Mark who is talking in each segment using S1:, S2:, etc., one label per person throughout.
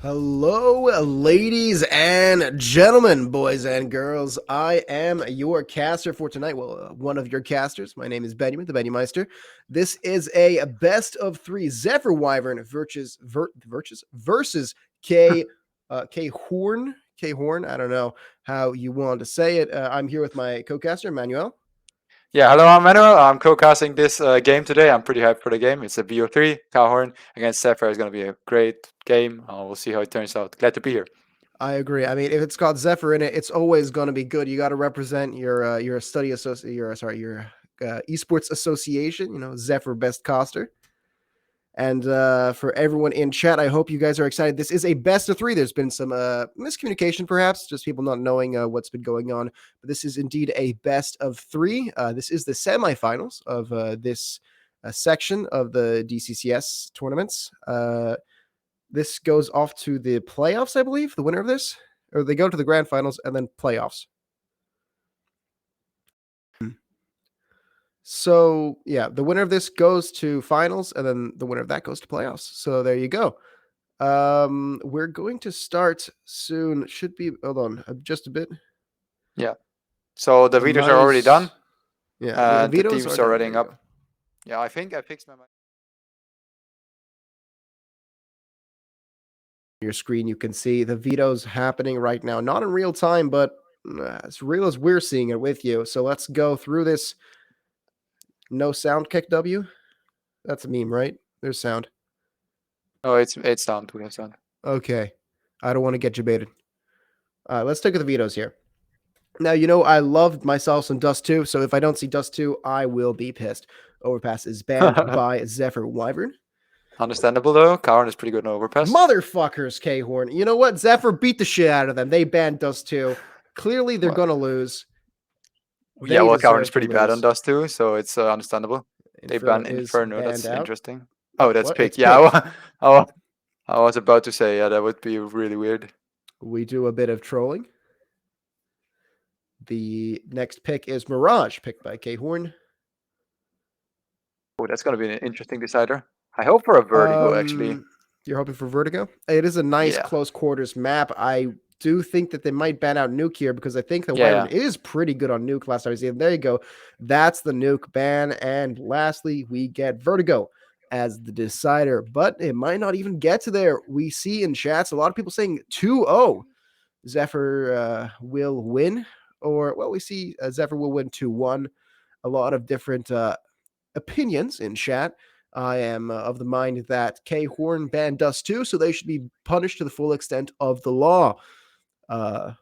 S1: Hello, ladies and gentlemen, boys and girls. I am your caster for tonight. Well, one of your casters. My name is Benjamin, the Bennymeister. This is a best of three ZEPHYR Wyvern versus KHOORN. KHOORN. I don't know how you want to say it. I'm here with my co-caster, Manuel.
S2: Yeah, hello, I'm Manuel. I'm co-casting this game today. I'm pretty hyped for the game. It's a BO3, KHOORN against ZEPHYR. It's going to be a great game. We'll see how it turns out. Glad to be here.
S1: I agree. I mean, if it's got ZEPHYR in it, it's always going to be good. You got to represent your study associate, your esports association. You know, ZEPHYR best caster. And for everyone in chat, I hope you guys are excited. This is a best of three. There's been some miscommunication, perhaps, just people not knowing what's been going on. But this is indeed a best of three. This is the semifinals of this section of the DCCS tournaments. This goes off to the playoffs, I believe, the winner of this. Or they go to the grand finals and then playoffs. So, yeah, the winner of this goes to finals, and then the winner of that goes to playoffs. So there you go. We're going to start soon. Should be, hold on, just a bit.
S2: Yeah. So the videos are already done.
S1: Yeah,
S2: the teams are reading up. Yeah, I think I fixed my mic.
S1: Your screen, you can see the vetoes happening right now. Not in real time, but as real as we're seeing it with you. So let's go through this. No sound kick W. That's a meme, right? There's sound.
S2: Oh, it's sound. We have sound.
S1: Okay. I don't want to get you baited. Let's take the vetoes here. Now, you know, I loved myself some Dust 2, so if I don't see Dust 2, I will be pissed. Overpass is banned by ZEPHYR Wyvern.
S2: Understandable, though. KHOORN is pretty good in overpass.
S1: Motherfuckers, KHOORN. You know what? ZEPHYR beat the shit out of them. They banned Dust 2. Clearly, they're going to lose.
S2: Yeah, well, KHOORN is pretty bad on Dust 2, so it's understandable. They ban Inferno. That's interesting. Oh, that's pick. Yeah, I was about to say, yeah, that would be really weird.
S1: We do a bit of trolling. The next pick is Mirage, picked by KHOORN.
S2: Oh, that's going to be an interesting decider. I hope for a Vertigo, actually.
S1: You're hoping for Vertigo? It is a nice close quarters map. I do think that they might ban out Nuke here because I think the Wyvern is pretty good on Nuke last time I see it. There you go. That's the Nuke ban. And lastly, we get Vertigo as the decider, but it might not even get to there. We see in chats a lot of people saying 2-0. ZEPHYR will win, or well, we see ZEPHYR will win 2-1. A lot of different opinions in chat. I am of the mind that KHOORN banned Dust 2, so they should be punished to the full extent of the law.
S2: Yeah,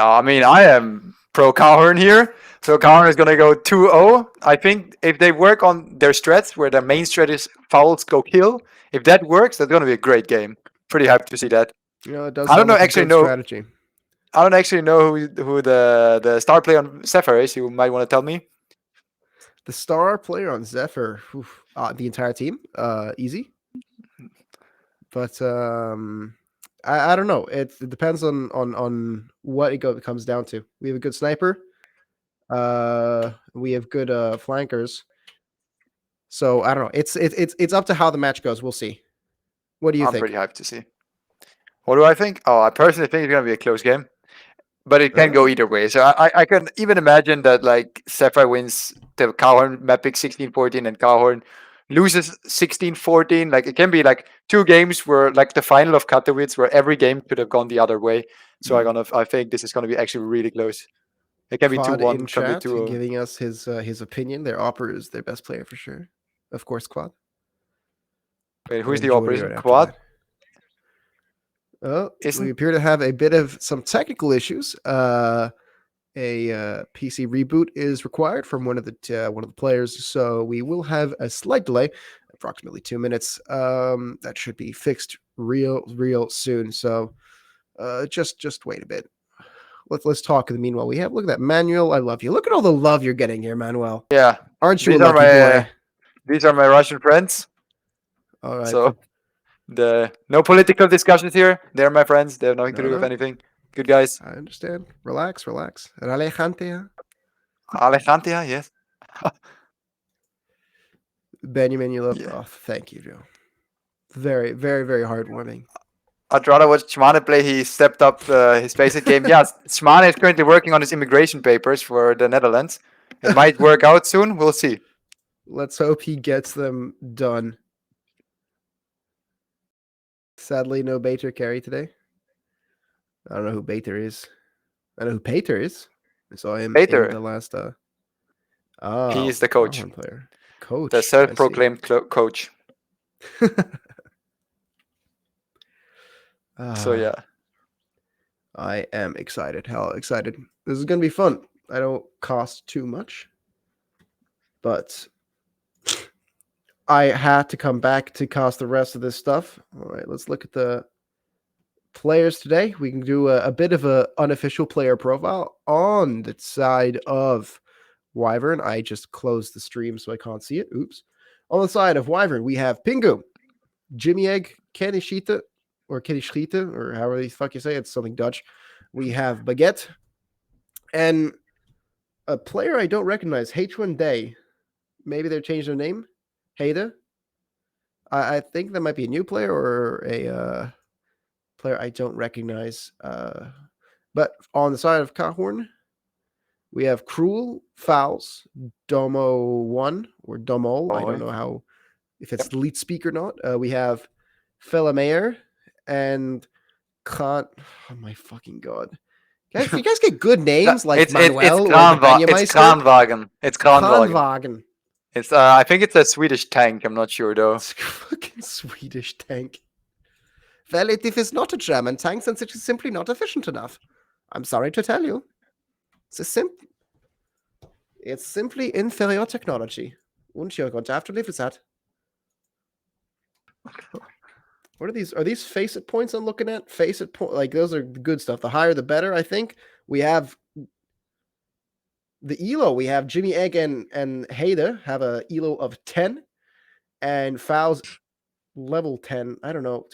S2: I mean, I am pro KHOORN here. So KHOORN is going to go 2-0. I think if they work on their strats, where their main strat is fouls go kill, if that works, that's going to be a great game. Pretty happy to see that.
S1: You know, it does
S2: I don't know
S1: like
S2: actually know
S1: strategy.
S2: I don't actually know who the star player on ZEPHYR is. You might want to tell me.
S1: The star player on ZEPHYR, the entire team, easy. But I don't know. It depends on what it comes down to. We have a good sniper. We have good flankers. So I don't know. It's up to how the match goes. We'll see. What do you think?
S2: I'm pretty hyped to see. What do I think? Oh, I personally think it's gonna be a close game, but it can go either way. So I can even imagine that like ZEPHYR wins the KHOORN map pick 16-14 and KHOORN loses 16-14. Like it can be like two games where like the final of Katowice where every game could have gone the other way. So I think this is gonna be actually really close. It can be 2-1,
S1: it
S2: can be 2-0.
S1: Giving us his opinion. Their Opera is their best player for sure. Of course, Quad.
S2: Wait, who's the operator? Quad?
S1: We appear to have a bit of some technical issues. A PC reboot is required from one of the players, so we will have a slight delay, approximately 2 minutes. That should be fixed real soon. So just wait a bit. Let's talk in the meanwhile. We have, look at that, Manuel. I love you. Look at all the love you're getting here, Manuel.
S2: Yeah,
S1: aren't you a lucky boy?
S2: These are my Russian friends.
S1: All right.
S2: So no political discussions here. They're my friends. They have nothing to do with anything. Good guys.
S1: I understand. Relax. Ralejantia.
S2: Alejandria, yes.
S1: Benjamin, you love. Yeah. Oh, thank you, Joe. Very, very, very heartwarming.
S2: I'd rather watch Schmane play. He stepped up his FACEIT game. Yes, Schmane is currently working on his immigration papers for the Netherlands. It might work out soon. We'll see.
S1: Let's hope he gets them done. Sadly, no Bater carry today. I don't know who Bater is. I know who Pater is. I saw him in the last.
S2: He's the coach.
S1: Player. Coach.
S2: The self-proclaimed coach. So yeah.
S1: I am excited. Hell excited. This is gonna be fun. I don't cost too much, but I had to come back to cost the rest of this stuff. All right, let's look at the players today. We can do a bit of an unofficial player profile on the side of Wyvern. I just closed the stream so I can't see it. Oops. On the side of Wyvern, we have Pingu, Jimmy Egg, Kenny Schiete, or Kenny Schiete, or however the fuck you say it. It's something Dutch. We have Baguette, and a player I don't recognize, H1 Day. Maybe they're changed their name. Heda. I think that might be a new player or a player I don't recognize. But on the side of KHOORN, we have Cruel, Fouls, Domo1 or Domo. I don't know how, if it's the lead speaker or not. We have Felamayer and Khan. Oh my fucking god. Guys, you guys get good names like Manuel or Benjameister.
S2: It's Kranwagen. It's
S1: Kranwagen.
S2: It's I think it's a Swedish tank. I'm not sure though.
S1: It's a fucking Swedish tank. Well, if it's not a German tank, then it is simply not efficient enough. I'm sorry to tell you. It's simply inferior technology. Und you're going to have to live with that. What are these? Are these FACEIT points I'm looking at? FACEIT point, like those are good stuff. The higher, the better. I think we have the ELO. We have Jimmy Egg and Heda have a ELO of 10, and Fouls level 10. I don't know.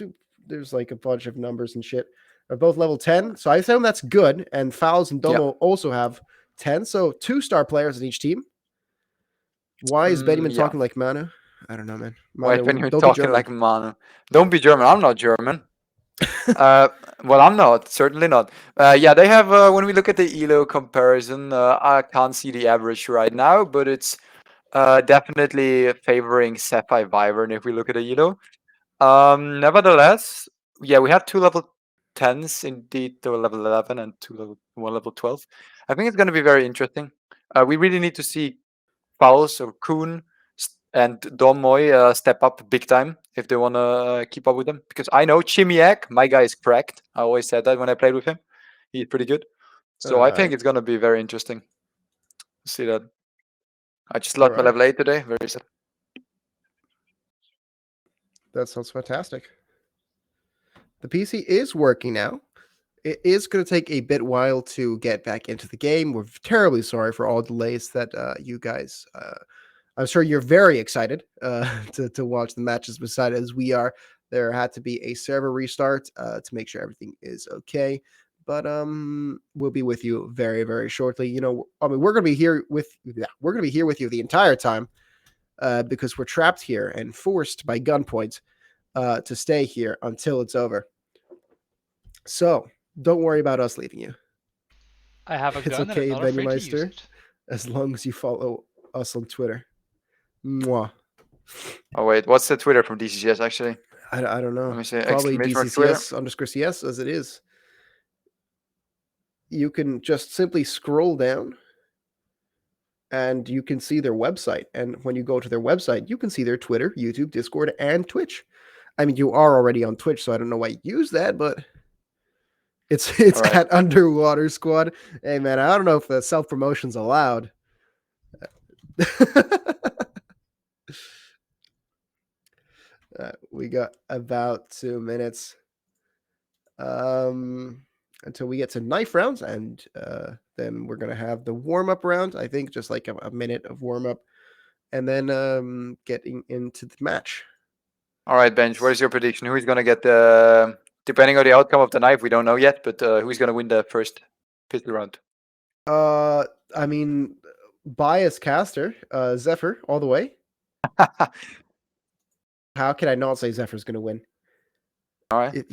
S1: There's like a bunch of numbers and shit. They're both level 10, so I assume that's good. And Fouls and Domo also have 10, so 2-star players in each team. Why is Benjamin talking like Manu? I don't know, man.
S2: Why is Benjamin talking like Manu? Don't be German. I'm not German. Well, I'm not. Certainly not. Yeah, they have, when we look at the ELO comparison, I can't see the average right now, but it's definitely favoring ZEPHYR WYVERN if we look at the ELO. Nevertheless, yeah, we have 2 level 10s indeed, the level 11 and 1 level 12. I think it's going to be very interesting. We really need to see Fouls or KHOORN and Domoy step up big time if they want to keep up with them. Because I know Chimiak, my guy is cracked. I always said that when I played with him. He's pretty good. So I think it's going to be very interesting to see that. I just lost my level 8 today. Very sad.
S1: That sounds fantastic. The PC is working now. It is going to take a bit while to get back into the game. We're terribly sorry for all delays that you guys... I'm sure you're very excited to watch the matches beside as we are. There had to be a server restart to make sure everything is okay. But we'll be with you very, very shortly. You know, I mean, we're gonna be here with you the entire time because we're trapped here and forced by gunpoint to stay here until it's over. So don't worry about us leaving you.
S3: I have a gun.
S1: It's okay,
S3: and I'm not afraid to use
S1: Benjameister,
S3: it.
S1: as long as you follow us on Twitter. Mwah.
S2: Oh wait, what's the Twitter from DCCS actually?
S1: I don't know.
S2: Let me see.
S1: Probably DCCS_CS as it is. You can just simply scroll down and you can see their website. And when you go to their website, you can see their Twitter, YouTube, Discord, and Twitch. I mean, you are already on Twitch, so I don't know why you use that, but it's at Underwater Squad. Hey man, I don't know if the self-promotion's allowed. We got about 2 minutes until we get to knife rounds, and then we're gonna have the warm-up round. I think just like a minute of warm-up, and then getting into the match.
S2: All right, Benj, what is your prediction? Who's gonna get the, depending on the outcome of the knife, we don't know yet, but who's gonna win the first pistol round?
S1: I mean, bias caster, ZEPHYR all the way. How can I not say ZEPHYR's going to win?
S2: All right.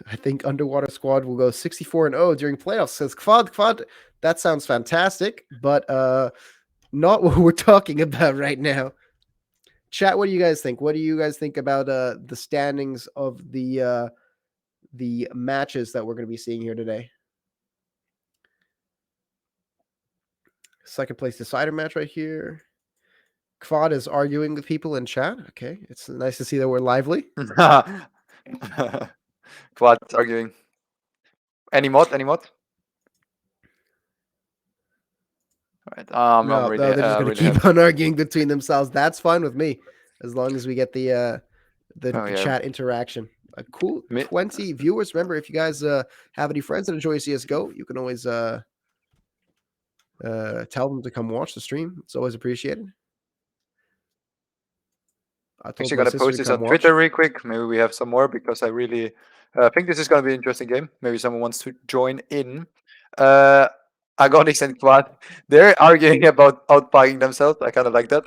S1: I think Underwater Squad will go 64-0 during playoffs. Says Quad. That sounds fantastic, but not what we're talking about right now. Chat, what do you guys think? What do you guys think about the standings of the matches that we're going to be seeing here today? Second place decider match right here. Quad is arguing with people in chat. Okay, it's nice to see that we're lively.
S2: Quad's arguing. Any mod? Right.
S1: No, they're just going to keep on arguing between themselves. That's fine with me, as long as we get the chat interaction. A cool 20 viewers. Remember, if you guys have any friends that enjoy CS:GO, you can always tell them to come watch the stream. It's always appreciated.
S2: Actually, gonna post this on Twitter real quick. Maybe we have some more because I really think this is gonna be an interesting game. Maybe someone wants to join in. Agonix and Quad, they're arguing about outbuying themselves. I kind of like that.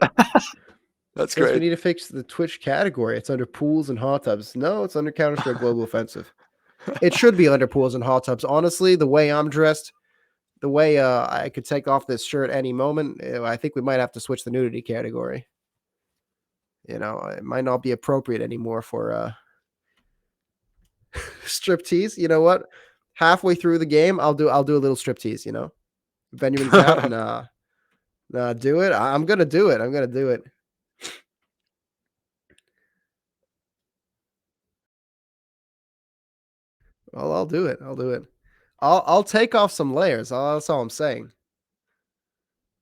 S2: That's great.
S1: We need to fix the Twitch category. It's under pools and hot tubs. No, it's under Counter-Strike Global Offensive. It should be under pools and hot tubs. Honestly, the way I'm dressed, the way I could take off this shirt any moment, I think we might have to switch the nudity category. You know, it might not be appropriate anymore for striptease. You know what? Halfway through the game, I'll do a little striptease. You know, Benjamin's out. Nah, do it. I'm gonna do it. Well, I'll do it. I'll take off some layers. That's all I'm saying.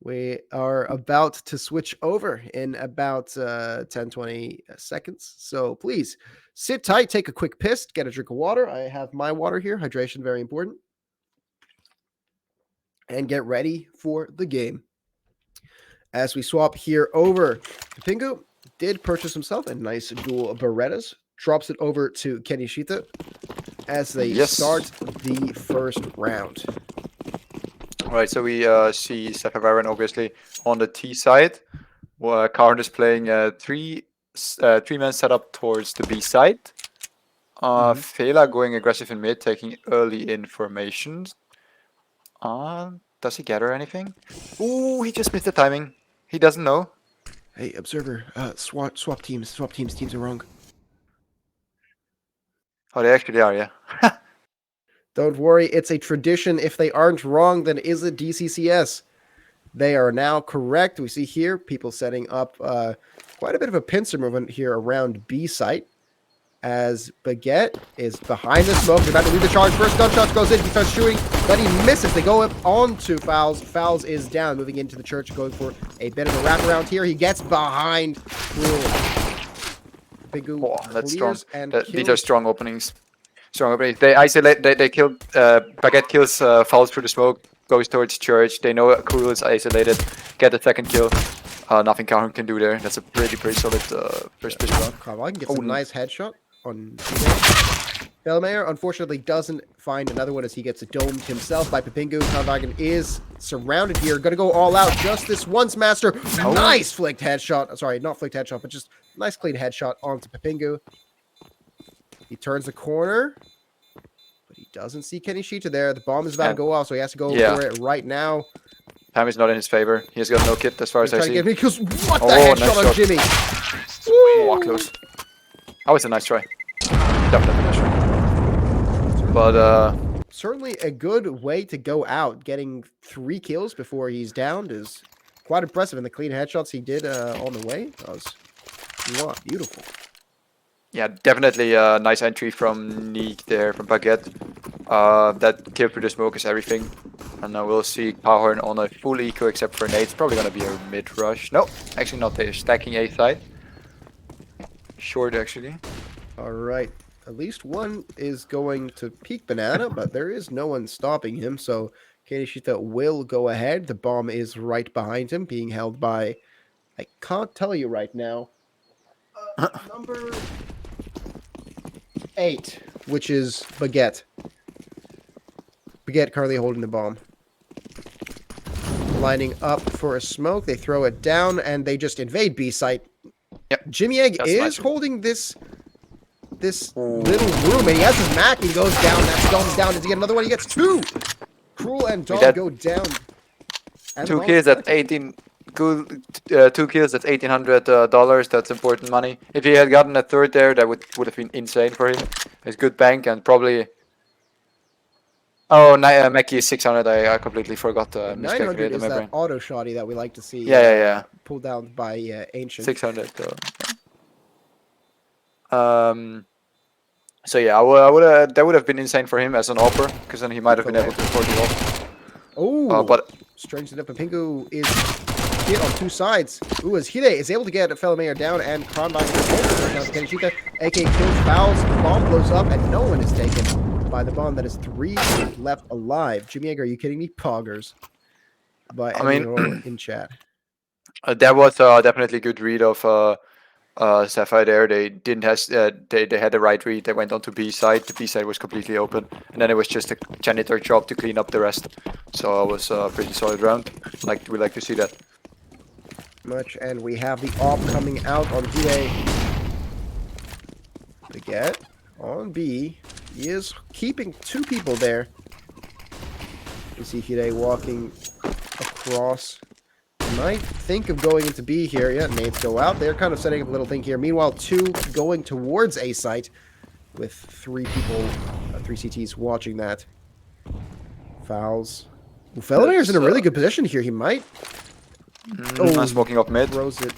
S1: We are about to switch over in about 10-20 seconds. So please sit tight, take a quick piss, get a drink of water. I have my water here. Hydration, very important. And get ready for the game. As we swap here over, Pingu did purchase himself a nice dual Berettas. Drops it over to Kenishita as they start the first round.
S2: All right, so we see ZEPHYR obviously on the T side. KHOORN is playing a three-man setup towards the B side. Fela going aggressive in mid, taking early informations. Does he gather anything? Ooh, he just missed the timing. He doesn't know.
S1: Hey, observer, swap teams. Teams are wrong.
S2: Oh, they actually are, yeah.
S1: Don't worry, it's a tradition. If they aren't wrong, then is it DCCS? They are now correct. We see here people setting up quite a bit of a pincer movement here around B site. As Baguette is behind the smoke. They're about to lead the charge. First gunshot goes in. He starts shooting, but he misses. They go up onto Fouls. Fouls is down, moving into the church, going for a bit of a wraparound here. He gets behind Pingu.
S2: That's strong. These are strong openings. They isolate. They kill. Baguette kills Fouls through the smoke. Goes towards church. They know Cool is isolated. Get the second kill. Nothing KHOORN can do there. That's a pretty solid first push round.
S1: I can get some nice headshot on Belmayer. Unfortunately, doesn't find another one as he gets domed himself by Pepingu. Kanvagan is surrounded here. Gonna go all out. Just this once, Master. Nice flicked headshot. Sorry, not flicked headshot, but just nice clean headshot onto Pepingu. He turns the corner, but he doesn't see Kenishita there. The bomb is about to go off, so he has to go for it right now.
S2: Time is not in his favor. He has got no kit as far as I see.
S1: Because what the headshot on Jimmy?
S2: Woo! Close. That was a nice try. Definitely a nice try. But
S1: certainly a good way to go out. Getting 3 kills before he's downed is quite impressive. And the clean headshots he did on the way was beautiful.
S2: Yeah, definitely a nice entry from Neek there, from Baguette. That kill through the smoke is everything. And now we'll see KHOORN on a full eco except for Nate. It's probably going to be a mid-rush. No, actually not. They're stacking A side. Short, actually.
S1: All right. At least one is going to peek banana, but there is no one stopping him. So Kenishita will go ahead. The bomb is right behind him, being held by, I can't tell you right now, number 8, which is Baguette. Baguette currently holding the bomb. Lining up for a smoke. They throw it down, and they just invade B site.
S2: Yep.
S1: Jimmy Egg is holding this this little room, and he has his Mac. He goes down. That's Dom's down. Does he get another one? He gets 2. Cruel and Dom go down. And
S2: 2 kills at 18. Good, 2 kills at $1,800. That's important money. If he had gotten a third there, that would have been insane for him. It's good bank and probably. Oh, Mackie is 600. I completely forgot.
S1: 900 is that auto shotty that we like to see.
S2: Yeah.
S1: Pulled down by Ancient.
S2: 600. So yeah, I would that would have been insane for him as an offer, because then he might have been able to afford the off.
S1: Oh,
S2: but
S1: strangely enough, Pingu is hit on 2 sides. Ooh, as Hide is able to get a fellow mayor down, and Kronbach down to Kenishita. AK kills, fouls, bomb blows up, and no one is taken by the bomb. That is 3 left alive. Jimmy Egg, are you kidding me? Poggers. But I mean, in chat.
S2: That was definitely a good read of ZEPHYR there. They didn't have they had the right read. They went on to B side. The B side was completely open, and then it was just a janitor job to clean up the rest. So it was a pretty solid round. We like to see that.
S1: Much, and we have the op coming out on Hide. Baguette on B. He is keeping 2 people there. You see Hide walking across. Might think of going into B here. Yeah, nades go out. They're kind of setting up a little thing here. Meanwhile, 2 going towards A site with 3 people, 3 CTs watching that. Fouls. Felinair's in a really good position here. He might.
S2: Smoking up mid.
S1: Throws it.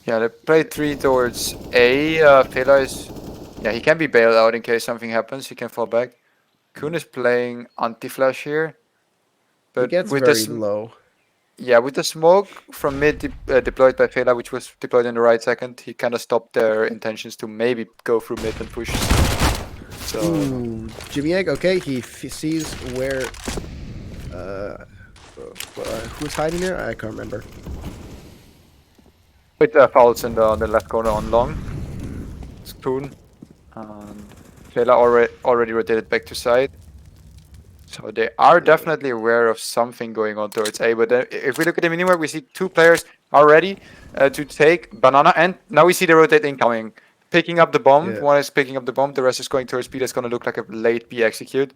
S2: Yeah, they played 3 towards A. Fela is. Yeah, he can be bailed out in case something happens. He can fall back. KHOORN is playing anti-flash here. But
S1: he gets
S2: with
S1: very low.
S2: Yeah, with the smoke from mid deployed by Fela, which was deployed in the right second, he kind of stopped their intentions to maybe go through mid and push. So
S1: Jimmy Egg, okay, he sees where who's hiding there? I can't remember.
S2: With fouls on the left corner on long. It's KHOORN. Fela already rotated back to side. So they are definitely aware of something going on towards A, but if we look at the minimap, we see 2 players are ready to take Banana, and now we see the rotate incoming. Picking up the bomb, one is picking up the bomb, the rest is going towards B. That's going to look like a late B execute.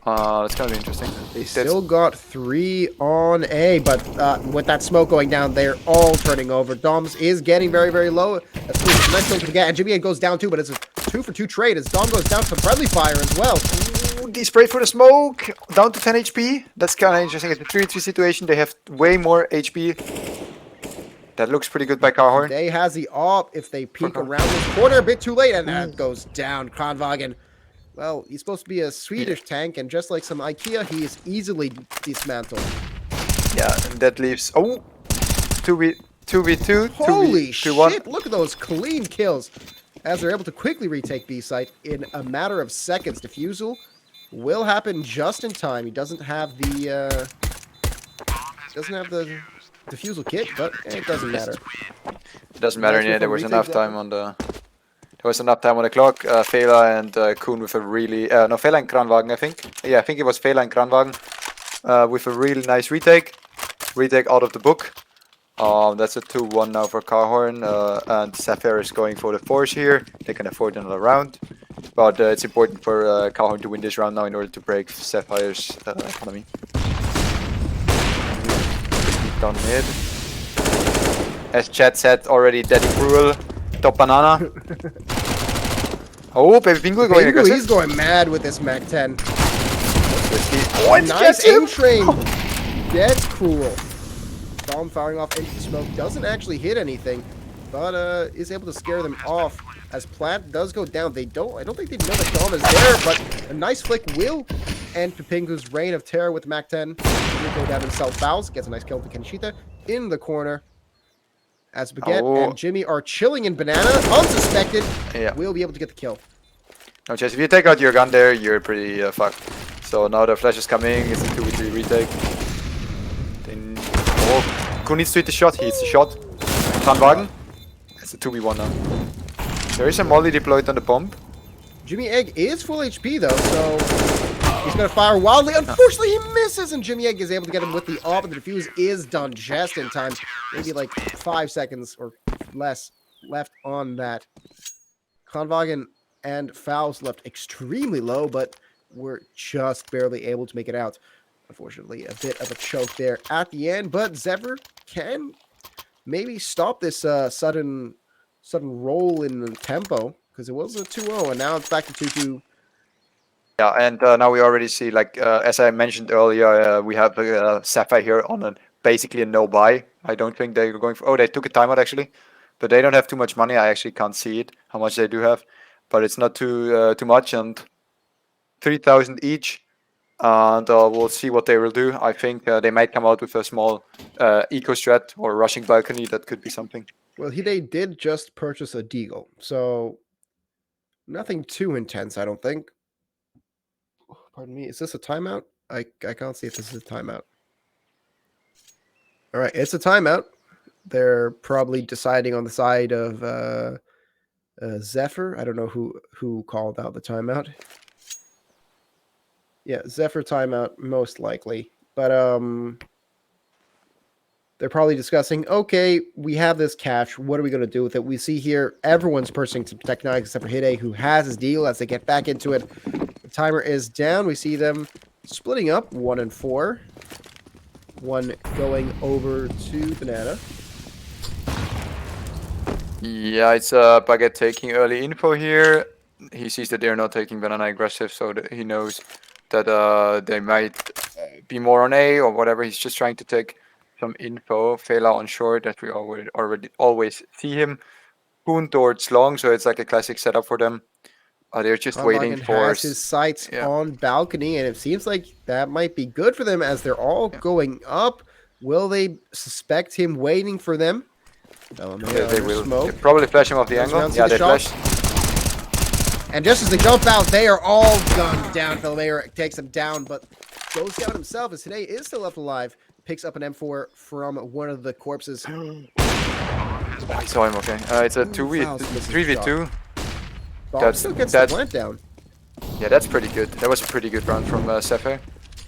S2: That's going to be interesting.
S1: They still got 3 on A, but with that smoke going down, they're all turning over. Doms is getting very, very low. That's a nice kill to get, and Jimmy Egg goes down too, but it's a 2-for-2 trade as Dom goes down to friendly fire as well.
S2: They sprayed for the smoke, down to 10 HP. That's kind of interesting. It's a 3-3 situation. They have way more HP. That looks pretty good by KHOORN.
S1: They has the op if they peek around this corner a bit too late, and that goes down. Kronwagen. Well, he's supposed to be a Swedish tank, and just like some IKEA, he is easily dismantled.
S2: Yeah, and that leaves 2v2.
S1: Holy
S2: 2v1.
S1: shit! Look at those clean kills, as they're able to quickly retake B site in a matter of seconds. Defusal will happen just in time. He doesn't have the defusal kit, but it doesn't matter.
S2: It doesn't matter. Yeah, there was enough time on the. There was enough time on the clock. Fela and KHOORN with a really Fela and Kranwagen, I think. Yeah, I think it was Fela and Kranwagen with a really nice retake. Retake out of the book. That's a 2-1 now for KHOORN, and ZEPHYR is going for the force here. They can afford another round, but it's important for KHOORN to win this round now in order to break ZEPHYR's economy. Down mid. As chat said already, Daddy Cruel, top banana. Oh, Baby Pingu going aggressive.
S1: He's going mad with this Mac 10.
S2: Oh,
S1: nice aim train. Gets Cruel. Dom firing off into the smoke, doesn't actually hit anything, but is able to scare them off as Plant does go down. I don't think they know that Dom is there, but a nice flick will end Pingu's reign of terror with Mac 10. He'll go down himself, fouls, gets a nice kill to Kenishita in the corner. As Baguette and Jimmy are chilling in Banana, unsuspected, will be able to get the kill.
S2: No, Chase, if you take out your gun there, you're pretty fucked. So now the flash is coming, it's a 2v3 retake. KHOORN needs to hit the shot, he hits the shot. Kranwagen. It's a 2v1 now. There is a molly deployed on the bomb.
S1: Jimmy Egg is full HP though, so he's gonna fire wildly. Unfortunately, he misses, and Jimmy Egg is able to get him with the op, and the defuse is done just in time. Maybe like 5 seconds or less left on that. Konvagen and Fouls left extremely low, but were just barely able to make it out. Unfortunately, a bit of a choke there at the end, but ZEPHYR can maybe stop this sudden roll in the tempo, because it was a 2-0 and now it's back to 2-2.
S2: Yeah, and now we already see, like, as I mentioned earlier, we have ZEPHYR here on basically a no-buy. I don't think they're going for... Oh, they took a timeout, actually. But they don't have too much money. I actually can't see it, how much they do have. But it's not too much, and 3,000 each. And we'll see what they will do. I think they might come out with a small eco strat or rushing balcony. That could be something.
S1: Well, they did just purchase a Deagle, so nothing too intense, I don't think. Pardon me, is this a timeout? I can't see if this is a timeout. All right, it's a timeout. They're probably deciding on the side of ZEPHYR. I don't know who called out the timeout. Yeah, ZEPHYR timeout, most likely. But they're probably discussing, okay, we have this cash. What are we going to do with it? We see here everyone's purchasing some Tech 9 except for Hide, who has his deal as they get back into it. The timer is down. We see them splitting up 1 and 4. One going over to Banana.
S2: Yeah, it's Baguette taking early info here. He sees that they're not taking Banana aggressive, so that he knows that they might be more on A or whatever. He's just trying to take some info. Fela on short, that we always see him. KHOORN towards long, so it's like a classic setup for them. They're just waiting for...
S1: has his sights on balcony, and it seems like that might be good for them as they're all going up. Will they suspect him waiting for them?
S2: They will. They probably flash him off the angle. Yeah, they flash.
S1: And just as they jump out, they are all gunned down. Felmayer takes him down, but goes down himself as today is still left alive. Picks up an M4 from one of the corpses.
S2: I saw him, okay. It's a 3v2.
S1: Still gets the plant down.
S2: Yeah, that's pretty good. That was a pretty good round from ZEPHYR.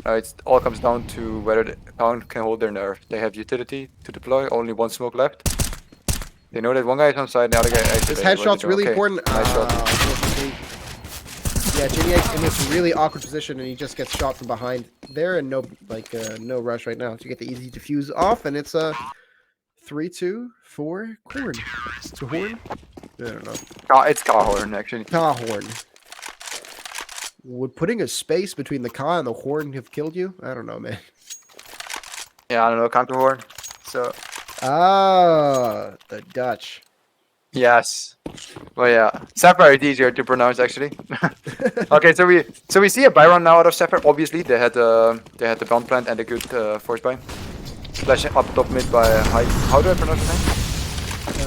S2: It all comes down to whether the town can hold their nerve. They have utility to deploy, only one smoke left. They know that one guy is on side, the other guy...
S1: This headshot's really important.
S2: Nice shot.
S1: Yeah, Jinny's in this really awkward position, and he just gets shot from behind. They're in no rush right now to get the easy defuse off, and it's a 3-2 for KHOORN. KHOORN? I don't know.
S2: It's KHOORN, actually.
S1: KHOORN. Would putting a space between the K and the horn have killed you? I don't know, man.
S2: Yeah, I don't know, KHOORN. So...
S1: Ah, the Dutch.
S2: Yes. Well, yeah. ZEPHYR is easier to pronounce, actually. Okay, so we see a buy run now out of ZEPHYR. Obviously, they had the bound plant and a good force buy. Flashing up top mid by high. How do I pronounce his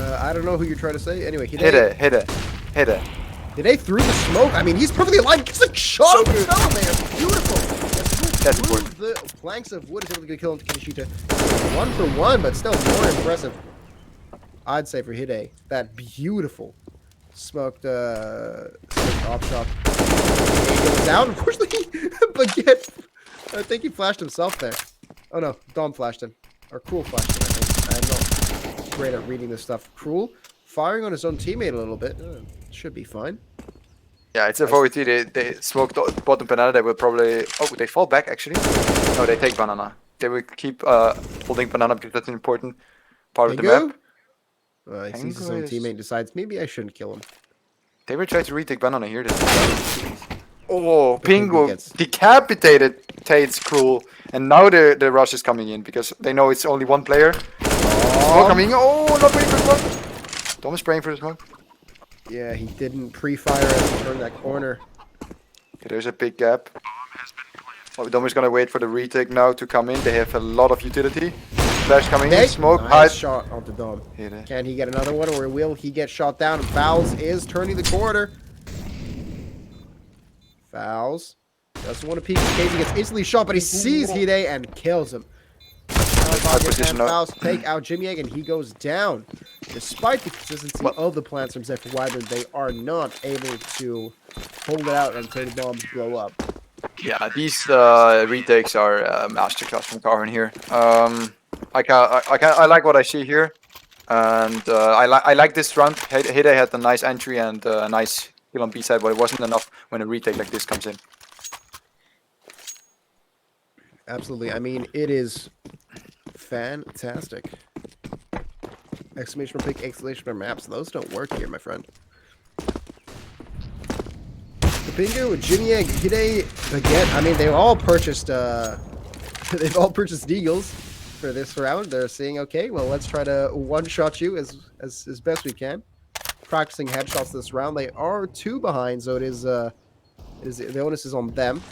S2: name?
S1: I don't know who you're trying to say. Anyway,
S2: Hit it.
S1: Hide through the smoke. I mean, he's perfectly alive. Gets a shot. So there. Beautiful.
S2: That's important.
S1: The planks of wood is able to kill him to Kinishita. 1-for-1, but still more impressive. I'd say for Hide. That beautiful smoked off shot. He goes down. Unfortunately, Baguette. I think he flashed himself there. Oh no, Dom flashed him. Or Cruel flashed him, I think. I'm not great at reading this stuff. Cruel firing on his own teammate a little bit. Should be fine.
S2: Yeah, it's a 4v3. They smoked bottom banana. They will probably... Oh, they fall back, actually. No, they take banana. They will keep holding banana because that's an important part of the map.
S1: He sees his own teammate and decides, maybe I shouldn't kill him.
S2: They will try to retake banana here. Oh, Pingu decapitated Tate's Cruel. And now the rush is coming in because they know it's only one player. Oh, coming in. Oh, not waiting for the smoke. Dom is spraying for the smoke.
S1: Yeah, he didn't pre-fire as he turned that corner.
S2: Okay, there's a big gap. Oh, Dom is gonna wait for the retake now to come in. They have a lot of utility. Flash coming in, smoke,
S1: nice shot onto Dom. Can he get another one, or will he get shot down? And Fouls is turning the corner. Fouls doesn't want to peek in case he gets instantly shot, but he sees Hide and kills him. Fouls take out Jimmy Egg, and he goes down. Despite the consistency of the plants from ZEPHYR WYVERN, they are not able to hold it out until the bombs blow up.
S2: Yeah, these retakes are masterclass from KHOORN here. I like what I see here. And I like this round. Hide had a nice entry and a nice kill on B side, but it wasn't enough when a retake like this comes in.
S1: Absolutely. I mean, it is fantastic. Exclamation pick, exclamation for maps. Those don't work here, my friend. Bingo, Jimmy Egg, Hide, Baguette. I mean, they've all purchased deagles for this round. They're saying, okay, well, let's try to one-shot you as best we can. Practicing headshots this round. They are 2 behind, so it is the onus is on them.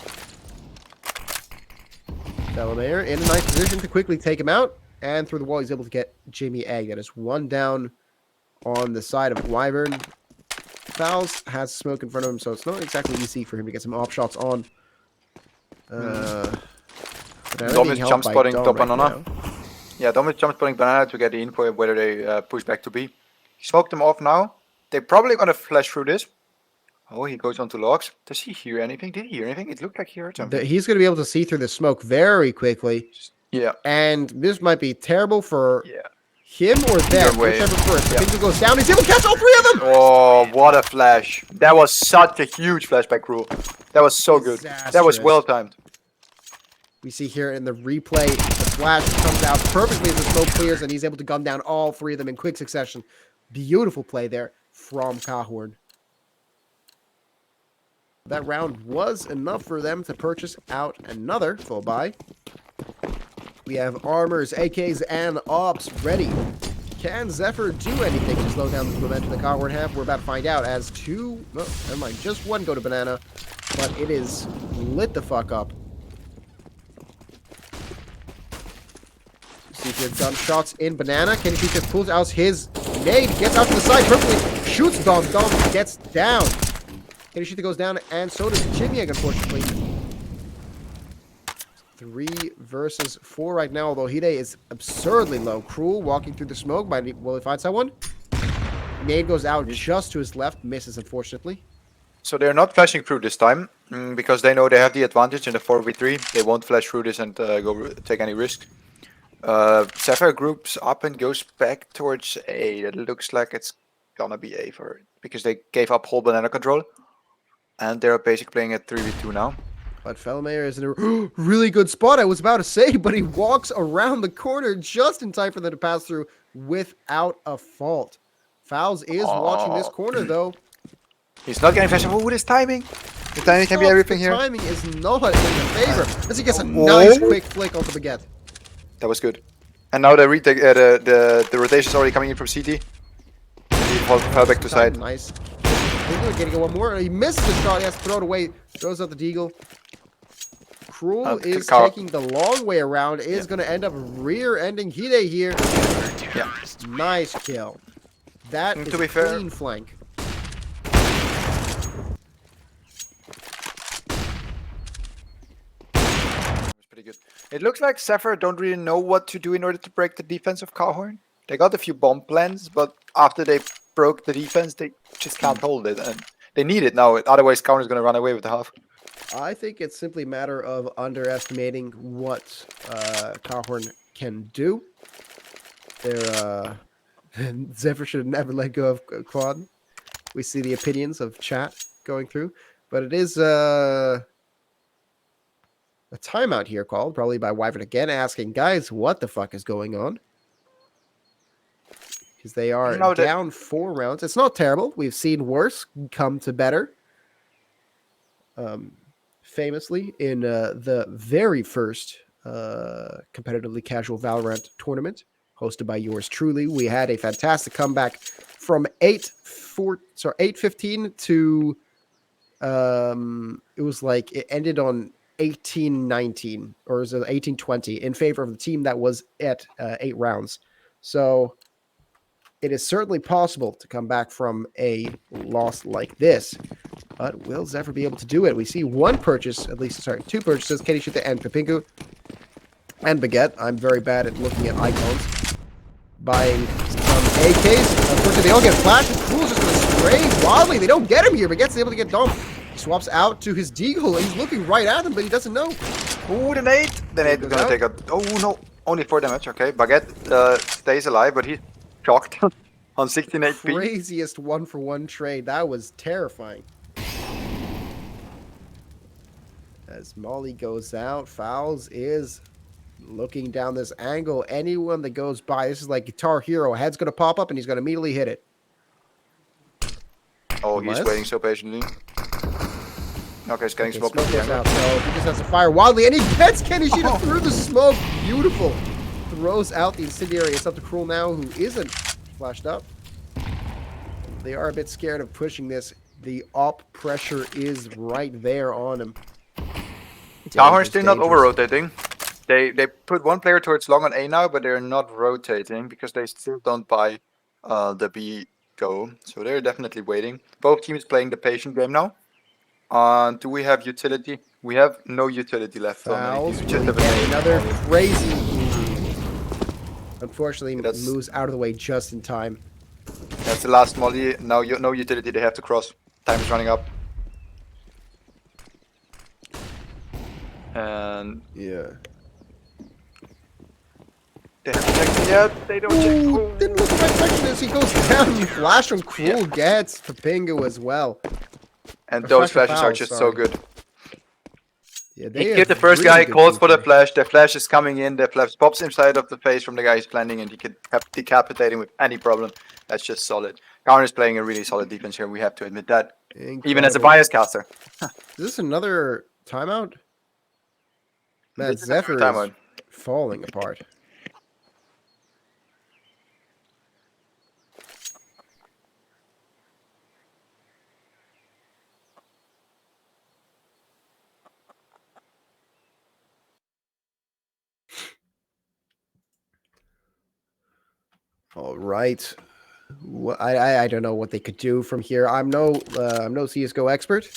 S1: Delamayer in a nice position to quickly take him out, and through the wall he's able to get Jimmy Egg. That is 1 down on the side of Wyvern. Fouls has smoke in front of him, so it's not exactly easy for him to get some op shots on.
S2: Dom is jump spotting top banana. Yeah, Dom is jump spotting banana to get the info of whether they push back to B. He smoked them off now. They're probably gonna flash through this. Oh, he goes onto logs. Does he hear anything? Did he hear anything? It looked like he heard something.
S1: He's going to be able to see through the smoke very quickly.
S2: Yeah.
S1: And this might be terrible for him or them. Whichever first. The finger goes down. He's able to catch all 3 of them.
S2: Oh, what a flash. That was such a huge flash by Cruel. That was so good. That was well timed.
S1: We see here in the replay, the flash comes out perfectly as the smoke clears, and he's able to gun down all 3 of them in quick succession. Beautiful play there from KHOORN. That round was enough for them to purchase out another full buy. We have armors, AKs, and ops ready. Can ZEPHYR do anything to slow down this momentum the KHOORN have? We're about to find out as 2... Oh, never mind. Just 1 go to banana. But it is lit the fuck up. See here, gunshots in banana. KHOORN just pulls out his nade. Gets out to the side perfectly. Shoots Dom. Dom gets down. KHOORN goes down, and so does Jimmy Egg, unfortunately. 3 versus 4 right now, although Hide is absurdly low. Cruel walking through the smoke. Will he find someone? Nade goes out just to his left. Misses, unfortunately.
S2: So they're not flashing through this time because they know they have the advantage in the 4v3. They won't flash through this and go take any risk. ZEPHYR groups up and goes back towards A. It looks like it's gonna be A because they gave up whole banana control. And they're basically playing at 3v2 now.
S1: But Fellmayer is in a really good spot, I was about to say, but he walks around the corner just in time for them to pass through without a fault. Fouls is watching this corner, though.
S2: He's not getting flash. Oh, with his timing. The timing can be everything here.
S1: The timing is not in the favor. As he gets a nice quick flick off the baguette.
S2: That was good. And now the retake, the rotation is already coming in from CT. He fell back to side.
S1: Nice. Getting 1 more. He misses the shot. He has to throw it away. Throws out the deagle. Cruel is taking the long way around. Is going to end up rear-ending Hide here.
S2: Yeah.
S1: Nice kill. That is a clean flank.
S2: Pretty good. It looks like ZEPHYR don't really know what to do in order to break the defense of KHOORN. They got a few bomb plans, but after they broke the defense, they just can't hold it, and they need it now. Otherwise, KHOORN is going to run away with the half.
S1: I think it's simply a matter of underestimating what KHOORN can do. ZEPHYR should have never let go of Quad. We see the opinions of chat going through, but it is a timeout here called, probably by Wyvern again, asking, guys, what the fuck is going on? Because they are down 4 rounds. It's not terrible. We've seen worse come to better. Famously, in the very first competitively casual Valorant tournament, hosted by yours truly, we had a fantastic comeback from 8-15 to it was like it ended on 18-19 or was it 18-20 in favor of the team that was at 8 rounds. So it is certainly possible to come back from a loss like this, but will ZEPHYR be able to do it? We see 1 purchase, at least, sorry, 2 purchases, KHOORN and Pepinku and Baguette. I'm very bad at looking at icons. Buying some AKs. Unfortunately, they all get flashed. Cruel's just going to spray wildly. They don't get him here. Baguette's able to get dumped. He swaps out to his deagle. He's looking right at him, but he doesn't know.
S2: Ooh, the nade. The nade is going to take a... Oh, no. Only 4 damage. Okay, Baguette stays alive, but he's shocked on 16-8p.
S1: Craziest 1-for-1 trade. That was terrifying. As Molly goes out, Fouls is looking down this angle. Anyone that goes by, this is like Guitar Hero. Head's going to pop up and he's going to immediately hit it.
S2: Oh, he's waiting so patiently. Okay, he's getting smoked.
S1: Out, so he just has to fire wildly, and he gets KennyShita through the smoke. Beautiful. Throws out the incendiary. It's up to Cruel now, who isn't flashed up. They are a bit scared of pushing this. The op pressure is right there on him.
S2: KHOORN still not over-rotating. They put one player towards long on A now, but they're not rotating because they still don't buy the B go. So they're definitely waiting. Both teams playing the patient game now. Do we have utility? We have no utility left.
S1: Fouls. Another crazy. Unfortunately, moves out of the way just in time.
S2: That's the last molly. Now no utility. They have to cross. Time is running up. And
S1: yeah.
S2: They haven't checked yet. They don't check.
S1: Didn't look at my section as he goes down. Flash from Cruel gets Papingo as well.
S2: And those flashes are just so good.
S1: Yeah,
S2: he killed the first guy, calls for the flash. The flash is coming in. The flash pops inside of the face from the guy who's planning, and he can decapitate him with any problem. That's just solid. KHOORN is playing a really solid defense here. We have to admit that. Incredible. Even as a bias caster.
S1: Is this another timeout? Man, ZEPHYR is falling apart. All right. I don't know what they could do from here. I'm no CSGO expert.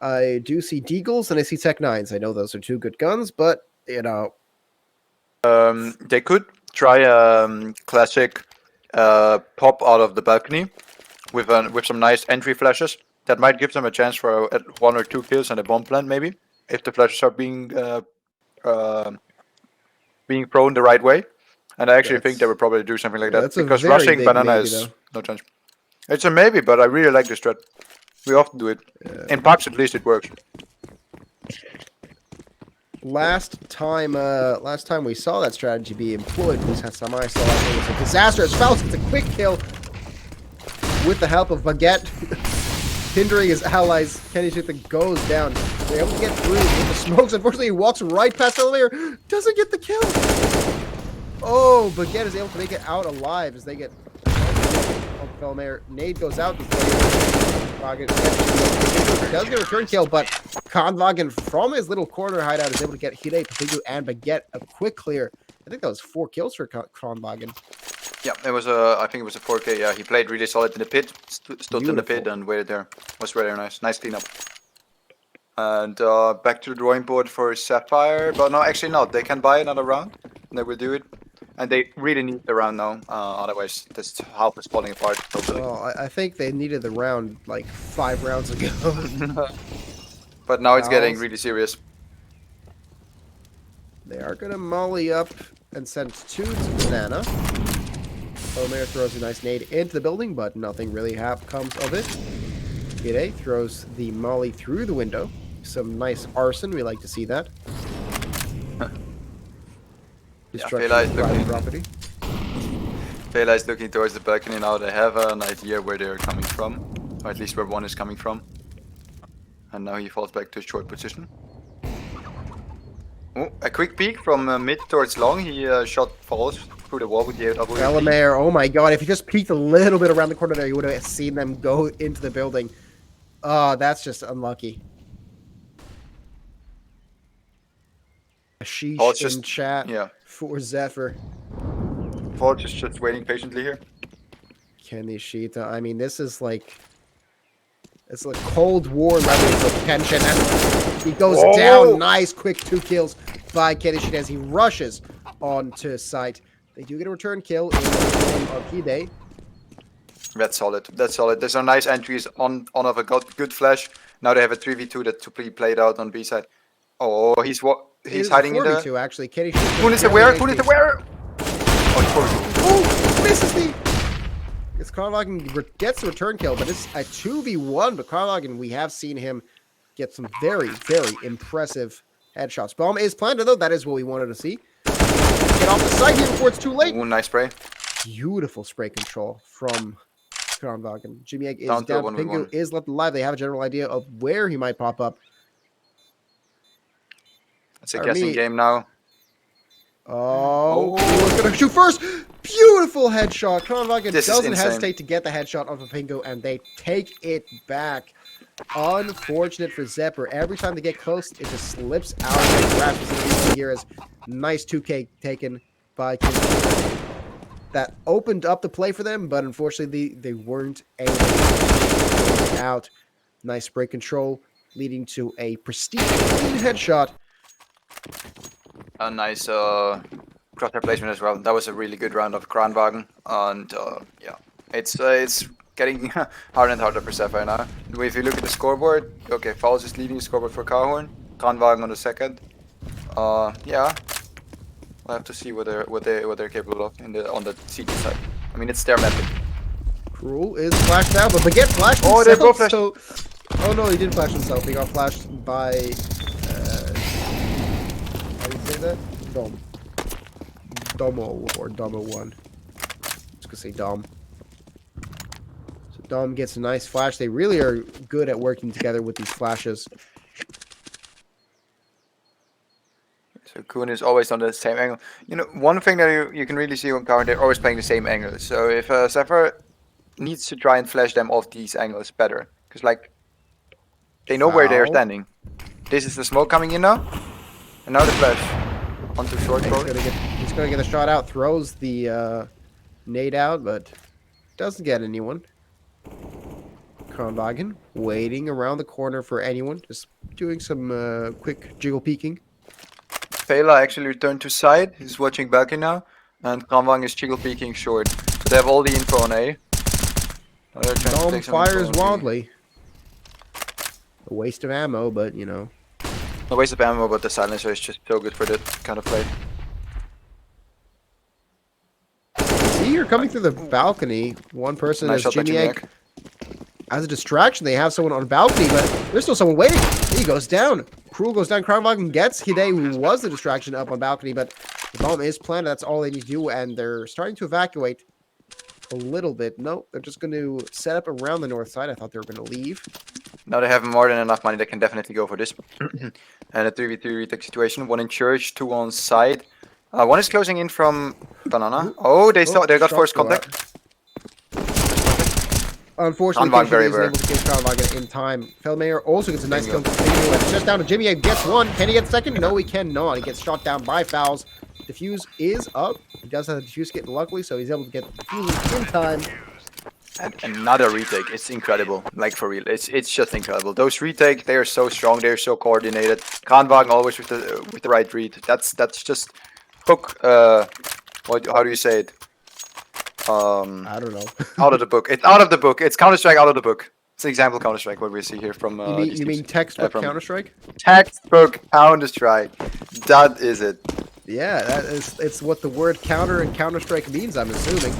S1: I do see Deagles and I see Tech 9s. I know those are two good guns, but you know,
S2: they could try classic pop out of the balcony with some nice entry flashes. That might give them a chance for 1 or 2 kills and a bomb plant maybe if the flashes are being thrown the right way. And I actually think they would probably do something like that because rushing banana is no chance. It's a maybe, but I really like this strat. We often do it. In pubs, at least it works.
S1: Last time we saw that strategy be employed was Hassamai saw it was a disaster. As Faust gets a quick kill with the help of Baguette, hindering his allies. KennyShita goes down. They're able to get through with the smokes. Unfortunately, he walks right past the elevator. Doesn't get the kill. Oh, Baguette is able to make it out alive as they get Felmare. Nade goes out. Does get a return kill, but Kronwagen from his little corner hideout is able to get Hide, Papingo, and Baguette a quick clear. I think that was 4 kills for Kronwagen.
S2: Yeah, it was I think it was a 4K. Yeah, he played really solid in the pit, stood in the pit and waited there. Was really nice. Nice cleanup. And back to the drawing board for ZEPHYR. But no, actually not. They can buy another round. And they will do it. And they really need the round now. Otherwise, this half is falling apart totally.
S1: Well, I think they needed the round like 5 rounds ago.
S2: But now it's getting really serious.
S1: They are going to molly up and send 2 to Banana. Omer throws a nice nade into the building, but nothing really comes of it. Hide throws the molly through the window. Some nice arson. We like to see that.
S2: Fela is looking towards the balcony now. They have an idea where they're coming from, or at least where one is coming from. And now he falls back to a short position. Oh, a quick peek from mid towards long. He shot falls through the wall with the AW.
S1: Felmare, oh my god, if he just peeked a little bit around the corner there, you would have seen them go into the building. Oh, that's just unlucky. A sheesh in chat for ZEPHYR.
S2: Volch is just waiting patiently here.
S1: KennyShita, I mean, this is like... It's like Cold War levels of tension. And he goes down. Nice, quick 2 kills by KennyShita as he rushes onto site. They do get a return kill in the form of Hide.
S2: That's solid. That's solid. There's some nice entries on of a good flash. Now they have a 3v2 that to be played out on B side. Oh, he's hiding in the...
S1: actually.
S2: KhennyShita is aware. Who is aware?
S1: Oh, misses the It's Kronwagen gets the return kill, but it's a 2v1. But Kronwagen, we have seen him get some very, very impressive headshots. Bomb is planted, though. That is what we wanted to see. Get off the side here before it's too late.
S2: Ooh, nice spray.
S1: Beautiful spray control from Kronwagen. Jimmy Egg is
S2: Down to
S1: down. Pingu is left alive. They have a general idea of where he might pop up.
S2: It's a guessing game now.
S1: Oh, he's gonna shoot first. Beautiful headshot. Kronwagen doesn't hesitate to get the headshot off of Pingu, and they take it back. Unfortunate for ZEPHYR. Every time they get close, it just slips out and grabs here as nice 2K taken by King. That opened up the play for them, but unfortunately they weren't able to get out. Nice spray control, leading to a pristine headshot.
S2: A nice crosshair placement as well. That was a really good round of Kronwagen, and yeah, it's getting harder and harder for ZEPHYR now. If you look at the scoreboard, okay, Falls is leading the scoreboard for KHOORN, Kronwagen on the second. Yeah, we'll have to see what they're capable of on the CT side. I mean, it's their method.
S1: Cruel is flashed out, but Baguette flashed himself.
S2: They both flashed.
S1: So, oh no, he didn't flash himself. He got flashed by. How do you say that? Domo or Domo1. Just gonna say Dom. So Dom gets a nice flash. They really are good at working together with these flashes.
S2: So KHOORN is always on the same angle. You know, one thing that you can really see on KHOORN, they're always playing the same angle. So if ZEPHYR needs to try and flash them off these angles better, because like they know where they are standing. This is the smoke coming in now, and now the flash onto short.
S1: He's gonna get a shot out. Throws the nade out, but doesn't get anyone. Kronwagen waiting around the corner for anyone, just doing some quick jiggle peeking.
S2: Fela actually returned to side. He's watching balcony now, and Kronwagen is jiggle peeking short. So they have all the info on A.
S1: Dom fires wildly. A waste of ammo, but you know.
S2: A waste of ammo, but the silencer is just so good for that kind of play.
S1: See, you're coming through the balcony. One person is Jimmy Egg. As a distraction, they have someone on balcony, but there's still someone waiting. He goes down. Cruel goes down. Kronwagen gets Hide, who was the distraction up on balcony, but the bomb is planted. That's all they need to do, and they're starting to evacuate a little bit. No, they're just going to set up around the north side. I thought they were going to leave.
S2: Now they have more than enough money. They can definitely go for this. And a 3v3 retake situation. One in church, two on side. One is closing in from Banana. Oh, they got first contact.
S1: Unfortunately, Kronwagen isn't able to get Kronwagen in time. Feldmayer also gets a nice kill. Just down to Jimmy Egg gets one. Can he get second? No, he cannot. He gets shot down by Fouls. Defuse is up. He does have the defuse kit, luckily, so he's able to get the defuse in time.
S2: And another retake. It's incredible. Like, for real. It's just incredible. Those retakes, they are so strong. They're so coordinated. Kronwagen always with the right read. That's just hook. How do you say it?
S1: I don't know.
S2: Out of the book. It's out of the book. It's Counter-Strike out of the book. It's an example Counter-Strike, what we see here from...
S1: you mean textbook Counter-Strike?
S2: Textbook Counter-Strike. That is it.
S1: Yeah, it's what the word counter and Counter-Strike means, I'm assuming.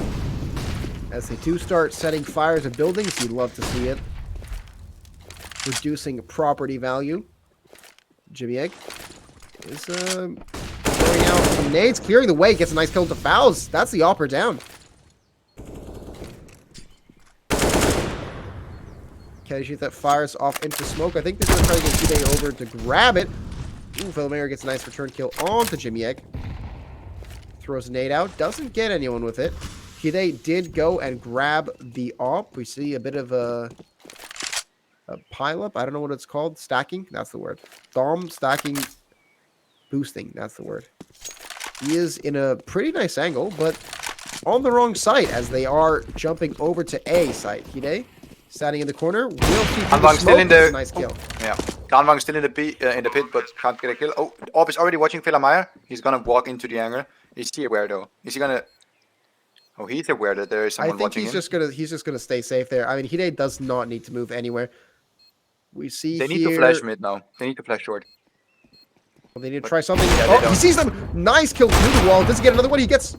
S1: As they do start setting fires at buildings, you'd love to see it. Reducing property value. Jimmy Egg is throwing out some nades, clearing the way, gets a nice kill to Fouls. That's the opera down. Can he shoot that fires off into smoke? I think they're going to try to get Hide over to grab it. Ooh, Feldmayer gets a nice return kill onto Jimmy Egg. Throws a nade out. Doesn't get anyone with it. Hide did go and grab the op. We see a bit of a pile-up. I don't know what it's called. Stacking. That's the word. Dom stacking. Boosting. That's the word. He is in a pretty nice angle, but on the wrong side as they are jumping over to A site. Hide standing in the corner. Will keep
S2: Kronwagen still in the...
S1: Nice kill.
S2: Yeah. Kronwagen still in the pit, but can't get a kill. Oh, Op is already watching Feldmayer. He's gonna walk into the angle. Is he aware though? Is he gonna... Oh, he's aware that there is someone watching him.
S1: He's just gonna stay safe there. I mean, Hide does not need to move anywhere. We see
S2: They need to flash mid now. They need to flash short.
S1: Well, they need to try something. Yeah, he sees them. Nice kill through the wall. Does he get another one? He gets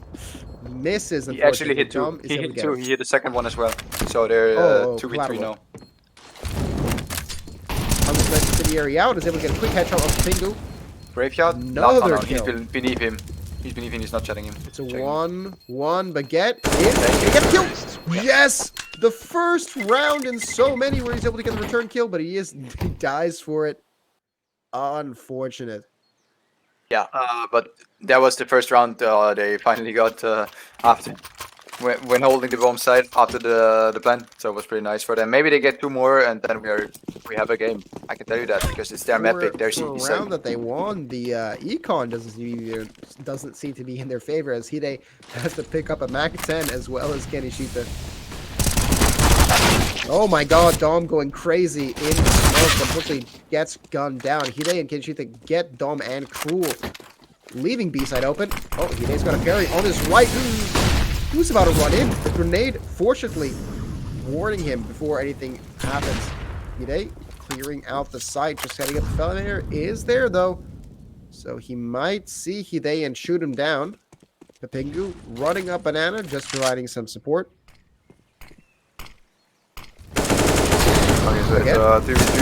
S1: misses.
S2: He actually hit two.
S1: Dom is
S2: He
S1: able to
S2: hit
S1: get
S2: two.
S1: it.
S2: He hit the second one as well. So they're 2v3 now.
S1: Incendiary out, is able to get a quick headshot off the Pingu.
S2: Graveyard?
S1: Another
S2: No.
S1: kill.
S2: He's beneath him. He's beneath him. He's not chatting him.
S1: It's a 1-1 baguette. Is get a kill. Yes, the first round in so many where he's able to get the return kill, but he dies for it. Unfortunate.
S2: Yeah, but that was the first round. They finally got after when holding the bomb site after the plan, so it was pretty nice for them. Maybe they get 2 more, and then we have a game. I can tell you that because it's their map pick. Their
S1: for a round that they won, the econ doesn't seem to be in their favor, as Hide has to pick up a Mac 10 as well as Kenishita. Oh my God, Dom going crazy in the smoke, unfortunately gets gunned down. Hide and Kenishita get Dom and Cruel, leaving B side open. Oh, Hide's got a parry on his right. He was about to run in. The grenade, fortunately, warning him before anything happens. Hide clearing out the site, just heading up the elevator. Is there, though. So he might see Hide and shoot him down. The Pingu running up Banana, just providing some support.
S2: Okay, so it's 2v3.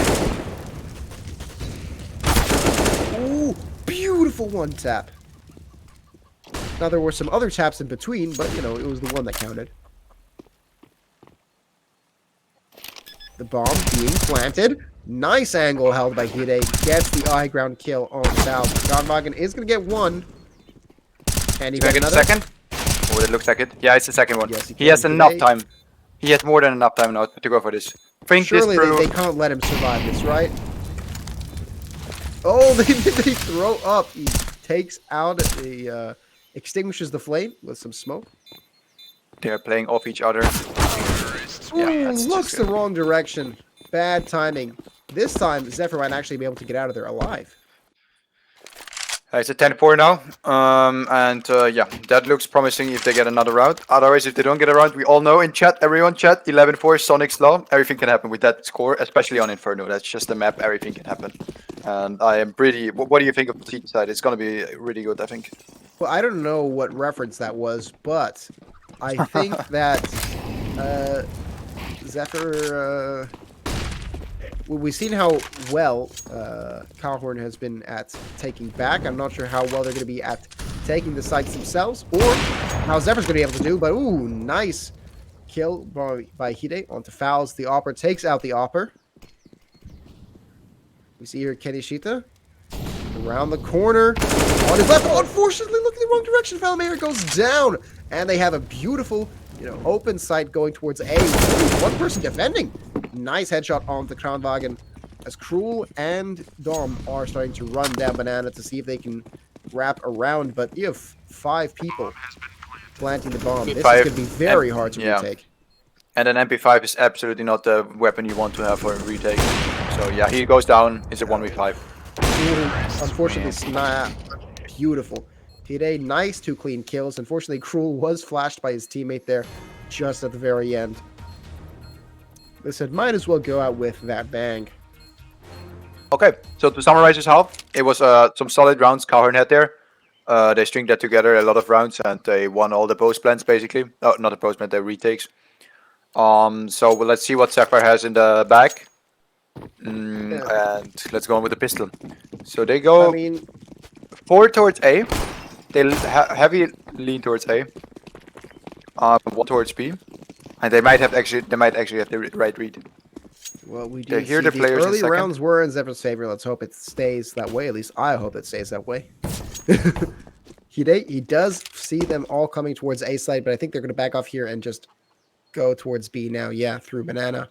S1: Ooh, beautiful one tap. Now, there were some other taps in between, but, you know, it was the one that counted. The bomb being planted. Nice angle held by Hide. Gets the high ground kill on South. Kranvagen is going to get one. And he got another.
S2: Second? Oh, it looks like it. Yeah, it's the second one.
S1: Yes,
S2: he has enough time. He has more than enough time now to go for this.
S1: Surely they can't let him survive this, right? Oh, they throw up. He takes out the... extinguishes the flame with some smoke.
S2: They're playing off each other.
S1: Ooh, looks the wrong direction. Bad timing. This time, ZEPHYR might actually be able to get out of there alive.
S2: It's a 10-4 now. Yeah, that looks promising if they get another round. Otherwise, if they don't get a round, we all know in chat, everyone chat, 11-4, Sonic's Law. Everything can happen with that score, especially on Inferno. That's just the map. Everything can happen. And I am pretty... What do you think of the team side? It's going to be really good, I think.
S1: Well, I don't know what reference that was, but I think that ZEPHYR... we've seen how well KHOORN has been at taking back. I'm not sure how well they're going to be at taking the sites themselves, or how ZEPHYR's going to be able to do. But ooh, nice kill by Hide onto Fouls. The Opera takes out the Opera. We see here Kenishita around the corner on his left. Oh, unfortunately, look in the wrong direction. Falmayer goes down, and they have a beautiful, open site going towards A. One person defending. Nice headshot on the Kranvagen, as Cruel and Dom are starting to run down Banana to see if they can wrap around, but you have 5 people planting the bomb. This is going to be very hard to retake.
S2: And an MP5 is absolutely not the weapon you want to have for a retake. So yeah, he goes down. It's a 1v5.
S1: Unfortunately, snap. Beautiful. Hide, nice 2 clean kills. Unfortunately, Cruel was flashed by his teammate there just at the very end. They said, might as well go out with that bang.
S2: Okay, so to summarize this half, it was some solid rounds KHOORN had there. They stringed that together, a lot of rounds, and they won all the post plans basically. Oh, not the post plan, the retakes. So let's see what ZEPHYR has in the back. And let's go on with the pistol. So they go 4 towards A. They heavy lean towards A. 1 towards B. And they might actually have the right read.
S1: Well, we do see the early rounds were in ZEPHYR's favor. Let's hope it stays that way. At least I hope it stays that way. He does see them all coming towards A side, but I think they're going to back off here and just go towards B now. Yeah, through Banana.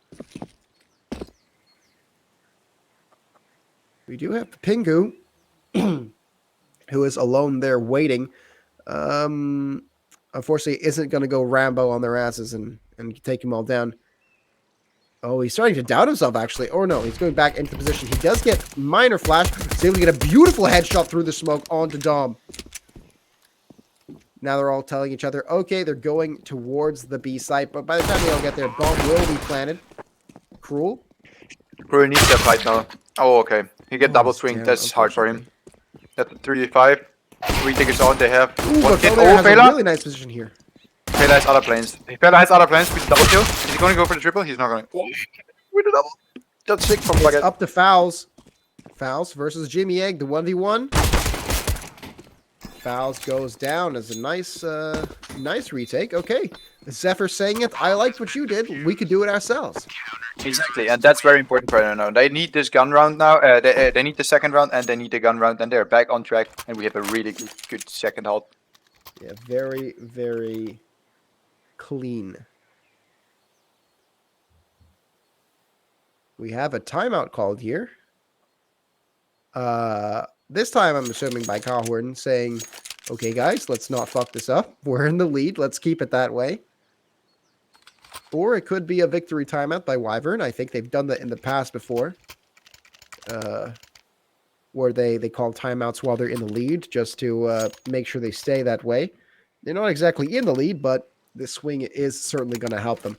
S1: We do have the Pingu, who is alone there waiting. Unfortunately, isn't going to go Rambo on their asses and take them all down. Oh, he's starting to doubt himself, actually. Or no, he's going back into the position. He does get minor flash. He's able to get a beautiful headshot through the smoke onto Dom. Now they're all telling each other, okay, they're going towards the B site. But by the time they all get there, bomb will be planted. Cruel.
S2: Cruel needs that fight now. Oh, okay. He get double swing. That's hard for him. That's 3v5. Retakers on. They have
S1: one kid. Oh, has a really nice position here.
S2: Fela has other planes. Fela has other planes with double kill. Is he going to go for the triple? He's not going. With the double. That's sick from
S1: It's
S2: Baguette.
S1: up to Fouls. Fouls versus Jimmy Egg, the 1v1. Fouls goes down as a nice nice retake. Okay. ZEPHYR saying it. I liked what you did. We could do it ourselves.
S2: Exactly, and that's very important for them now. They need this gun round now. They need the second round, and they need the gun round, and they're back on track. And we have a really good second half.
S1: Yeah, very, very clean. We have a timeout called here. This time I'm assuming by KHOORN saying, okay, guys, let's not fuck this up. We're in the lead. Let's keep it that way. Or it could be a victory timeout by WYVERN. I think they've done that in the past before. Where they call timeouts while they're in the lead just to make sure they stay that way. They're not exactly in the lead, but this swing is certainly going to help them.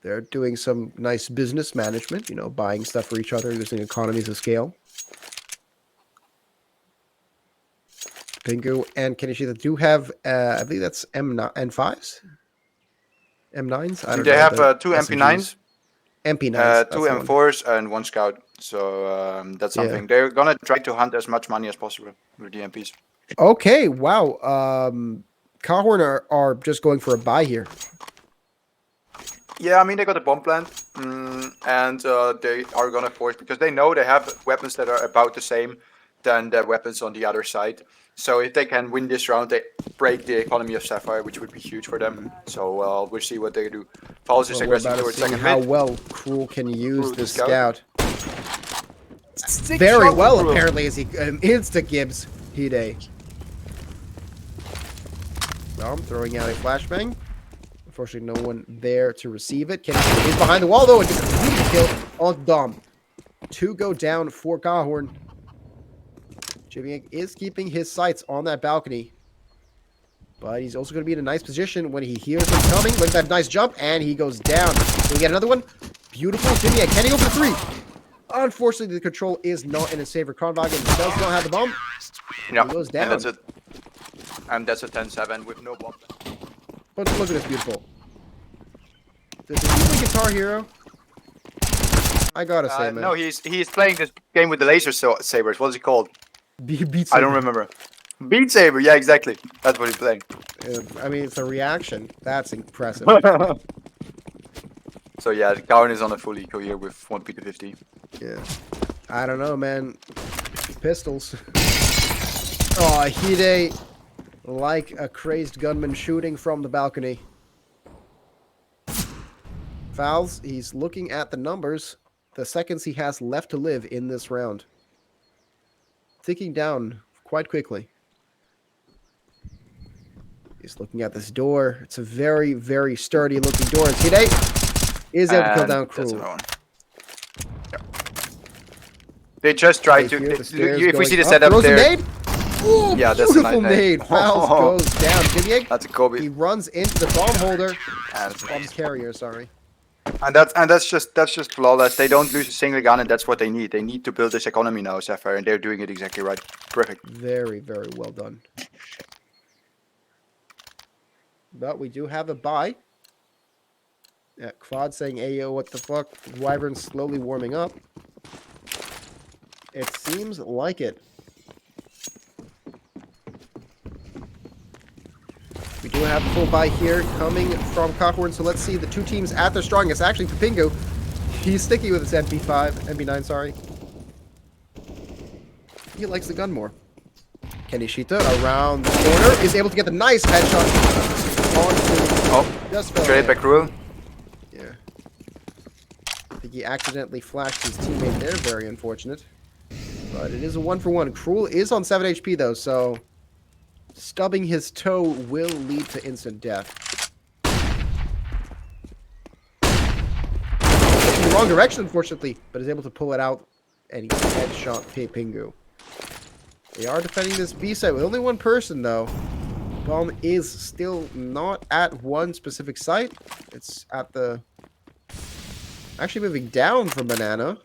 S1: They're doing some nice business management, you know, buying stuff for each other, using economies of scale. Pingu and Kenishita do have, I believe that's M5s? M9s? I don't know.
S2: They have two MP9s.
S1: MP9s.
S2: Two M4s and one Scout. So that's something. They're going to try to hunt as much money as possible with the MPs.
S1: Okay, wow. KHOORN are just going for a buy here.
S2: Yeah, I mean, they got a bomb plant, and they are going to force, because they know they have weapons that are about the same than the weapons on the other side. So if they can win this round, they break the economy of ZEPHYR, which would be huge for them. So we'll see what they do. Fouls is aggressive towards second
S1: how
S2: mid.
S1: well Cruel can use
S2: Cruel
S1: this
S2: the
S1: scout.
S2: Sick
S1: Very
S2: shot
S1: well,
S2: from Cruel.
S1: apparently, as he insta-Gibbs Hide. Dom throwing out a flashbang. Unfortunately, no one there to receive it. Kenny is behind the wall, though, and gets a beautiful kill on Dom. 2 go down for KHOORN. Jimmy is keeping his sights on that balcony. But he's also going to be in a nice position when he hears them coming. Look at that nice jump, and he goes down. So we get another one. Beautiful Jimmy. Can he go for 3? Unfortunately, the control is not in his favor. Kronwagen does not have the bomb.
S2: Yeah,
S1: He goes down.
S2: and that's it. And that's a 10-7 with no bomb.
S1: But look at this beautiful. Does he play Guitar Hero? I gotta say, man.
S2: No, he's playing this game with the laser sabers. What is it called?
S1: Beat
S2: I don't remember. Beat Saber, yeah, exactly. That's what he's playing.
S1: I mean, it's a reaction. That's impressive.
S2: So yeah, KHOORN is on a full eco here with 1P to 50.
S1: Yeah. I don't know, man. Pistols. Oh, Hide, like a crazed gunman shooting from the balcony. Fouls, he's looking at the numbers, the seconds he has left to live in this round. Ticking down quite quickly. He's looking at this door. It's a very, very sturdy looking door. And Hide is able to kill down Cruel.
S2: Yeah. They just try to. If we see the setup there.
S1: Ooh,
S2: yeah, that's a nice
S1: nade. Fouls goes down. Jimmy,
S2: that's a Kobe.
S1: He runs into the bomb holder.
S2: And
S1: bomb carrier, sorry.
S2: And that's just flawless. They don't lose a single gun, and that's what they need. They need to build this economy now, ZEPHYR, and they're doing it exactly right. Perfect.
S1: Very, very well done. But we do have a buy. Quad saying, "Ayo, what the fuck?" Wyvern's slowly warming up. It seems like it. We do have a full buy here coming from KHOORN, so let's see the two teams at their strongest. Actually, for Pingu, he's sticky with his MP9, sorry. He likes the gun more. Kenishita around the corner is able to get the nice headshot onto just
S2: straight back Cruel.
S1: Yeah. I think he accidentally flashed his teammate there. Very unfortunate. But it is a 1-for-1. Cruel is on 7 HP though, so stubbing his toe will lead to instant death. In the wrong direction, unfortunately, but is able to pull it out and he headshot Pingu. They are defending this B site with only one person though. Bomb is still not at one specific site. It's at the... actually moving down from Banana.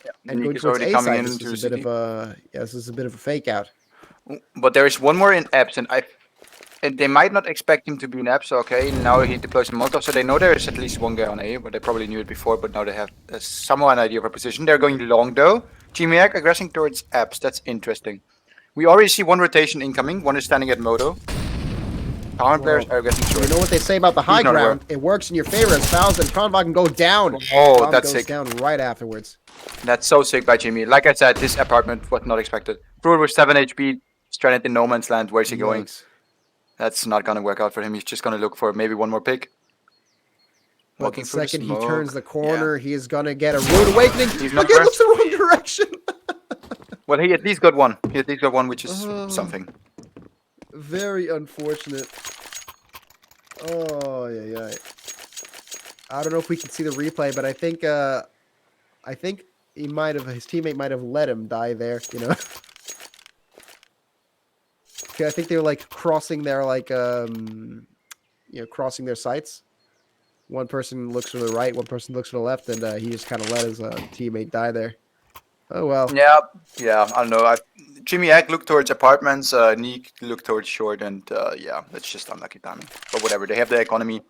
S2: Yeah,
S1: And going
S2: is
S1: towards
S2: already
S1: A
S2: coming
S1: side.
S2: in
S1: This
S2: into
S1: is a bit of a... yeah, this is a bit of a fake out.
S2: But there is one more in apps, and they might not expect him to be in apps. So okay, now he deploys the Molotov, so they know there is at least one guy on A, but they probably knew it before. But now they have somewhat an idea of a position. They're going long though. Chimiak aggressing towards apps. That's interesting. We already see one rotation incoming. One is standing at Moto. Power players are getting short.
S1: You know what they say about the high ground? It works in your favor as Fouls and Kronwagen go down.
S2: Oh,
S1: Bomb
S2: that's
S1: goes
S2: sick.
S1: down right afterwards.
S2: That's so sick by Jimmy. Like I said, this apartment was not expected. Brewer with 7 HP, stranded in no man's land. Where's he going? That's not going to work out for him. He's just going to look for maybe one more pick.
S1: But the second he turns the corner, he is going to get a rude awakening.
S2: He's
S1: Look, it looks the wrong direction.
S2: Well, he at least got one. He at least got one, which is something.
S1: Very unfortunate. Oh, yeah. I don't know if we can see the replay, but I think he might have, his teammate might have let him die there, you know. Okay, I think they were like crossing their crossing their sights. One person looks to the right, one person looks to the left, and he just kind of let his teammate die there. Oh well.
S2: Yeah. I don't know. Jimmy Egg looked towards apartments. Neek looked towards short, and yeah, that's just unlucky timing. But whatever. They have the economy.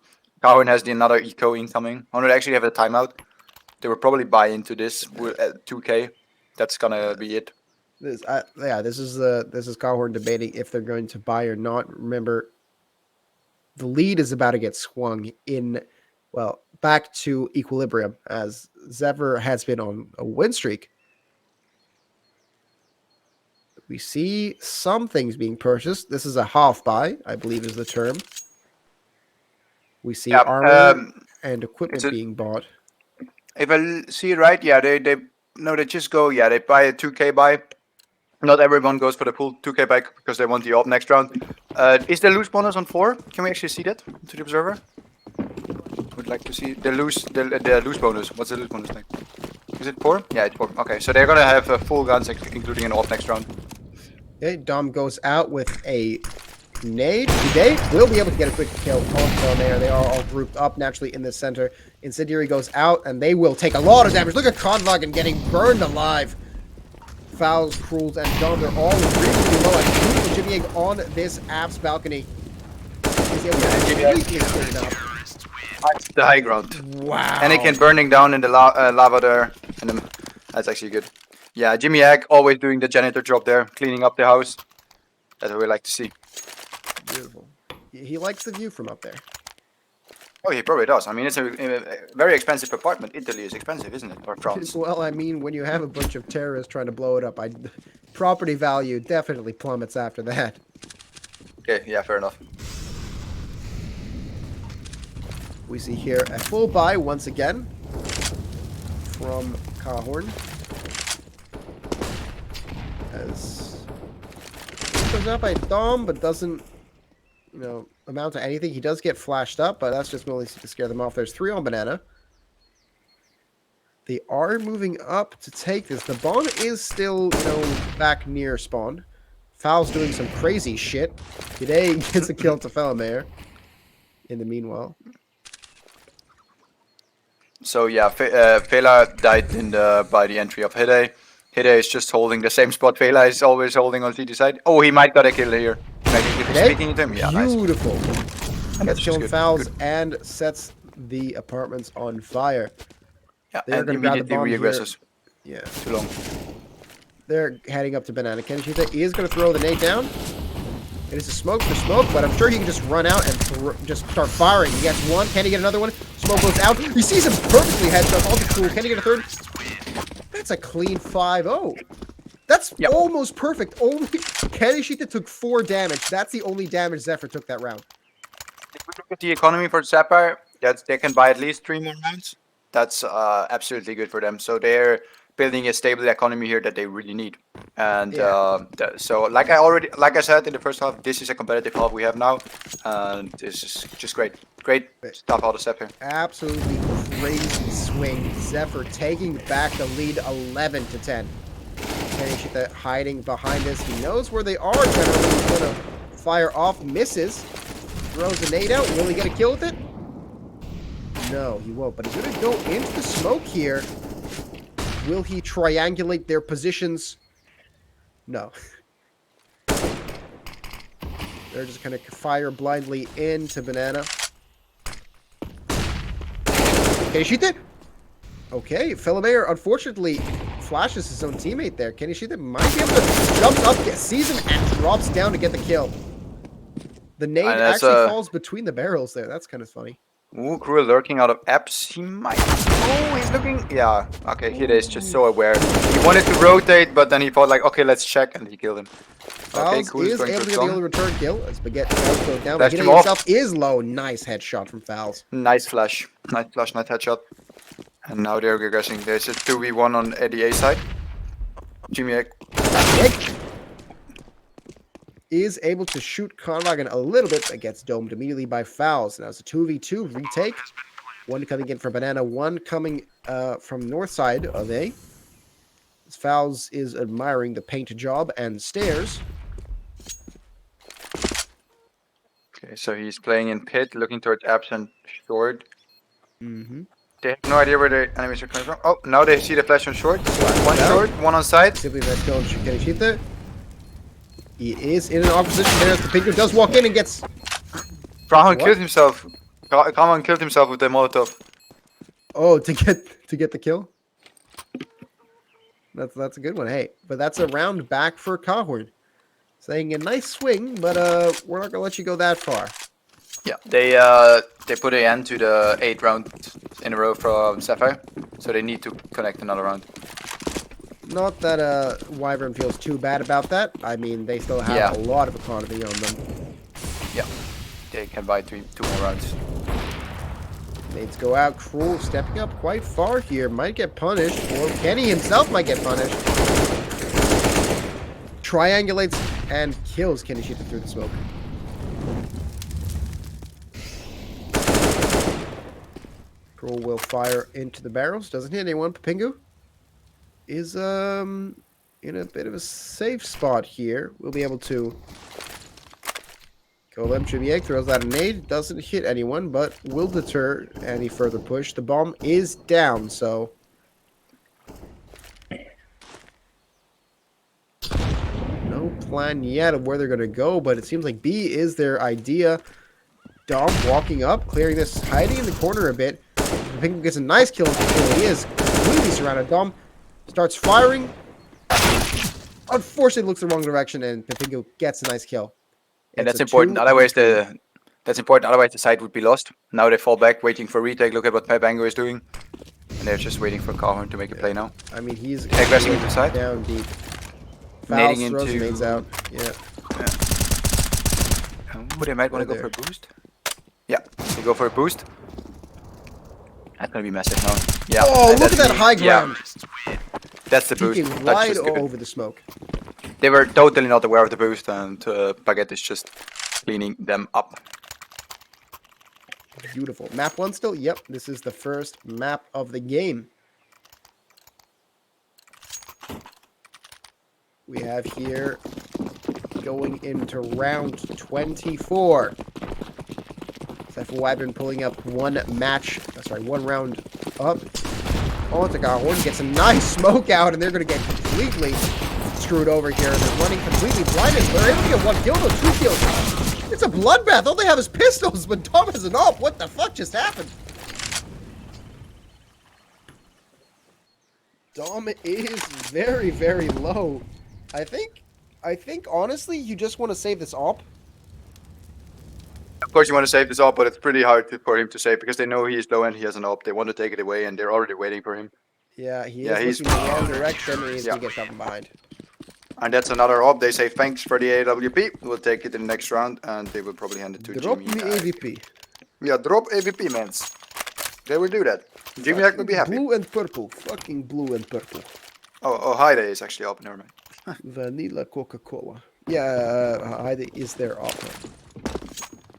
S2: KHOORN has another eco incoming. Oh no, they actually have a timeout. They will probably buy into this at 2K. That's gonna be it.
S1: This is KHOORN debating if they're going to buy or not. Remember, the lead is about to get swung in, well, back to equilibrium as ZEPHYR has been on a win streak. We see some things being purchased. This is a half buy, I believe is the term. We see armor and equipment being bought.
S2: If I see it right, yeah, they just go, yeah, they buy a 2K buy. Not everyone goes for the full 2K buy because they want the op next round. Is the loose bonus on 4? Can we actually see that to the observer? Would like to see the loose bonus. What's the loose bonus like? Is it 4? Yeah, it's 4. Okay, so they're gonna have full guns, including an op next round.
S1: Okay, Dom goes out with a nade. They will be able to get a quick kill on there. They are all grouped up naturally in the center. Incendiary goes out, and they will take a lot of damage. Look at Kronwagen getting burned alive. Fouls, Cruels, and Dom, they're all really low. And beautiful Jimmy Egg on this apps balcony. He's able to
S2: That's the high ground.
S1: Wow.
S2: Anakin burning down in the lava there. And that's actually good. Yeah, Jimmy Egg always doing the janitor job there, cleaning up the house. That's what we like to see.
S1: Beautiful. He likes the view from up there.
S2: Oh, he probably does. I mean, it's a very expensive apartment. Italy is expensive, isn't it? Or France?
S1: Well, I mean, when you have a bunch of terrorists trying to blow it up, property value definitely plummets after that.
S2: Okay, yeah, fair enough.
S1: We see here a full buy once again from KHOORN. As goes out by Dom, but doesn't, amount to anything. He does get flashed up, but that's just mostly to scare them off. There's 3 on banana. They are moving up to take this. The bomb is still, back near spawn. Foul's doing some crazy shit. Today gets a kill to Felomare. In the meanwhile.
S2: So yeah, Fela died by the entry of Hide. Hide is just holding the same spot Fela is always holding on TD side. Oh, he might got a kill here. Speaking to him, yeah,
S1: beautiful.
S2: Nice.
S1: Gets killing Fouls and sets the apartments on fire.
S2: Yeah,
S1: they're
S2: and
S1: going to grab the bomb
S2: re-aggressors.
S1: Yeah,
S2: too long.
S1: They're heading up to banana. Kenshita is going to throw the nade down. It is a smoke for smoke, but I'm sure he can just run out and just start firing. He gets one. Can he get another one? Smoke goes out. He sees him perfectly headshot. All the cool. Can he get a third? That's a clean 5-0. That's almost perfect. Only Kenshita took 4 damage. That's the only damage ZEPHYR took that round.
S2: If we look at the economy for ZEPHYR, they can buy at least 3 more rounds. That's absolutely good for them. So they're building a stable economy here that they really need. And so like I said in the first half, this is a competitive half we have now, and this is just great stuff out of ZEPHYR.
S1: Absolutely crazy swing. ZEPHYR taking back the lead 11-10. Kenshita hiding behind this. He knows where they are. Generally, he's gonna fire off, misses, throws a nade out. Will he get a kill with it? No, he won't. But he's gonna go into the smoke here. Will he triangulate their positions? No. They're just going to fire blindly into Banana. Can he shoot that? Okay, Felomare unfortunately flashes his own teammate there. Can he shoot that? Might be able to jump up, sees him, and drops down to get the kill. The nade actually falls between the barrels there. That's kind of funny.
S2: Ooh, Crew lurking out of apps. He might. Oh, he's looking. Yeah. Okay, he is just so aware. He wanted to rotate, but then he thought like, okay, let's check, and he killed him. Okay,
S1: Fowls
S2: Cool
S1: is able to get the only return kill. As Baguette does go down. But hitting himself is low. Nice headshot from Fowls.
S2: Nice flash. Nice flash, nice headshot. And now they're guessing there's a 2v1 on the A side. Jimmy Egg
S1: is able to shoot Conwagon a little bit, but gets domed immediately by Fowls. Now it's a 2v2 retake. One coming in from Banana, one coming from north side of A. As Fowls is admiring the paint job and stairs.
S2: Okay, so he's playing in pit, looking towards apps and short.
S1: Mm-hmm.
S2: They have no idea where the enemies are coming from. Oh, now they see the flash on short. One short, one on side.
S1: Simply let's go and can he shoot there? He is in an awkward position there as the Pinker does walk in and gets...
S2: Brown killed himself. Kaman killed himself with the Molotov.
S1: Oh, to get the kill? That's a good one. Hey, but that's a round back for KHOORN. Saying a nice swing, but we're not gonna let you go that far.
S2: Yeah, they put an end to the 8 round in a row from ZEPHYR, so they need to connect another round.
S1: Not that WYVERN feels too bad about that. I mean, they still have a lot of economy on them.
S2: Yeah, they can buy 2 more rounds.
S1: Nades go out. Cruel stepping up quite far here. Might get punished, or Kenny himself might get punished. Triangulates and kills Kenny Shita through the smoke. Cruel will fire into the barrels. Doesn't hit anyone. Papingu is in a bit of a safe spot here. We'll be able to kill them. Chibiek throws out a nade. Doesn't hit anyone, but will deter any further push. The bomb is down, so no plan yet of where they're going to go, but it seems like B is their idea. Dom walking up, clearing this, hiding in the corner a bit. Papingu gets a nice kill. He is completely surrounded. Dom starts firing. Unfortunately, looks the wrong direction, and Papingu gets a nice kill.
S2: And that's important. Otherwise, Otherwise, the side would be lost. Now they fall back, waiting for retake. Look at what Papingu is doing, and they're just waiting for KHOORN to make a play now.
S1: I mean, he's
S2: aggressing into the side,
S1: down deep.
S2: Fouls,
S1: Nading into nades out. Yeah.
S2: They might want to go for a boost. Yeah, they go for a boost. That's gonna be massive now. Yeah.
S1: Oh, look at that high ground.
S2: Yeah. That's the boost.
S1: Peeking right over the smoke.
S2: They were totally not aware of the boost, and Baguette is just cleaning them up.
S1: Beautiful. Map 1 still? Yep, this is the first map of the game. We have here going into round 24. ZEPHYR WYVERN pulling up one round up. Oh, it's a KHOORN gets a nice smoke out, and they're going to get completely screwed over here. They're running completely blinded. They're able to get 1 kill, no 2 kills. It's a bloodbath. All they have is pistols, but Dom has an AWP. What the fuck just happened? Dom is very, very low. I think honestly, you just want to save this AWP.
S2: Of course, you want to save this AWP, but it's pretty hard for him to save because they know he is low and he has an AWP. They want to take it away, and they're already waiting for him.
S1: Yeah, he's looking in the wrong direction, and he's going to get shot from behind.
S2: And that's another AWP. They say thanks for the AWP. We'll take it in the next round, and they will probably hand it to
S1: Drop
S2: Jimmy.
S1: Drop me AVP.
S2: Yeah, drop AVP, mans. They will do that. Jimmy Hack will be happy.
S1: Blue and purple. Fucking blue and purple.
S2: Oh, Heide is actually up. Never mind.
S1: Vanilla Coca-Cola. Yeah, Heide is their offer.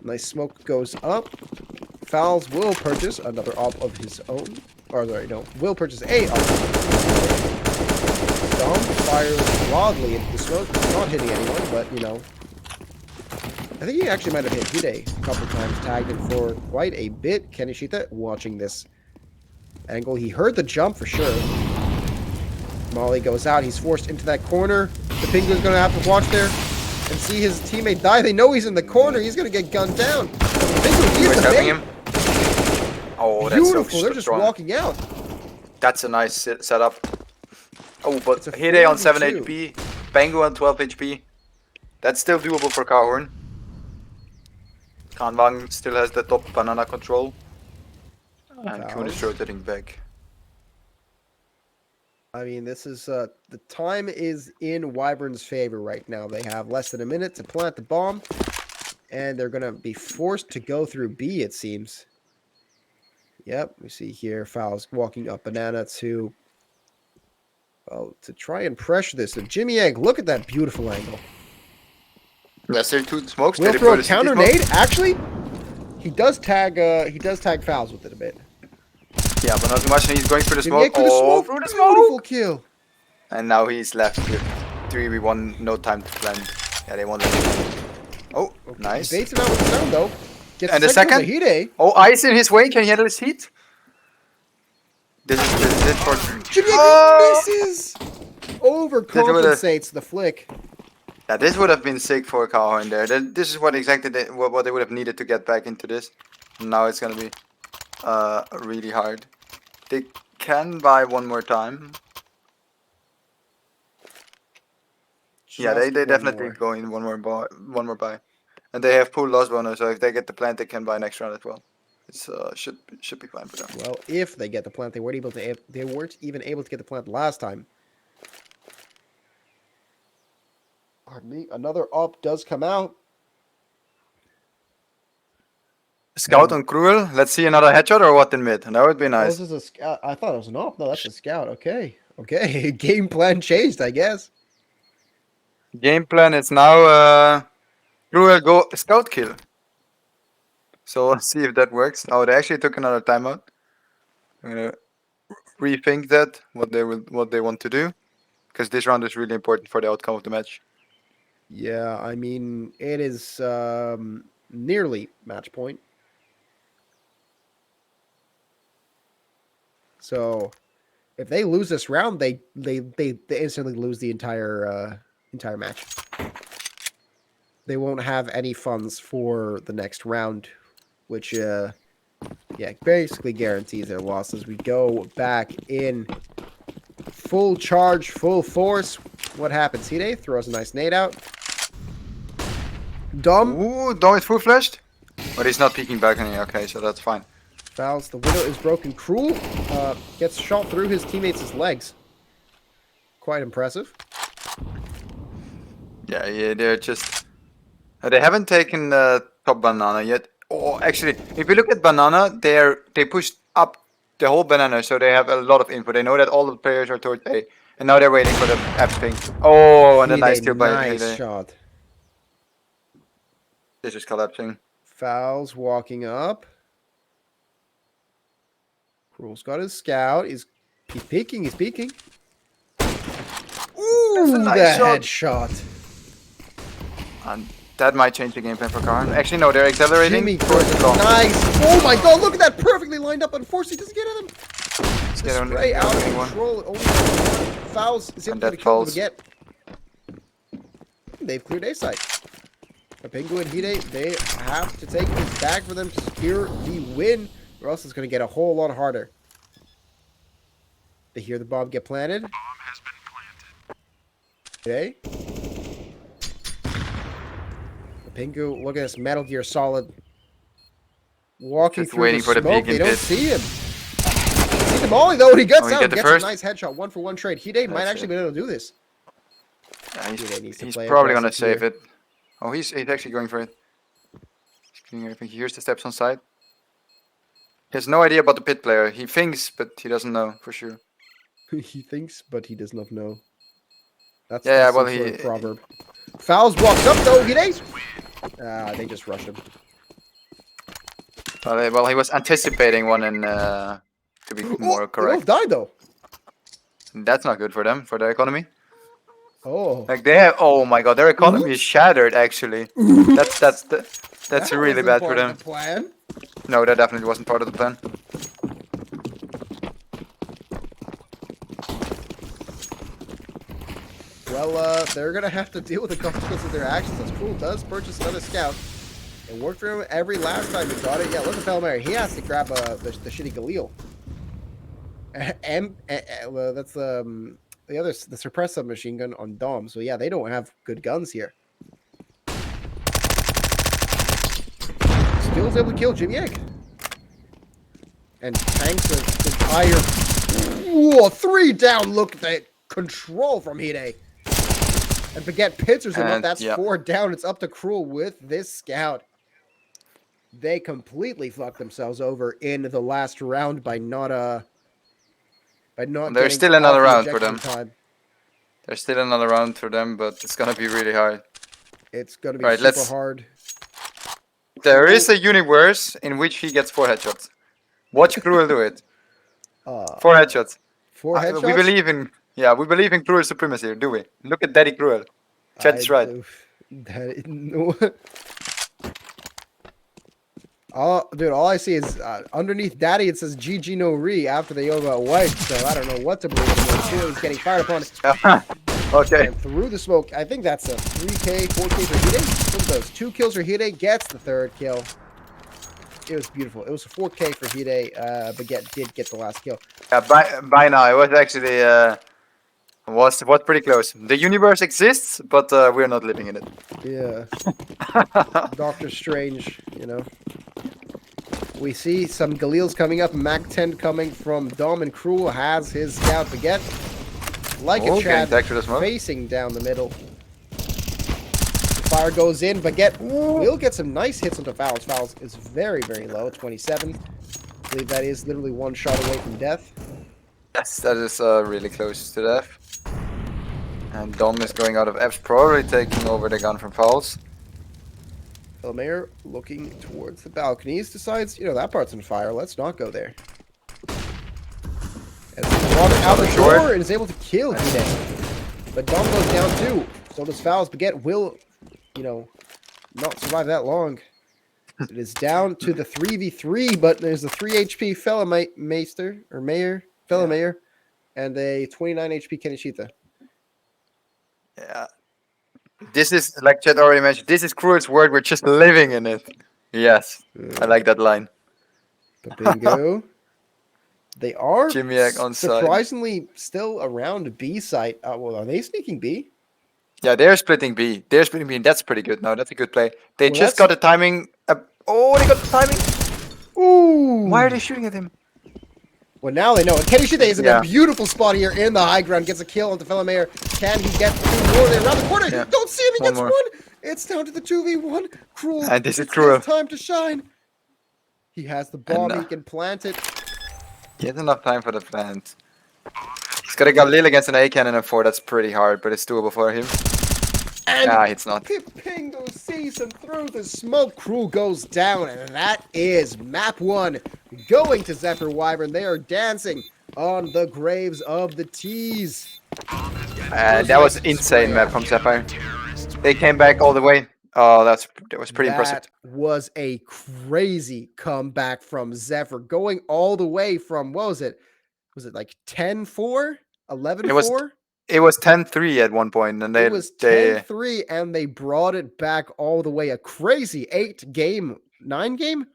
S1: Nice smoke goes up. Fowls will purchase another AWP of his own. Or sorry, no. Will purchase a AWP. Dom fires wildly into the smoke. Not hitting anyone, but you know. I think he actually might have hit Hide a couple times. Tagged him for quite a bit. Kenishita watching this angle. He heard the jump for sure. Molly goes out. He's forced into that corner. The Penguin's going to have to watch there. and see his teammate die. They know he's in the corner. He's going to get gunned down.
S2: He's helping him. Oh, that's
S1: beautiful.
S2: so
S1: They're just
S2: strong.
S1: walking out.
S2: That's a nice setup. Oh, but
S1: It's a
S2: Hide on 7
S1: 4v2.
S2: HP. Bango on 12 HP. That's still doable for KHOORN. Kanwang still has the top banana control. And KHOORN is rotating back.
S1: I mean, this is the time is in Wyvern's favor right now. They have less than a minute to plant the bomb, and they're gonna be forced to go through B, it seems. Yep, we see here Fowles walking up banana to try and pressure this. And Jimmy Egg, look at that beautiful angle.
S2: Yes, there's two smokes.
S1: We'll throw a counter nade. Actually, he does tag Fowles with it a bit.
S2: Yeah, but not too much, and he's going for the
S1: Jimmy Egg
S2: smoke.
S1: with the
S2: Oh,
S1: smoke.
S2: through the
S1: Beautiful
S2: smoke!
S1: kill.
S2: And now he's left with 3v1, no time to plan. Yeah, they want to. Oh,
S1: Okay,
S2: nice.
S1: He baits him out with the sound though. Gets
S2: And the second?
S1: Hide.
S2: Oh, ice in his way. Can he handle his heat? This is it for.
S1: Jimmy
S2: Oh!
S1: misses. Overcompensates the flick.
S2: Yeah, this would have been sick for KHOORN there. This is what exactly what they would have needed to get back into this. Now it's gonna be really hard. They can buy one more time. Yeah, they definitely go in one more buy, and they have pool loss bonus. So if they get the plant, they can buy next round as well. It's should be fine for them.
S1: Well, if they get the plant, they weren't even able to get the plant last time. Pardon me. Another op does come out.
S2: Scout on Cruel. Let's see another headshot or what in mid. That would be
S1: Oh,
S2: nice.
S1: this is a scout. I thought it was an op. No, that's a scout. Okay. Okay. Game plan changed, I guess.
S2: Game plan is now Cruel go scout kill. So let's see if that works. Oh, they actually took another timeout. I'm gonna rethink that what they want to do, because this round is really important for the outcome of the match.
S1: Yeah, I mean, it is nearly match point. So, if they lose this round, they instantly lose the entire match. They won't have any funds for the next round, which yeah, basically guarantees their losses. We go back in full charge, full force. What happens? Hide throws a nice nade out. Dom.
S2: Ooh, Dom is full flashed, but he's not peeking back any. Okay, so that's fine.
S1: Fouls. The widow is broken. Cruel gets shot through his teammates' legs. Quite impressive.
S2: Yeah, they're just they haven't taken top banana yet. Oh, actually, if you look at banana, they pushed up the whole banana, so they have a lot of info. They know that all the players are towards A, and now they're waiting for the F thing. Oh, and a nice kill by
S1: nice shot.
S2: This is collapsing.
S1: Fouls walking up. Cruel's got his scout. He's peeking. He's peeking. Ooh,
S2: a nice
S1: the
S2: shot.
S1: headshot.
S2: And that might change the game plan for KHOORN. Actually, no, they're accelerating.
S1: Jimmy goes nice. Oh my god, look at that. Perfectly lined up. Unfortunately, doesn't get at him. The spray out of control. Only Fouls is able to kill them again. They've cleared A site. Pingu and Hide, they have to take this back for them to secure the win, or else it's going to get a whole lot harder. They hear the bomb get planted. Bomb has been planted. Okay. Pingu, look at this Metal Gear Solid. Walking
S2: Just
S1: through
S2: waiting
S1: the
S2: for the
S1: smoke.
S2: peek
S1: They
S2: in
S1: don't
S2: pit.
S1: see him. See the molly though, and he gets out.
S2: Get the
S1: Gets
S2: first.
S1: a nice headshot. 1-for-1 trade. Hide might actually be able to do this.
S2: Yeah,
S1: Needs to
S2: he's
S1: play
S2: probably gonna
S1: aggressive
S2: save it. Oh, he's actually going for it. I think he hears the steps on side. He has no idea about the pit player. He thinks, but he doesn't know for sure.
S1: He thinks, but he does not know. That's
S2: Yeah,
S1: some
S2: well,
S1: sort of proverb. Fouls walks up though. They just rush him.
S2: Well, he was anticipating one in to be more
S1: They
S2: correct.
S1: both died though.
S2: That's not good for them, for their economy.
S1: Oh,
S2: Like they have, oh my god, their economy is shattered. Actually, that's
S1: that
S2: really
S1: wasn't
S2: bad
S1: part
S2: for
S1: of
S2: them.
S1: the plan.
S2: No, that definitely wasn't part of the plan.
S1: well, they're going to have to deal with the consequences of their actions. As Cruel does purchase another scout. It worked for him every last time he got it. Yeah, look at Felmary. He has to grab the shitty Galil. Well, that's the suppressed submachine gun on Dom. So yeah, they don't have good guns here. Still is able to kill Jimmy Egg. And tanks the entire... Whoa, 3 down. Look at that control from Hide. And Baguette pincers him up. That's 4 down. It's up to Cruel with this scout. They completely fucked themselves over in the last round by not
S2: There's still another round for them. There's still another round for them, but it's gonna be really hard.
S1: It's gonna be super hard.
S2: There is a universe in which he gets 4 headshots. Watch Cruel do it. 4 headshots.
S1: 4 headshots?
S2: We believe in Cruel supremacy, do we? Look at Daddy Cruel. Chat is right.
S1: Dude, all I see is underneath Daddy it says GG no re after they got wiped, so I don't know what to believe anymore. He's getting fired upon.
S2: Okay.
S1: And through the smoke, I think that's a 3K, 4K for Hide. Look at those. 2 kills for Hide, gets the 3rd kill. It was beautiful. It was a 4K for Hide. Baguette did get the last kill.
S2: Yeah, by now, it was actually was pretty close. The universe exists, but we're not living in it.
S1: Yeah. Doctor Strange, you know. We see some Galils coming up. Mac 10 coming from Dom, and Cruel has his scout Baguette. Like a Chad facing down the middle. The fire goes in. Baguette will get some nice hits onto Fowls. Fowls is very, very low, 27. I believe that is literally 1 shot away from death.
S2: Yes, that is really close to death. And Dom is going out of F's, probably taking over the gun from Fowls.
S1: Mayor looking towards the balconies, decides, you know, that part's on fire. Let's not go there. As he brought it out the door and is able to kill Hide. But Dom goes down too. So does Fowls. Baguette will, you know, not survive that long. It is down to the 3v3, but there's a 3 HP Mayor, and a 29 HP Kenishita.
S2: Yeah. This is, like Chet already mentioned, this is Cruel's world. We're just living in it. Yes. I like that line.
S1: But bingo. They are
S2: on
S1: surprisingly still around B site. Well, are they sneaking B?
S2: Yeah, they're splitting B. They're splitting B, and that's pretty good. No, that's a good play. They just got the timing. Oh, they got the timing.
S1: Ooh.
S2: Why are they shooting at him?
S1: Well, now they know. And Kenishita is in a beautiful spot here in the high ground. Gets a kill onto fellow Mayor. Can he get 2 more there around the corner?
S2: Yeah.
S1: Don't see him. He gets 1. It's down to the 2v1. Cruel.
S2: And this is Cruel.
S1: Time to shine. He has the bomb. He can plant it.
S2: He has enough time for the plant. He's got a Galil against an A cannon and 4. That's pretty hard, but it's doable for him. And it's not.
S1: Ping those C's and through the smoke. Cruel goes down, and that is map 1 going to ZEPHYR Wyvern. They are dancing on the graves of the T's.
S2: And that was insane map from ZEPHYR. They came back all the way. Oh, that was pretty impressive.
S1: That was a crazy comeback from ZEPHYR, going all the way from, what was it? Was it like 10-4? 11-4?
S2: It was 10-3 at one point, and
S1: it was 10-3, and they brought it back all the way. A crazy 9 game.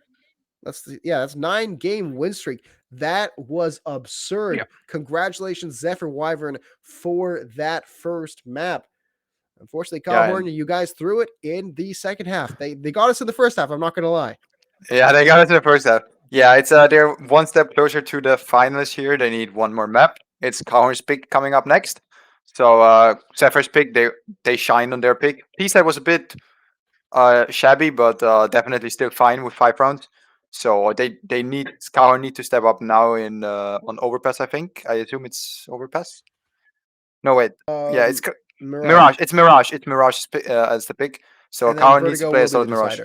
S1: That's 9-game win streak. That was absurd. Yeah. Congratulations, ZEPHYR Wyvern, for that first map. Unfortunately, KHOORN, you guys threw it in the second half. They got us in the first half. I'm not gonna lie.
S2: Yeah, they got us in the first half. Yeah, it's they're 1 step closer to the finals here. They need 1 more map. It's KHOORN's pick coming up next. So ZEPHYR's pick, they shined on their pick. T-side was a bit shabby, but definitely still fine with 5 rounds. So they need KHOORN need to step up now in on overpass. I think. I assume it's overpass. No wait, yeah, it's Mirage. It's Mirage. It's Mirage as the pick. So KHOORN needs to play a solid Mirage.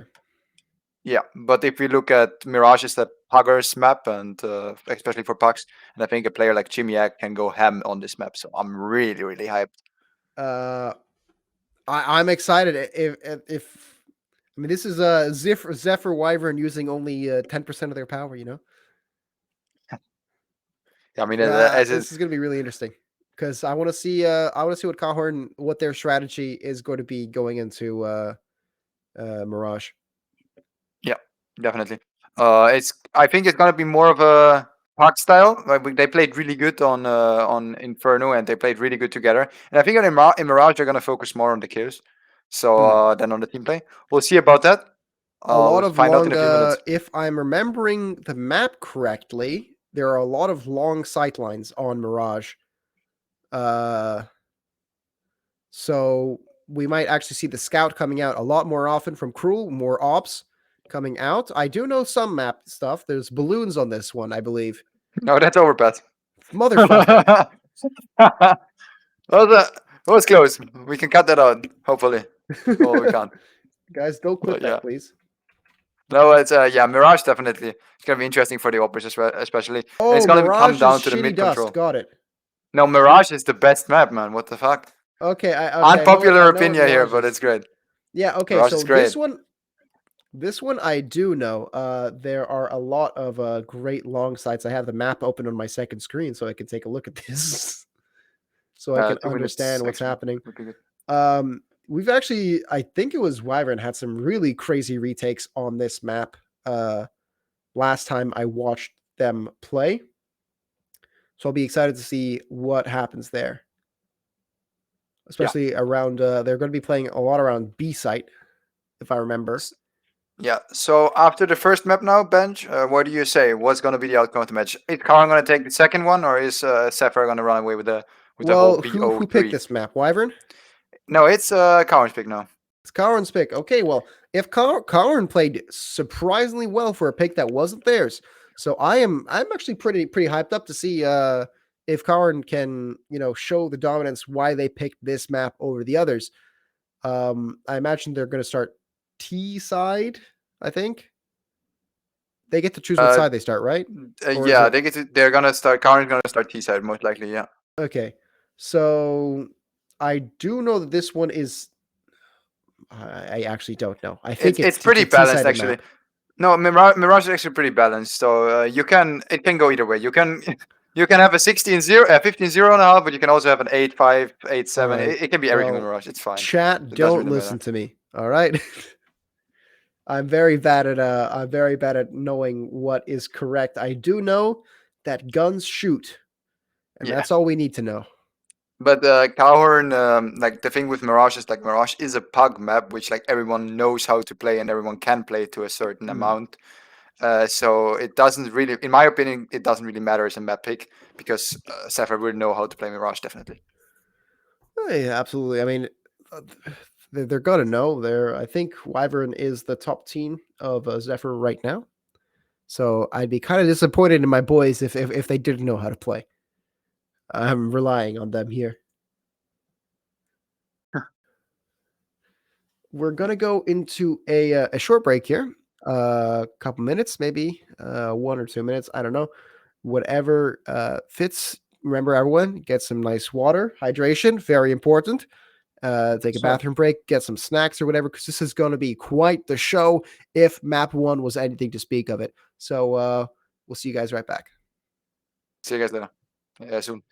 S2: Yeah, but if we look at Mirage, is the Puggers map, and especially for pucks, and I think a player like Jimmy can go ham on this map. So I'm really, really hyped.
S1: I'm excited. If I mean, this is ZEPHYR Wyvern using only 10% of their power. You know.
S2: Yeah, I mean,
S1: this is going to be really interesting. because I want to see what KHOORN, what their strategy is going to be going into Mirage.
S2: Yeah, definitely. I think it's gonna be more of a park style. Like they played really good on Inferno, and they played really good together. And I think in Mirage they're gonna focus more on the kills, so than on the team play. We'll see about that.
S1: A lot
S2: We'll
S1: of
S2: find out
S1: long.
S2: in a few minutes.
S1: If I'm remembering the map correctly, there are a lot of long sight lines on Mirage. So we might actually see the scout coming out a lot more often from Cruel, more ops coming out. I do know some map stuff. There's balloons on this one, I believe.
S2: No, that's overbet.
S1: Motherfucker.
S2: That was close. We can cut that out, hopefully. Oh, we can't.
S1: Guys, don't clip
S2: But,
S1: that,
S2: yeah.
S1: please.
S2: No, it's yeah, Mirage definitely. It's gonna be interesting for the operas especially.
S1: Oh,
S2: and it's gonna
S1: Mirage
S2: come down
S1: is
S2: to the
S1: shitty
S2: mid
S1: dust.
S2: control.
S1: Got it.
S2: No, Mirage is the best map, man. What the fuck?
S1: Okay,
S2: Unpopular opinion here, but it's great.
S1: Yeah, okay,
S2: Mirage
S1: so
S2: is great.
S1: this one I do know. There are a lot of great long sites. I have the map open on my second screen so I can take a look at this. So I can
S2: 2 minutes
S1: understand what's
S2: actually
S1: happening.
S2: would be good.
S1: We've actually, I think it was WYVERN had some really crazy retakes on this map last time I watched them play. So I'll be excited to see what happens there. Especially around, they're going to be playing a lot around B site, if I remember.
S2: Yeah, so after the first map now, Bench, what do you say? What's going to be the outcome of the match? Is KHOORN going to take the second one, or is ZEPHYR going to run away with the whole BO3?
S1: Who picked this map? WYVERN?
S2: No, it's KHOORN's pick now.
S1: It's KHOORN's pick. Okay, well, if KHOORN played surprisingly well for a pick that wasn't theirs, so I'm actually pretty hyped up to see if KHOORN can show the dominance why they picked this map over the others. I imagine they're going to start T side. I think they get to choose what side they start, right?
S2: Yeah, they're gonna start. KHOORN's gonna start T side most likely. Yeah.
S1: Okay, so I do know that this one is. I actually don't know. I think
S2: it's pretty balanced actually.
S1: Map.
S2: No, Mirage is actually pretty balanced. So it can go either way. You can have a 16-0, 15-0.5, but you can also have an 8-5, 8-7.
S1: Right.
S2: It can be everything in Mirage. It's fine.
S1: Chat, don't really listen to me. All right. I'm very bad at knowing what is correct. I do know that guns shoot, and that's all we need to know.
S2: But KHOORN, like the thing with Mirage is like Mirage is a pug map, which like everyone knows how to play and everyone can play to a certain amount. So it doesn't really, in my opinion, it doesn't really matter as a map pick because ZEPHYR will know how to play Mirage definitely.
S1: Yeah, absolutely. I mean, they're gonna know. I think WYVERN is the top team of ZEPHYR right now. So I'd be kind of disappointed in my boys if they didn't know how to play. I'm relying on them here. We're gonna go into a short break here. A couple minutes, maybe 1 or 2 minutes. I don't know. Whatever fits. Remember, everyone, get some nice water, hydration, very important. Take a bathroom break, get some snacks or whatever, because this is going to be quite the show if map 1 was anything to speak of it. So we'll see you guys right back.
S2: See you guys later. Yeah, soon.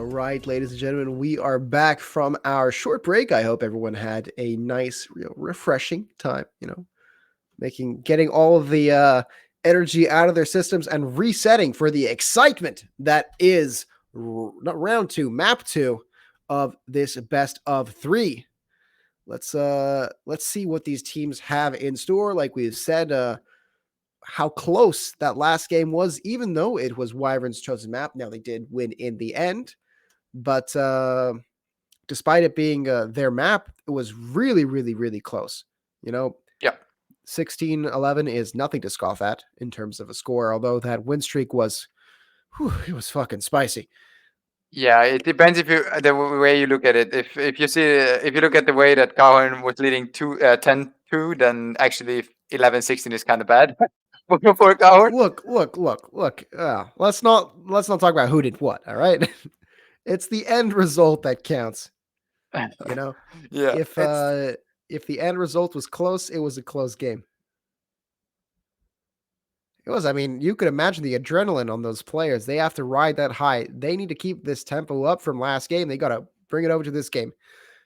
S1: right, ladies and gentlemen, we are back from our short break. I hope everyone had a nice, real refreshing time, getting all of the energy out of their systems and resetting for the excitement that is round 2, map 2 of this best of 3. Let's see what these teams have in store. Like we've said, how close that last game was, even though it was Wyvern's chosen map. Now they did win in the end, but despite it being their map, it was really, really, really close.
S2: Yeah.
S1: 16-11 is nothing to scoff at in terms of a score, although that win streak was, it was fucking spicy.
S2: Yeah, it depends the way you look at it. If you look at the way that KHOORN was leading 10-2, then actually 11-16 is kind of bad for KHOORN.
S1: Look. Let's not talk about who did what. All right, it's the end result that counts.
S2: Yeah.
S1: If the end result was close, it was a close game. It was. I mean, you could imagine the adrenaline on those players. They have to ride that high. They need to keep this tempo up from last game. They got to bring it over to this game.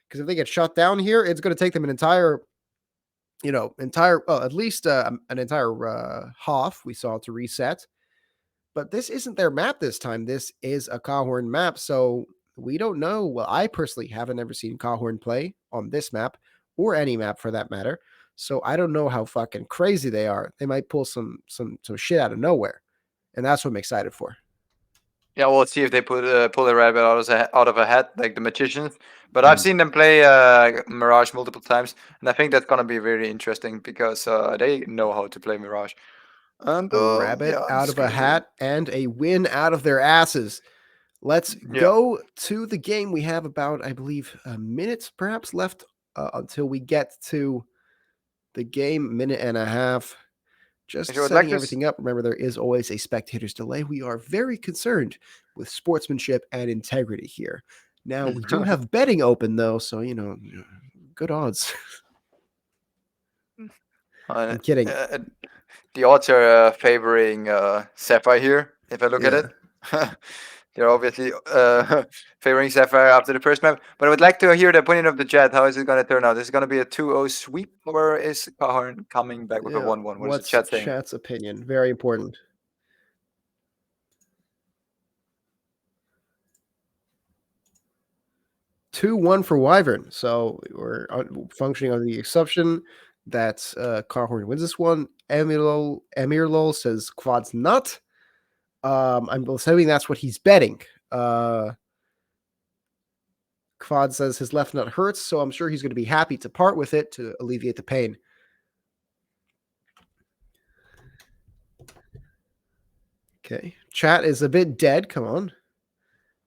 S1: Because if they get shut down here, it's going to take them an entire, at least an entire half we saw to reset. But this isn't their map this time. This is a KHOORN map. So we don't know. Well, I personally haven't ever seen KHOORN play on this map or any map for that matter. So I don't know how fucking crazy they are. They might pull some shit out of nowhere, and that's what I'm excited for.
S2: Yeah, we'll see if they pull a rabbit out of a hat like the magicians. But I've seen them play Mirage multiple times, and I think that's gonna be very interesting because they know how to play Mirage. And
S1: a rabbit out of a hat and a win out of their asses. Let's go to the game. We have about, I believe, minutes perhaps left until we get to the game. Minute and a half. Just setting everything up. Remember, there is always a spectator's delay. We are very concerned with sportsmanship and integrity here. Now, we do have betting open, though, so, good odds. I'm kidding.
S2: The odds are favoring ZEPHYR here, if I look at it. They're obviously favoring ZEPHYR after the first map. But I would like to hear the opinion of the chat. How is it going to turn out? Is it going to be a 2-0 sweep, or is KHOORN coming back with a 1-1? What's the chat saying?
S1: Chat's opinion? Very important. (2-1) for Wyvern. So we're functioning on the assumption that KHOORN wins this one. Emirlol says Quad's nut. I'm assuming that's what he's betting. Quad says his left nut hurts, so I'm sure he's going to be happy to part with it to alleviate the pain. Okay. Chat is a bit dead. Come on.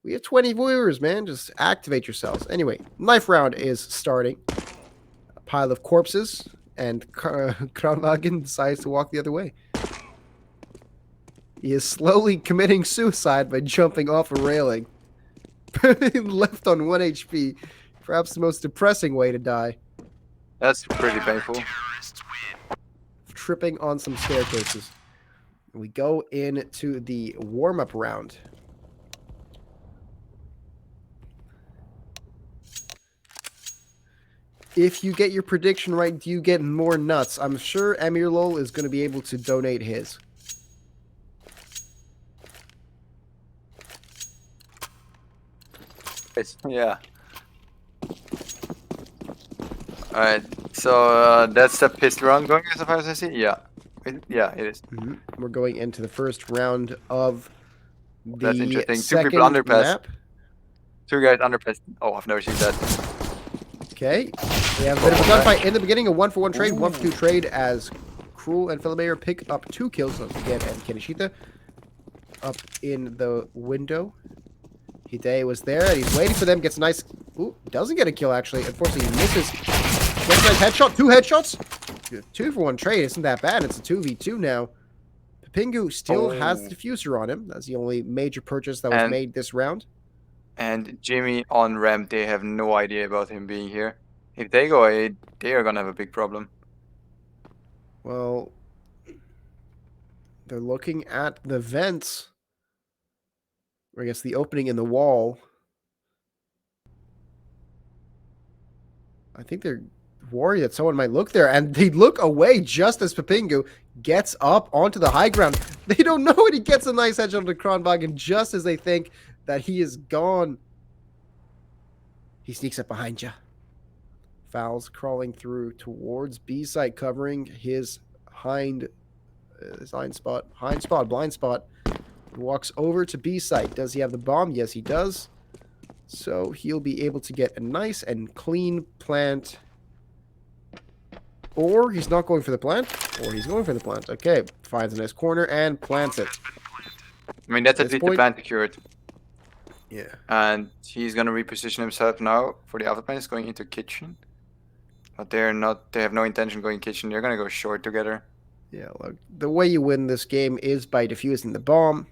S1: We have 20 viewers, man. Just activate yourselves. Anyway, knife round is starting. A pile of corpses, and Kronwagen decides to walk the other way. He is slowly committing suicide by jumping off a railing. Left on 1 HP. Perhaps the most depressing way to die.
S2: That's pretty painful.
S1: Tripping on some staircases. We go into the warm-up round. If you get your prediction right, do you get more nuts? I'm sure Emirlol is going to be able to donate his.
S2: Yeah. Alright, so that's the pistol round going as far as I see? Yeah. Yeah, it is.
S1: We're going into the first round of the
S2: That's interesting.
S1: second
S2: 2 people underpass.
S1: map.
S2: 2 guys underpass. Oh, I've never seen that.
S1: Okay. We have a bit of a gunfight in the beginning. A 1-for-1 trade, 1-for-2 trade as Cruel and Filamayor pick up 2 kills. Don't forget, and Kenishita up in the window. Hide was there, and he's waiting for them. Gets a nice... Ooh, doesn't get a kill, actually. Unfortunately, he misses. Gets a nice headshot. 2 headshots. 2-for-1 trade isn't that bad. It's a 2v2 now. Pingu still has the diffuser on him. That's the only major purchase that was made this round.
S2: And Jimmy on ramp, they have no idea about him being here. If they go A, they are going to have a big problem.
S1: Well, they're looking at the vents. Or I guess the opening in the wall. I think they're worried that someone might look there, and they look away just as Papingu gets up onto the high ground. They don't know it. He gets a nice headshot onto Kronwagen just as they think that he is gone. He sneaks up behind you. Fouls crawling through towards B side, covering his blind spot. He walks over to B side. Does he have the bomb? Yes, he does. So he'll be able to get a nice and clean plant. Or he's not going for the plant, or he's going for the plant. Okay, finds a nice corner and plants it.
S2: I mean, that's at least the plant secured.
S1: Yeah.
S2: And he's going to reposition himself now for the alpha plant. He's going into kitchen. But they have no intention going kitchen. They're going to go short together.
S1: Yeah, look, the way you win this game is by defusing the bomb.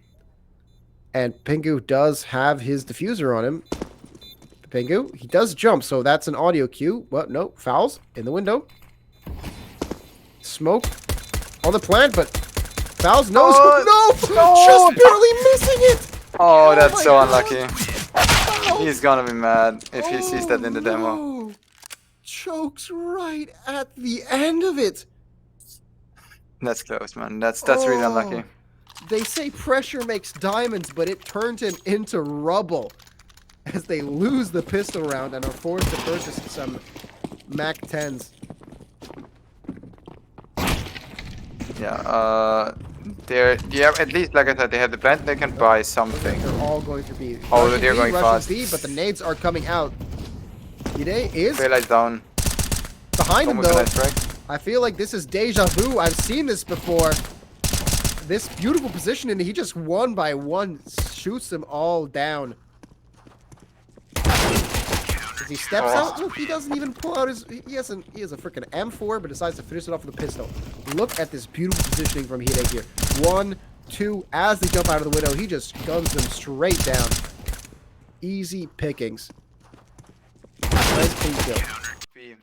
S1: And Pingu does have his diffuser on him. Pingu, he does jump, so that's an audio cue. Well, no, fouls in the window. Smoke on the plant, but fouls. No, no, just barely missing it.
S2: Oh, that's so unlucky. He's gonna be mad if he sees that in the demo.
S1: Chokes right at the end of it.
S2: That's close, man. That's really unlucky.
S1: They say pressure makes diamonds, but it turned him into rubble as they lose the pistol round and are forced to purchase some Mac 10s.
S2: Yeah, at least, like I said, they have the plant, they can buy something.
S1: They're all going to be.
S2: Oh, they're going fast.
S1: B, but the nades are coming out. Hide is
S2: down.
S1: Behind him, though.
S2: Nice.
S1: I feel like this is deja vu. I've seen this before. This beautiful position, and he just one by one shoots them all down. As he steps out, look, he doesn't even pull out his. He has a freaking M4, but decides to finish it off with a pistol. Look at this beautiful positioning from Hide here. 1, 2. As they jump out of the window, he just guns them straight down. Easy pickings. Nice clean kill.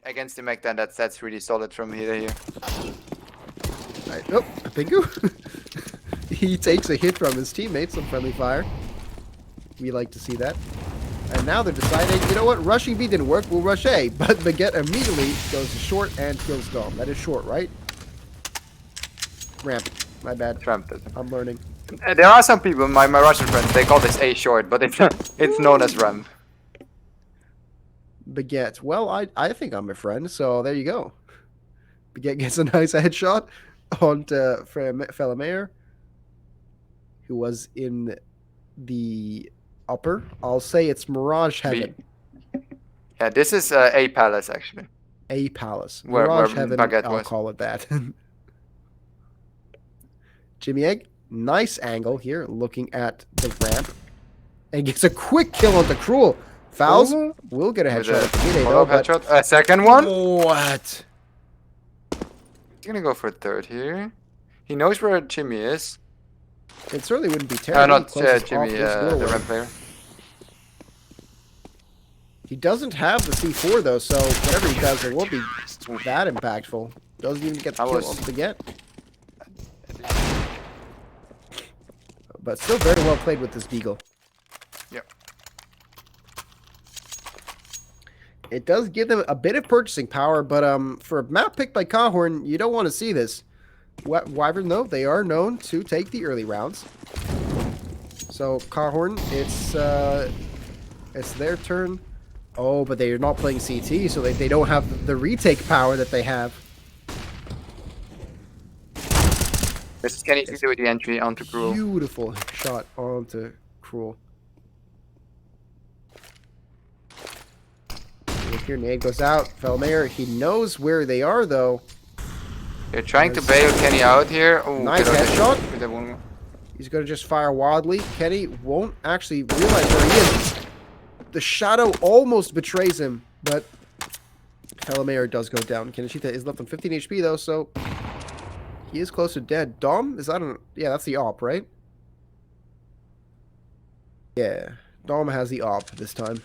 S2: Against the Mac 10, that's really solid from Hide here.
S1: Right. Oh, Pingu. He takes a hit from his teammates, some friendly fire. We like to see that. And now they're deciding, you know what, rushing B didn't work, we'll rush A. But Baguette immediately goes to short and kills Dom. That is short, right? Ramp. My bad.
S2: Ramp.
S1: I'm learning.
S2: There are some people, my Russian friends, they call this A short, but it's known as ramp.
S1: Baguette. Well, I think I'm a friend, so there you go. Baguette gets a nice headshot onto Felemayer, who was in the upper. I'll say it's Mirage Heaven.
S2: Yeah, this is A Palace, actually.
S1: A Palace.
S2: Mirage
S1: Heaven, I'll call it that. Jimmy Egg, nice angle here, looking at the ramp. And gets a quick kill onto Cruel. Fouls will get a headshot.
S2: A second one?
S1: What?
S2: He's gonna go for a third here. He knows where Jimmy is.
S1: It certainly wouldn't be terrible.
S2: Not Jimmy, the ramp player.
S1: He doesn't have the C4 though, so whatever he does, it won't be that impactful. Doesn't even get the kill off the get. But still very well played with this Beagle.
S2: Yep.
S1: It does give them a bit of purchasing power, but for a map picked by KHOORN, you don't want to see this. WYVERN, though, they are known to take the early rounds. So KHOORN, it's their turn. Oh, but they are not playing CT, so they don't have the retake power that they have.
S2: This is Kenny with the entry onto Cruel.
S1: Beautiful shot onto Cruel. Look here, nade goes out. Felemayer, he knows where they are, though.
S2: They're trying to bail Kenny out here. Ooh,
S1: nice headshot. He's going to just fire wildly. Kenny won't actually realize where he is. The shadow almost betrays him, but Felemayer does go down. Kenishita is left on 15 HP, though, so he is close to dead. Dom, is that yeah, that's the op, right? Yeah, Dom has the op this time.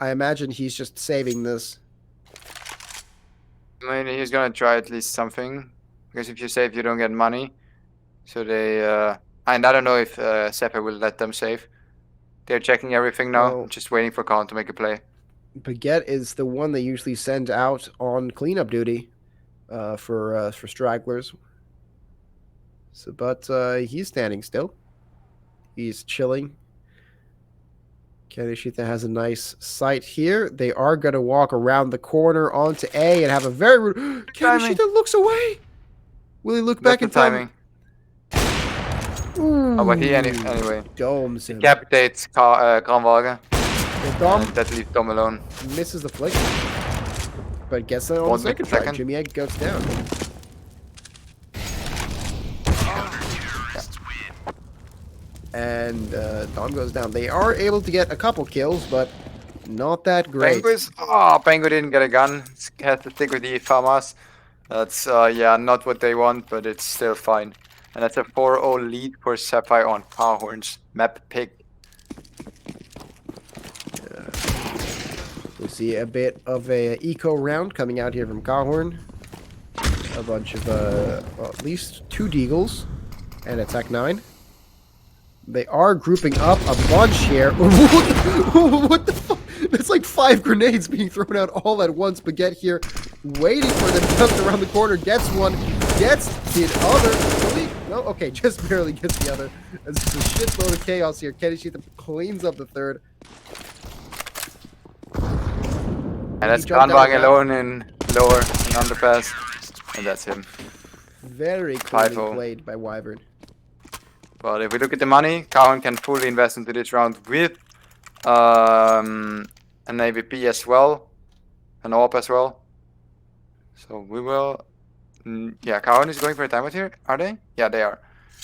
S1: I imagine he's just saving this.
S2: I mean, he's gonna try at least something, because if you save, you don't get money. So they, and I don't know if ZEPHYR will let them save. They're checking everything now, just waiting for Colin to make a play.
S1: Baguette is the one they usually send out on cleanup duty for stragglers. So, but he's standing still. He's chilling. KHOORN has a nice sight here. They are going to walk around the corner onto A and have a very... KHOORN looks away. Will he look back in time?
S2: Oh, but he anyway.
S1: Domes him.
S2: Decapitates Kranwagen.
S1: Dom
S2: That leaves Dom alone.
S1: misses the flick. But gets it on the second try. Jimmy Egg goes down. And Dom goes down. They are able to get a couple kills, but not that great.
S2: Pengu didn't get a gun. Has to stick with the FAMAS. That's yeah, not what they want, but it's still fine. And that's a 4-0 lead for ZEPHYR on KHOORN's map pick.
S1: We see a bit of a eco round coming out here from KHOORN. A bunch of well, at least 2 deagles and a Tech 9. They are grouping up a bunch here. What the fuck? It's like 5 grenades being thrown out all at once. Baguette here, waiting for them to come around the corner. Gets one, gets the other. No, okay, just barely gets the other. There's a shitload of chaos here. KHOORN cleans up the third.
S2: And that's Kranwagen alone in lower in underpass. And that's him.
S1: Very cleanly played by WYVERN.
S2: But if we look at the money, KHOORN can fully invest into this round with an AVP as well, an AWP as well. So we will, yeah, KHOORN is going for a timeout here, are they? Yeah, they are.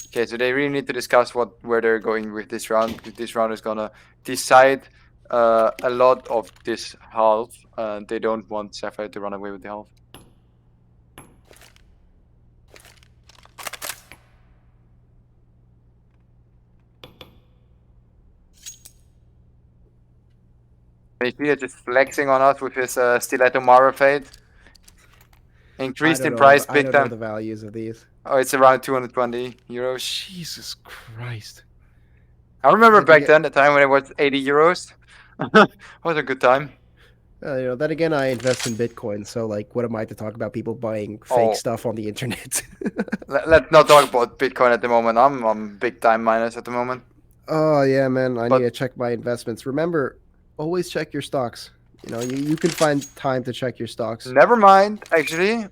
S2: Okay, so they really need to discuss where they're going with this round. This round is gonna decide a lot of this half. They don't want ZEPHYR to run away with the half. He's just flexing on us with his Stiletto Mara fade. Increased in price big time.
S1: I don't know the values of these.
S2: Oh, it's around 220 euros.
S1: Jesus Christ.
S2: I remember back then, the time when it was 80 euros. Was a good time.
S1: You know, then again, I invest in Bitcoin, so like, what am I to talk about people buying fake stuff on the internet?
S2: Let's not talk about Bitcoin at the moment. I'm big time minus at the moment.
S1: Oh yeah, man, I need to check my investments. Remember, always check your stocks. You know, you can find time to check your stocks.
S2: Never mind, actually.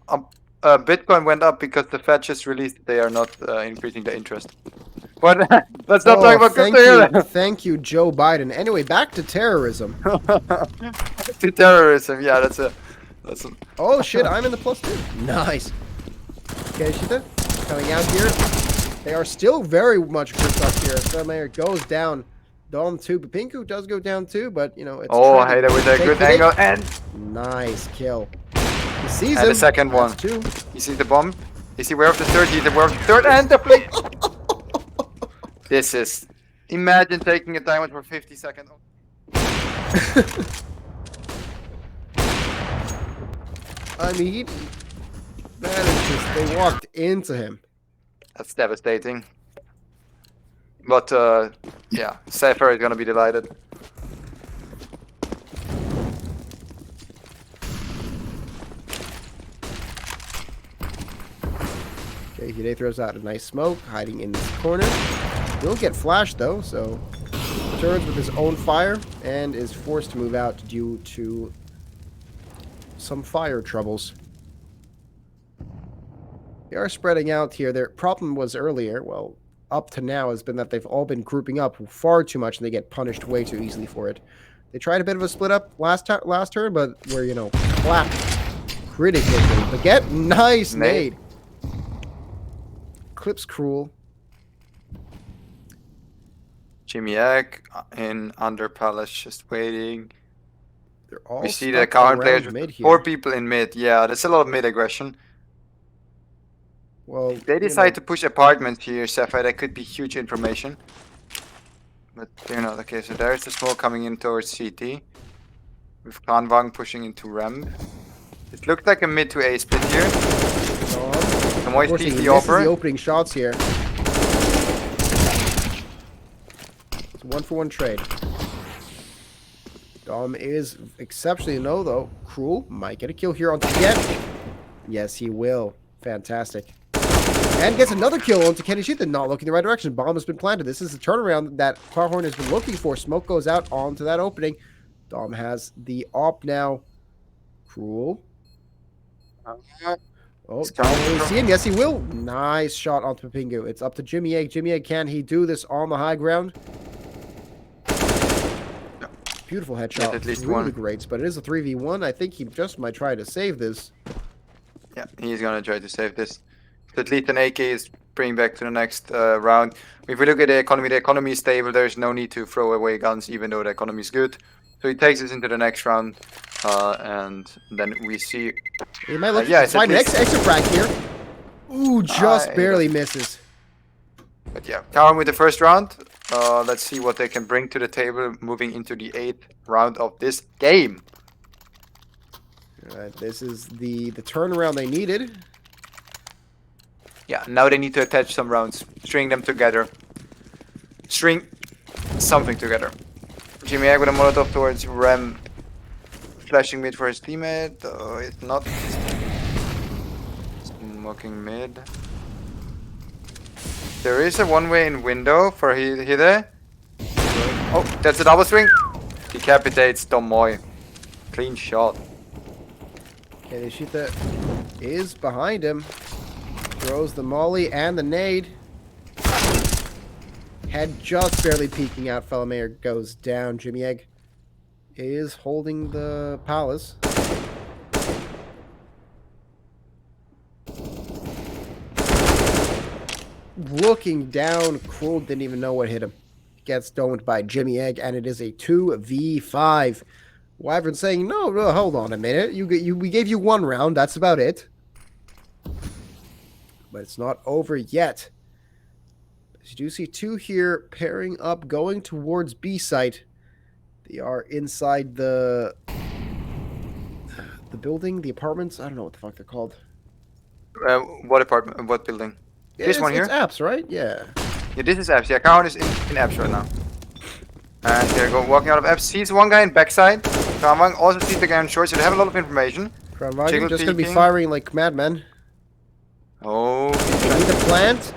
S2: Bitcoin went up because the Fed just released they are not increasing the interest. But let's not talk about crypto.
S1: Thank you, Joe Biden. Anyway, back to terrorism.
S2: To terrorism, yeah, that's a.
S1: Oh shit, I'm in the +2. Nice. Okay, KHOORN coming out here. They are still very much grouped up here. Semayer goes down. Dom 2, but Pinku does go down too, but you know it's.
S2: Oh, hey, there was a good angle and.
S1: Nice kill. He sees
S2: and
S1: him.
S2: The second one.
S1: Two.
S2: You see the bomb? Is he aware of the third? He's aware of the third and the flick. This is. Imagine taking a timeout for 50 seconds.
S1: I mean, that is just. They walked into him.
S2: That's devastating. But yeah, ZEPHYR is gonna be delighted.
S1: Okay, Hide throws out a nice smoke, hiding in this corner. Will get flashed though, so returns with his own fire and is forced to move out due to some fire troubles. They are spreading out here. Their problem was earlier, well, up to now has been that they've all been grouping up far too much and they get punished way too easily for it. They tried a bit of a split up last turn, but were, you know, clapped pretty quickly. But get nice nade. Clip's cruel.
S2: Jimmy Egg in under palace just waiting.
S1: They're all
S2: we see the KHOORN players with 4 people in mid. Yeah, there's a lot of mid aggression.
S1: Well,
S2: if they decide to push apartments here, ZEPHYR, that could be huge information. But they're not. Okay, so there's the smoke coming in towards CT. With Kranwagen pushing into ramp. It looked like a mid to A split here. Moist sees the
S1: opening shots here. It's 1-for-1 trade. Dom is exceptionally low, though. Cruel might get a kill here on Ken. Yes, he will. Fantastic. And gets another kill onto Kenishita, not looking the right direction. Bomb has been planted. This is the turnaround that KHOORN has been looking for. Smoke goes out onto that opening. Dom has the op now. Cruel. Oh, Dom will see him. Yes, he will. Nice shot onto Pingu. It's up to Jimmy Egg. Jimmy Egg, can he do this on the high ground? Beautiful headshot.
S2: At least
S1: really
S2: one.
S1: great, but it is a 3v1. I think he just might try to save this.
S2: Yeah, he's gonna try to save this. At least an AK is bringing back to the next round. If we look at the economy is stable. There's no need to throw away guns, even though the economy is good. So he takes us into the next round, and then we see.
S1: He might look to find an extra frag here. Ooh, just barely misses.
S2: But yeah, KHOORN with the first round. Let's see what they can bring to the table moving into the 8th round of this game.
S1: All right, this is the turnaround they needed.
S2: Yeah, now they need to attach some rounds, string them together, string something together. Jimmy Egg with a Molotov towards Rem, flashing mid for his teammate. It's not smoking mid. There is a one-way in window for Hide. Oh, that's a double string. Decapitates Domoy. Clean shot.
S1: Kenishita is behind him. Throws the molly and the nade. Head just barely peeking out. Fellow Mayor goes down. Jimmy Egg is holding the palace. Looking down, Cruel didn't even know what hit him. Gets domed by Jimmy Egg, and it is a 2v5. Wyvern saying, no, hold on a minute. We gave you one round. That's about it. But it's not over yet. As you do see two here pairing up, going towards B site. They are inside the building, the apartments. I don't know what the fuck they're called.
S2: What apartment? What building?
S1: Yeah,
S2: this one here?
S1: It's apps, right? Yeah.
S2: Yeah, this is apps. Yeah, KHOORN is in apps right now. And they're walking out of apps. Sees one guy in backside. Kramwang also sees the guy on short, so they have a lot of information.
S1: Kramwang just going to be firing like madmen.
S2: Oh.
S1: Need the plant.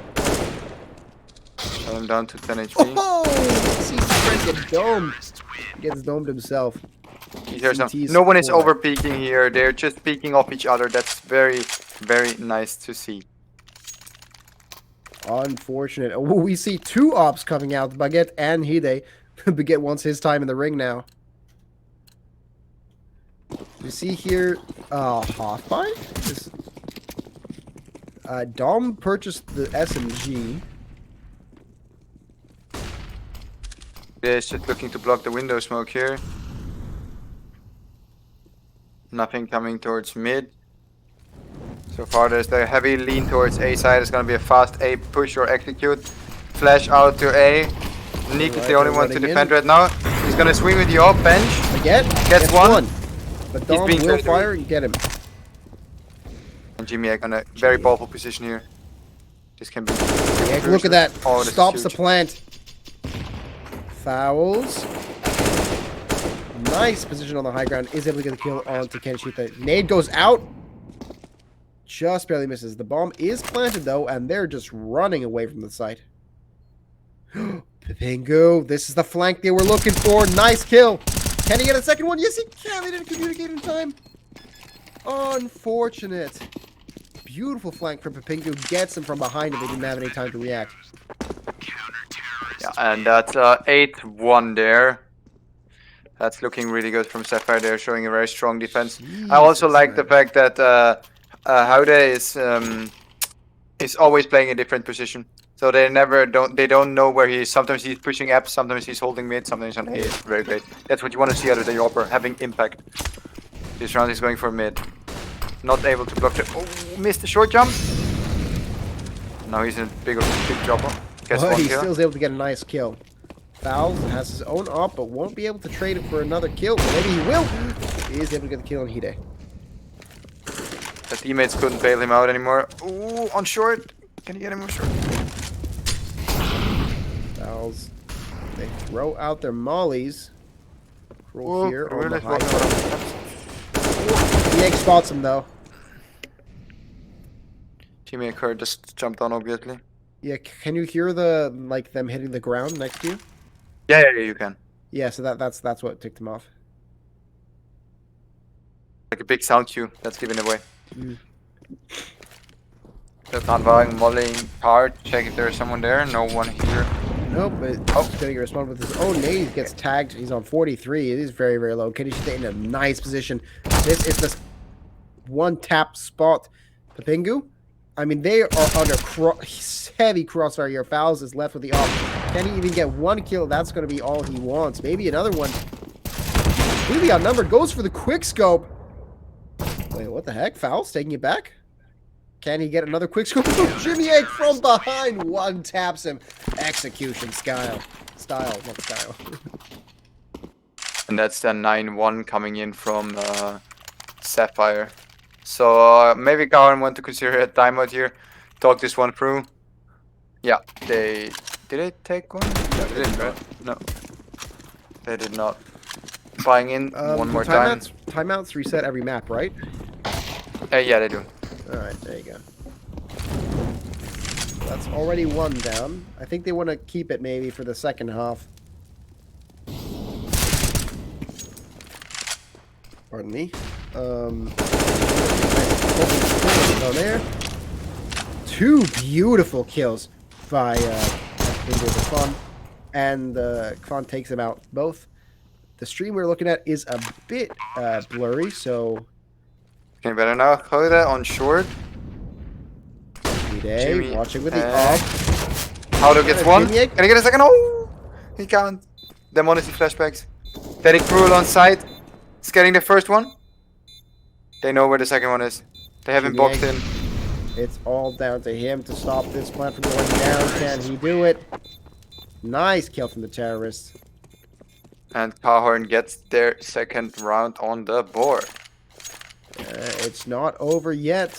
S2: Shut him down to 10 HP.
S1: Oh! CT gets domed. Gets domed himself.
S2: No one is over peeking here. They're just peeking off each other. That's very, very nice to see.
S1: Unfortunate. Oh, we see two ops coming out, Baguette and Hide. Baguette wants his time in the ring now. You see here, Hoffbein? Dom purchased the SMG.
S2: They're just looking to block the window smoke here. Nothing coming towards mid. So far there's the heavy lean towards A side. It's gonna be a fast A push or execute. Flash out to A. Nick is the only one to defend right now. He's gonna swing with the off bench.
S1: Again?
S2: Gets one.
S1: But Dom will fire and get him.
S2: And Jimmy Egg on a very powerful position here. This can be...
S1: Look at that.
S2: Oh,
S1: stops the plant. Fouls. Nice position on the high ground. Is able to get the kill onto Kenishita. Nade goes out. Just barely misses. The bomb is planted though, and they're just running away from the site. Pingu, this is the flank they were looking for. Nice kill. Can he get a second one? Yes, he can. They didn't communicate in time. Unfortunate. Beautiful flank from Pingu. Gets him from behind him. They didn't have any time to react.
S2: Yeah, and that's 8-1 there. That's looking really good from ZEPHYR. They're showing a very strong defense. Jesus, I also like the fact that Haude is always playing a different position. So they don't know where he is. Sometimes he's pushing up, sometimes he's holding mid, sometimes on A. It's very great. That's what you want to see out of the Yopper, having impact. This round he's going for mid. Not able to block the... Oh, missed the short jump. Now he's in a big dropper.
S1: But he still is able to get a nice kill. Fouls has his own op, but won't be able to trade it for another kill. But maybe he will. He is able to get the kill on Hide.
S2: The teammates couldn't bail him out anymore. Ooh, on short. Can you get him on short?
S1: Fouls. They throw out their mollies. Cruel here on the high ground. The egg spots him though.
S2: Teammate Kurt just jumped on, obviously.
S1: Yeah, can you hear the like them hitting the ground next to you?
S2: Yeah, you can.
S1: Yeah, so that's what ticked him off.
S2: Like a big sound cue that's given away.
S1: Mm.
S2: Just unveiling, mulling card, check if there's someone there. No one here.
S1: Nope, but he's gonna respond with his own nade. He gets tagged. He's on 43. It is very, very low. Kenny should in a nice position. This is the one tap spot. Papingu. I mean, they are under heavy crossfire here. Fouls is left with the off. Can he even get one kill? That's going to be all he wants. Maybe another one. Really outnumbered. Goes for the quick scope. Wait, what the heck? Fouls taking it back? Can he get another quick scope? Jimmy Egg from behind. One taps him. Execution style. Not style.
S2: And that's the 9-1 coming in from ZEPHYR. So maybe KHOORN want to consider a timeout here. Talk this one through. Yeah, did they take one? No, they didn't, right? No, they did not. Buying in one more time.
S1: Timeouts reset every map, right?
S2: Yeah, they do.
S1: All right, there you go. That's already one down. I think they want to keep it maybe for the second half. Pardon me. There. Two beautiful kills by Into the Fun, and Kwan takes them out both. The stream we're looking at is a bit blurry, so.
S2: Okay, better now. Hoda on short.
S1: Jimmy watching with the off.
S2: Hoda gets one. Can I get a second? Oh, he can't. Demon is in flashbacks. Then Cruel on side. He's getting the first one. They know where the second one is. They haven't boxed in.
S1: It's all down to him to stop this plan from going down. Can he do it? Nice kill from the terrorists.
S2: And KHOORN gets their second round on the board.
S1: It's not over yet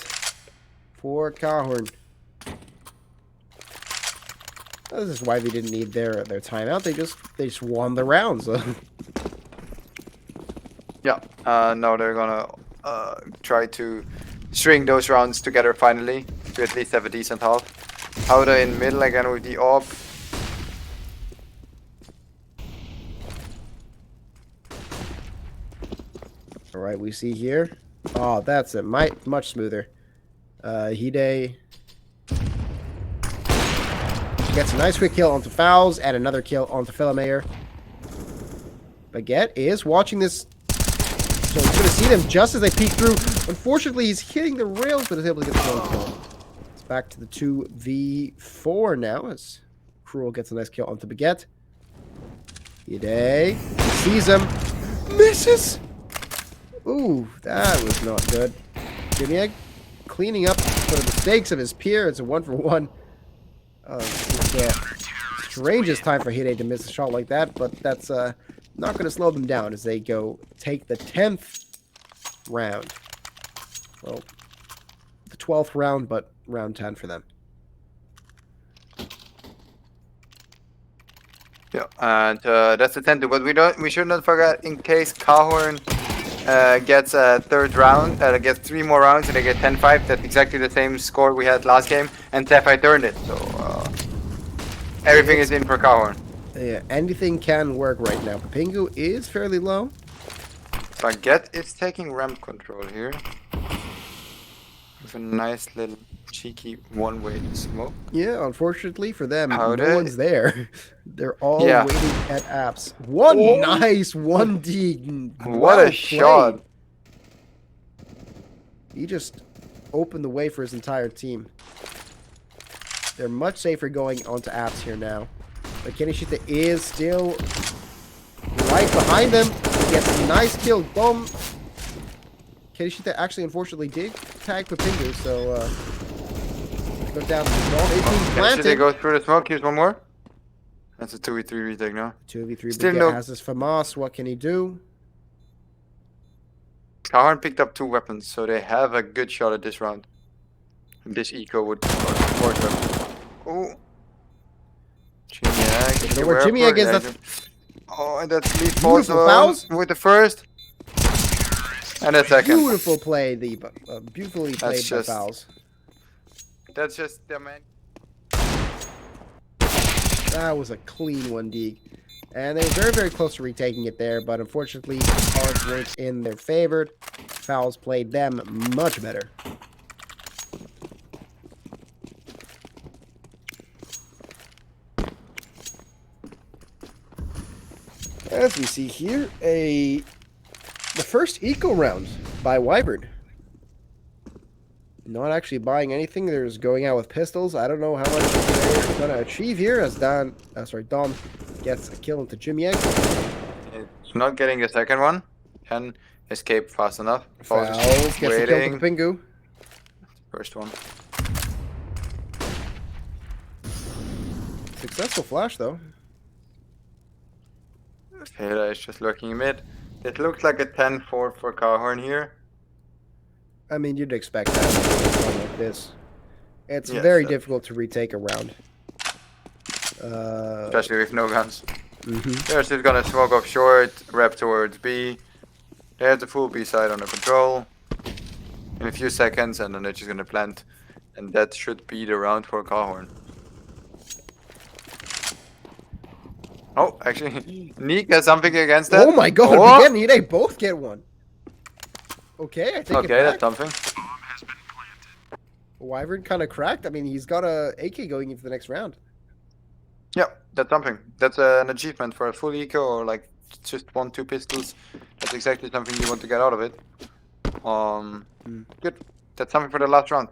S1: for KHOORN. This is why they didn't need their timeout. They just won the rounds.
S2: Yeah. Now they're gonna try to string those rounds together finally to at least have a decent half. Hoda in middle again with the AWP.
S1: All right, we see here. Oh, that's it. Much smoother. Hide gets a nice quick kill onto Fouls and another kill onto Felemayer. Baguette is watching this. So he's going to see them just as they peek through. Unfortunately, he's hitting the rails, but is able to get the one kill. It's back to the 2v4 now as Cruel gets a nice kill onto Baguette. Hide sees him. Misses! Ooh, that was not good. Jimmy Egg cleaning up for the mistakes of his peer. It's a 1-for-1. It's the strangest time for Hide to miss a shot like that, but that's not going to slow them down as they go take the 10th round. Well, the 12th round, but round 10 for them.
S2: Yeah, and that's the 10th. But we should not forget, in case KHOORN gets a third round, gets 3 more rounds, and they get 10-5. That's exactly the same score we had last game, and ZEPHYR turned it. So everything is in for KHOORN.
S1: Yeah, anything can work right now. Papingu is fairly low.
S2: Baguette is taking ramp control here. With a nice little cheeky one-way smoke.
S1: Yeah, unfortunately for them,
S2: Hoda.
S1: no one's there. They're all waiting at apps. Nice 1D.
S2: What a shot.
S1: He just opened the way for his entire team. They're much safer going onto apps here now. But Kenishita is still right behind them. He gets a nice kill. Boom. Kenishita actually, unfortunately, did tag Papingu, so go down to the ball.
S2: Kenishita goes through the smoke. Here's one more. That's a 2v3 retake now.
S1: 2v3 Baguette has his FAMAS. What can he do?
S2: KHOORN picked up 2 weapons, so they have a good shot at this round. And this eco would support them. Oh. Jimmy Egg.
S1: Jimmy Egg is
S2: Oh, and that's lead
S1: Beautiful fouls.
S2: with the first. And the second.
S1: Beautiful play, beautifully played by fouls.
S2: That's just the man.
S1: That was a clean one, Deeg. And they were very, very close to retaking it there, but unfortunately, the cards weren't in their favor. Fouls played them much better. As we see here, the first eco round by Wyvern. Not actually buying anything. They're just going out with pistols. I don't know how much they're going to achieve here as Dom gets a kill into Jimmy Egg.
S2: It's not getting the second one. Can escape fast enough.
S1: Fouls gets the kill to Pingu.
S2: First one.
S1: Successful flash though.
S2: Hela is just lurking mid. It looks like a 10-4 for KHOORN here.
S1: I mean, you'd expect that like this. It's very difficult to retake a round.
S2: Especially with no guns. They're just gonna smoke off short, rep towards B. They have the full B side under control. In a few seconds, and then they're just gonna plant. And that should be the round for KHOORN. Oh, actually, Neek has something against that.
S1: Oh my god,
S2: oh!
S1: again, they both get one. Okay, I think
S2: okay, that's something.
S1: Wyvern kind of cracked. I mean, he's got a AK going into the next round.
S2: Yeah, that's something. That's an achievement for a full eco or like just 1-2 pistols. That's exactly something you want to get out of it. Good. That's something for the last round.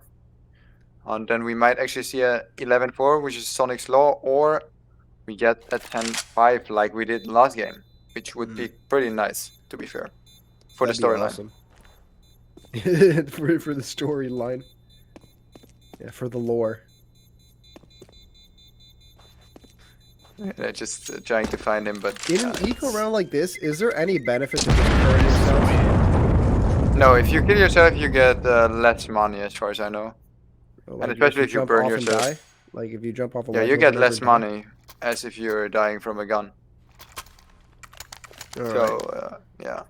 S2: And then we might actually see a 11-4, which is Sonic's Law, or we get a 10-5 like we did last game, which would be pretty nice, to be fair, for the storyline.
S1: Awesome. for the storyline. Yeah, for the lore.
S2: They're just trying to find him, but...
S1: In an eco round like this, is there any benefit to just killing yourself?
S2: No, if you kill yourself, you get less money, as far as I know.
S1: Like
S2: and especially if you burn yourself.
S1: Like if you jump off a
S2: yeah, you get less money, as if you're dying from a gun. So, yeah.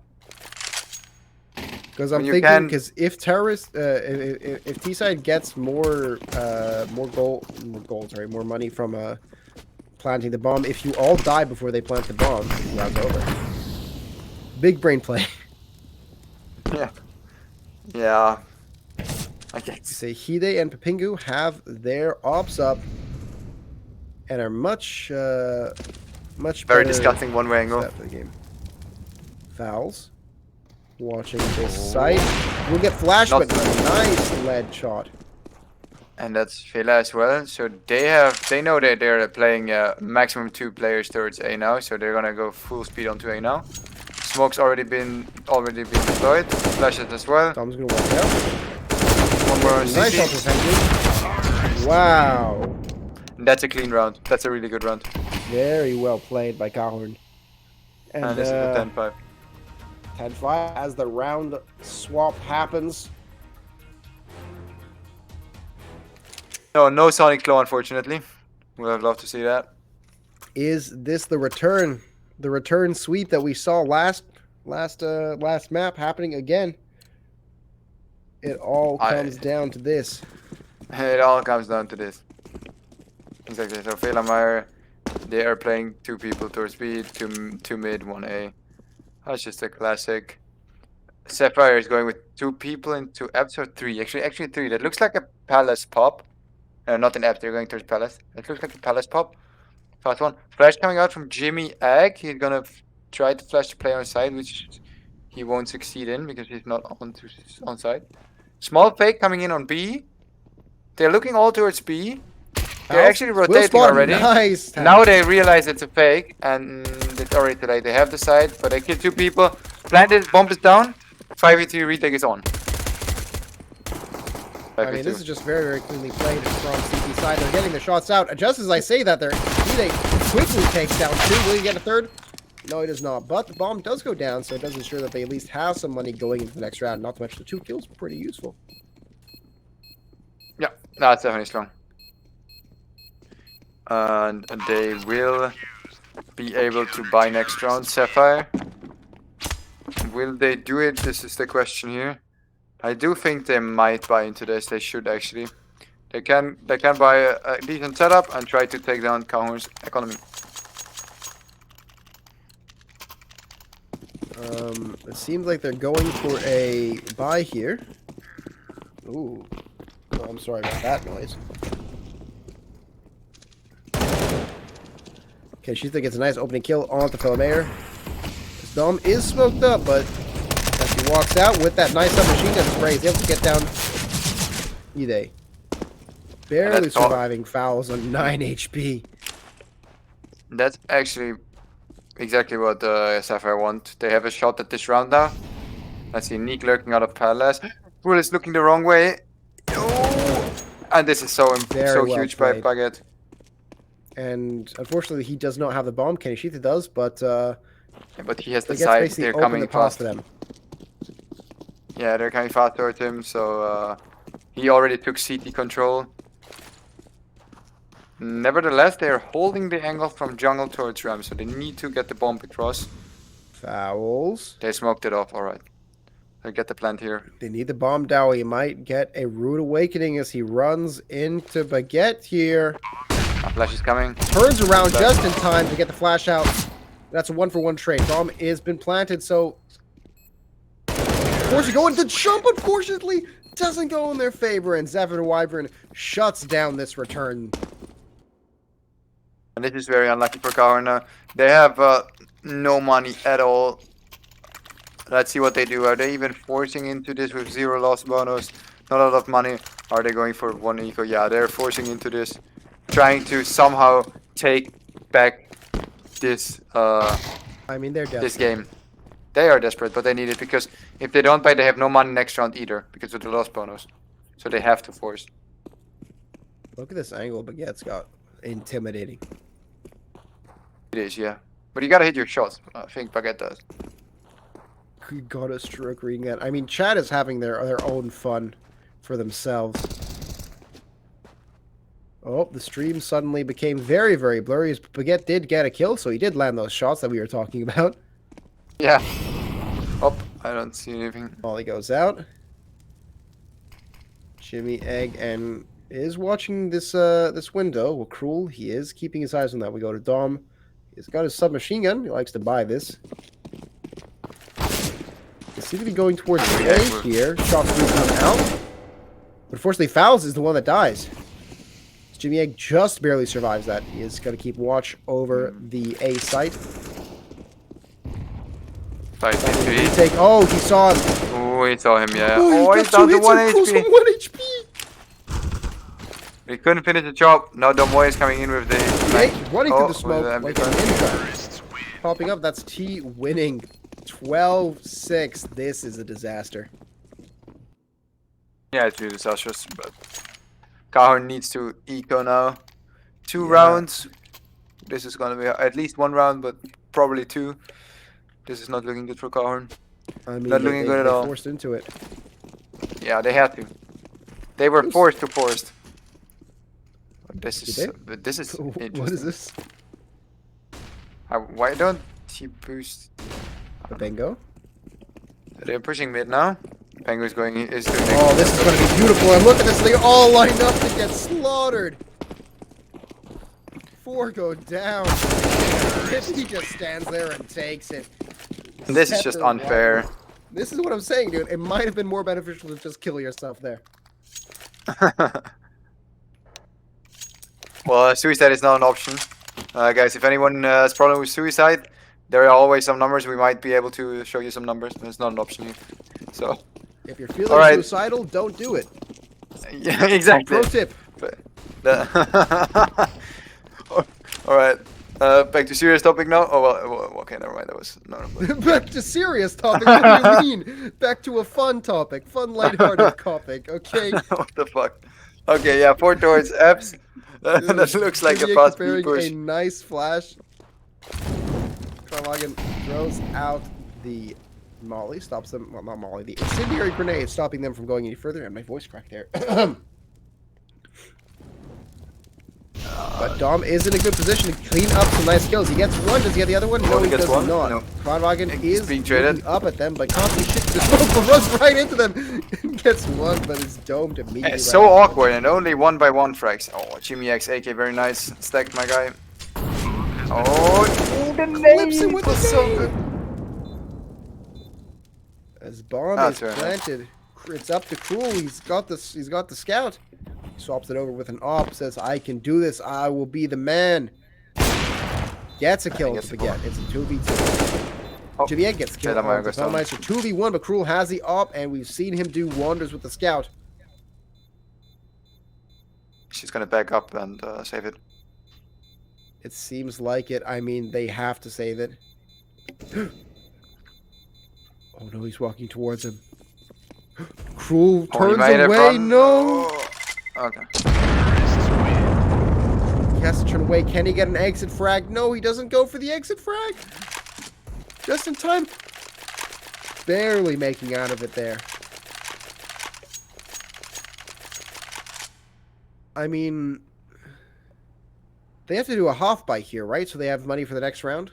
S1: Because I'm thinking, because if terrorists, if T-side gets more money from planting the bomb, if you all die before they plant the bomb, round's over. Big brain play.
S2: Yeah. Yeah. I guess.
S1: Say Hide and Papingu have their ops up and are much
S2: very disgusting one-way angle.
S1: For the game. Fouls. Watching this site. We'll get flashed, but nice lead shot.
S2: And that's Villa as well. So they know that they're playing maximum 2 players towards A now. So they're gonna go full speed onto A now. Smoke's already been deployed. Flashes as well.
S1: Tom's gonna walk out.
S2: One more
S1: nice
S2: CT.
S1: Wow.
S2: That's a clean round. That's a really good round.
S1: Very well played by KHOORN.
S2: And this is a 10-5.
S1: 10-5 as the round swap happens.
S2: No Sonic Claw, unfortunately. Would have loved to see that.
S1: Is this the return? The return sweep that we saw last map happening again? It all comes down to this.
S2: It all comes down to this. Exactly. So Velamir, they are playing 2 people towards B, 2 mid, 1 A. That's just a classic. ZEPHYR is going with 2 people into episode 3. Actually 3. That looks like a Palace pop. Not an F, they're going towards Palace. It looks like a Palace pop. Fast one. Flash coming out from Jimmy Egg. He's gonna try to flash the player on side, which he won't succeed in because he's not on side. Small fake coming in on B. They're looking all towards B. They're actually rotating already.
S1: Nice.
S2: Now they realize it's a fake, and it's already too late. They have the side, but they kill 2 people. Planted, bomb is down. 5v3 retake is on.
S1: I mean, this is just very, very cleanly played from CT side. They're getting the shots out. Just as I say that, they quickly takes down 2. Will he get a third? No, he does not. But the bomb does go down, so it does ensure that they at least have some money going into the next round. Not to mention the 2 kills, pretty useful.
S2: Yeah, that's definitely strong. And they will be able to buy next round ZEPHYR. Will they do it? This is the question here. I do think they might buy into this. They should actually. They can buy a decent setup and try to take down KHOORN's economy.
S1: It seems like they're going for a buy here. Ooh. Oh, I'm sorry about that noise. Okay, she thinks it's a nice opening kill on the Felmayer. This Dom is smoked up, but as she walks out with that nice submachine gun spray, he's able to get down Ide. Barely surviving fouls on 9 HP.
S2: That's actually exactly what ZEPHYR want. They have a shot at this round now. I see Neek lurking out of Palace. Rule is looking the wrong way. Oh! And this is so
S1: well
S2: huge
S1: played.
S2: by Baguette.
S1: And unfortunately, he does not have the bomb. Kenishita does, but
S2: Yeah, but he has the
S1: Baguette's
S2: side.
S1: basically
S2: They're
S1: opened
S2: coming
S1: the path
S2: fast.
S1: to them.
S2: Yeah, they're coming fast towards him. So he already took CT control. Nevertheless, they're holding the angle from jungle towards Ram, so they need to get the bomb across.
S1: Fouls.
S2: They smoked it off. All right. They'll get the plant here.
S1: They need the bomb down. He might get a rude awakening as he runs into Baguette here.
S2: Flash is coming.
S1: Turns around just in time to get the flash out. That's a 1-for-1 trade. Bomb has been planted, so forced to go into the jump, unfortunately, doesn't go in their favor, and ZEPHYR WYVERN shuts down this return.
S2: And this is very unlucky for KHOORN. They have no money at all. Let's see what they do. Are they even forcing into this with 0 loss bonus? Not a lot of money. Are they going for 1 eco? Yeah, they're forcing into this. Trying to somehow take back this
S1: I mean, they're desperate.
S2: this game. They are desperate, but they need it because if they don't buy, they have no money next round either because of the loss bonus. So they have to force.
S1: Look at this angle Baguette's got. Intimidating.
S2: It is, yeah. But you gotta hit your shots. I think Baguette does.
S1: You got a stroke reading that. I mean, chat is having their own fun for themselves. Oh, the stream suddenly became very, very blurry. Baguette did get a kill, so he did land those shots that we were talking about.
S2: Yeah. Oh, I don't see anything.
S1: Molly goes out. Jimmy Egg and is watching this this window. Well, Cruel, he is keeping his eyes on that. We go to Dom. He's got his submachine gun. He likes to buy this. They seem to be going towards the A here. Shots do come out. But unfortunately, Fouls is the one that dies. Jimmy Egg just barely survives that. He is going to keep watch over the A site. Oh, he saw him.
S2: Oh, he saw him, yeah.
S1: Oh,
S2: he's down to 1 HP.
S1: 1 HP.
S2: He couldn't finish the job. Now Domoy is coming in with the...
S1: Jake running through the smoke
S2: with
S1: like an ninja. Popping up, that's T winning. 12-6. This is a disaster.
S2: Yeah, it's really disastrous, but... KHOORN needs to eco now. 2 rounds. This is gonna be at least 1 round, but probably 2. This is not looking good for KHOORN.
S1: I mean,
S2: Not looking good at all.
S1: Forced into it.
S2: Yeah, they had to. They were forced to force. This is
S1: What
S2: interesting.
S1: is this?
S2: Why don't he boost?
S1: A bingo?
S2: They're pushing mid now. Penguin's going. Is doing.
S1: Oh, this is going to be beautiful. And look at this. They all lined up to get slaughtered. 4 go down. He just stands there and takes it.
S2: This is just unfair.
S1: This is what I'm saying, dude. It might have been more beneficial to just kill yourself there.
S2: Well, suicide is not an option. Guys, if anyone has problem with suicide, there are always some numbers. We might be able to show you some numbers, but it's not an option here. So,
S1: if you're feeling
S2: right.
S1: suicidal, don't do it.
S2: Yeah, exactly.
S1: Pro tip.
S2: All right. Back to serious topic now. Oh well. Okay, never mind. That was no.
S1: Back to serious topic. What do you mean? Back to a fun topic, fun, lighthearted topic. Okay.
S2: What the fuck? Okay, yeah. 4 towards Fs. That looks like a fast B push.
S1: A nice flash. Karmagan throws out the Molly, stops them. Well, not Molly. The incendiary grenade, stopping them from going any further. And my voice cracked there. But Dom is in a good position to clean up some nice kills. He gets one. Does he get the other one? No, he does not.
S2: No.
S1: Kronwagen is
S2: being traded.
S1: looking up at them, but constantly shoots the smoke, runs right into them. Gets one, but is domed immediately.
S2: It's so awkward and only 1-by-1 frags. Oh, Jimmy X AK, very nice. Stacked my guy. Oh, the
S1: Clips him
S2: name
S1: with
S2: was
S1: the
S2: so
S1: name.
S2: good.
S1: As bomb
S2: That's
S1: is
S2: right.
S1: planted, it's up to Cruel. He's got the scout. Swaps it over with an op. Says, "I can do this. I will be the man." Gets a kill. Don't forget, it's a 2v2.
S2: Oh,
S1: Jimmy gets killed.
S2: that might go
S1: Fellmeister 2v1, but Cruel has the op, and we've seen him do wonders with the scout.
S2: She's gonna back up and save it.
S1: It seems like it. I mean, they have to save it. Oh no, he's walking towards him. Cruel turns away. No.
S2: Okay.
S1: He has to turn away. Can he get an exit frag? No, he doesn't go for the exit frag. Just in time. Barely making out of it there. I mean, they have to do a half buy here, right? So they have money for the next round.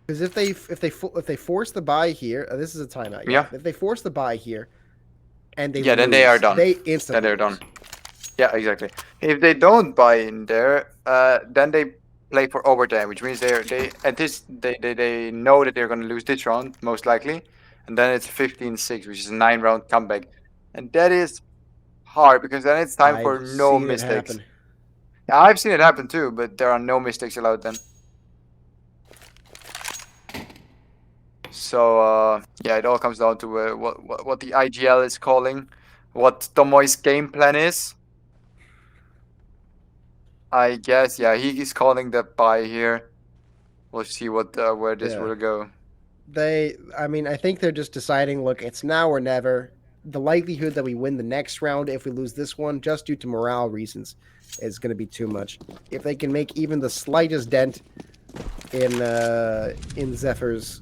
S1: Because if they force the buy here, this is a timeout.
S2: Yeah.
S1: If they force the buy here, and they
S2: then they are done.
S1: They instantly.
S2: Then they're done. Yeah, exactly. If they don't buy in there, then they play for overtime, which means they know that they're gonna lose this round most likely, and then it's 15-6, which is a 9-round comeback, and that is hard because then it's time for no mistakes. Yeah, I've seen it happen too, but there are no mistakes allowed then. So yeah, it all comes down to what the IGL is calling, what Tomoy's game plan is. I guess, yeah, he is calling the buy here. We'll see what where this will go.
S1: I mean, I think they're just deciding, look, it's now or never. The likelihood that we win the next round if we lose this one, just due to morale reasons, is going to be too much. If they can make even the slightest dent in ZEPHYR's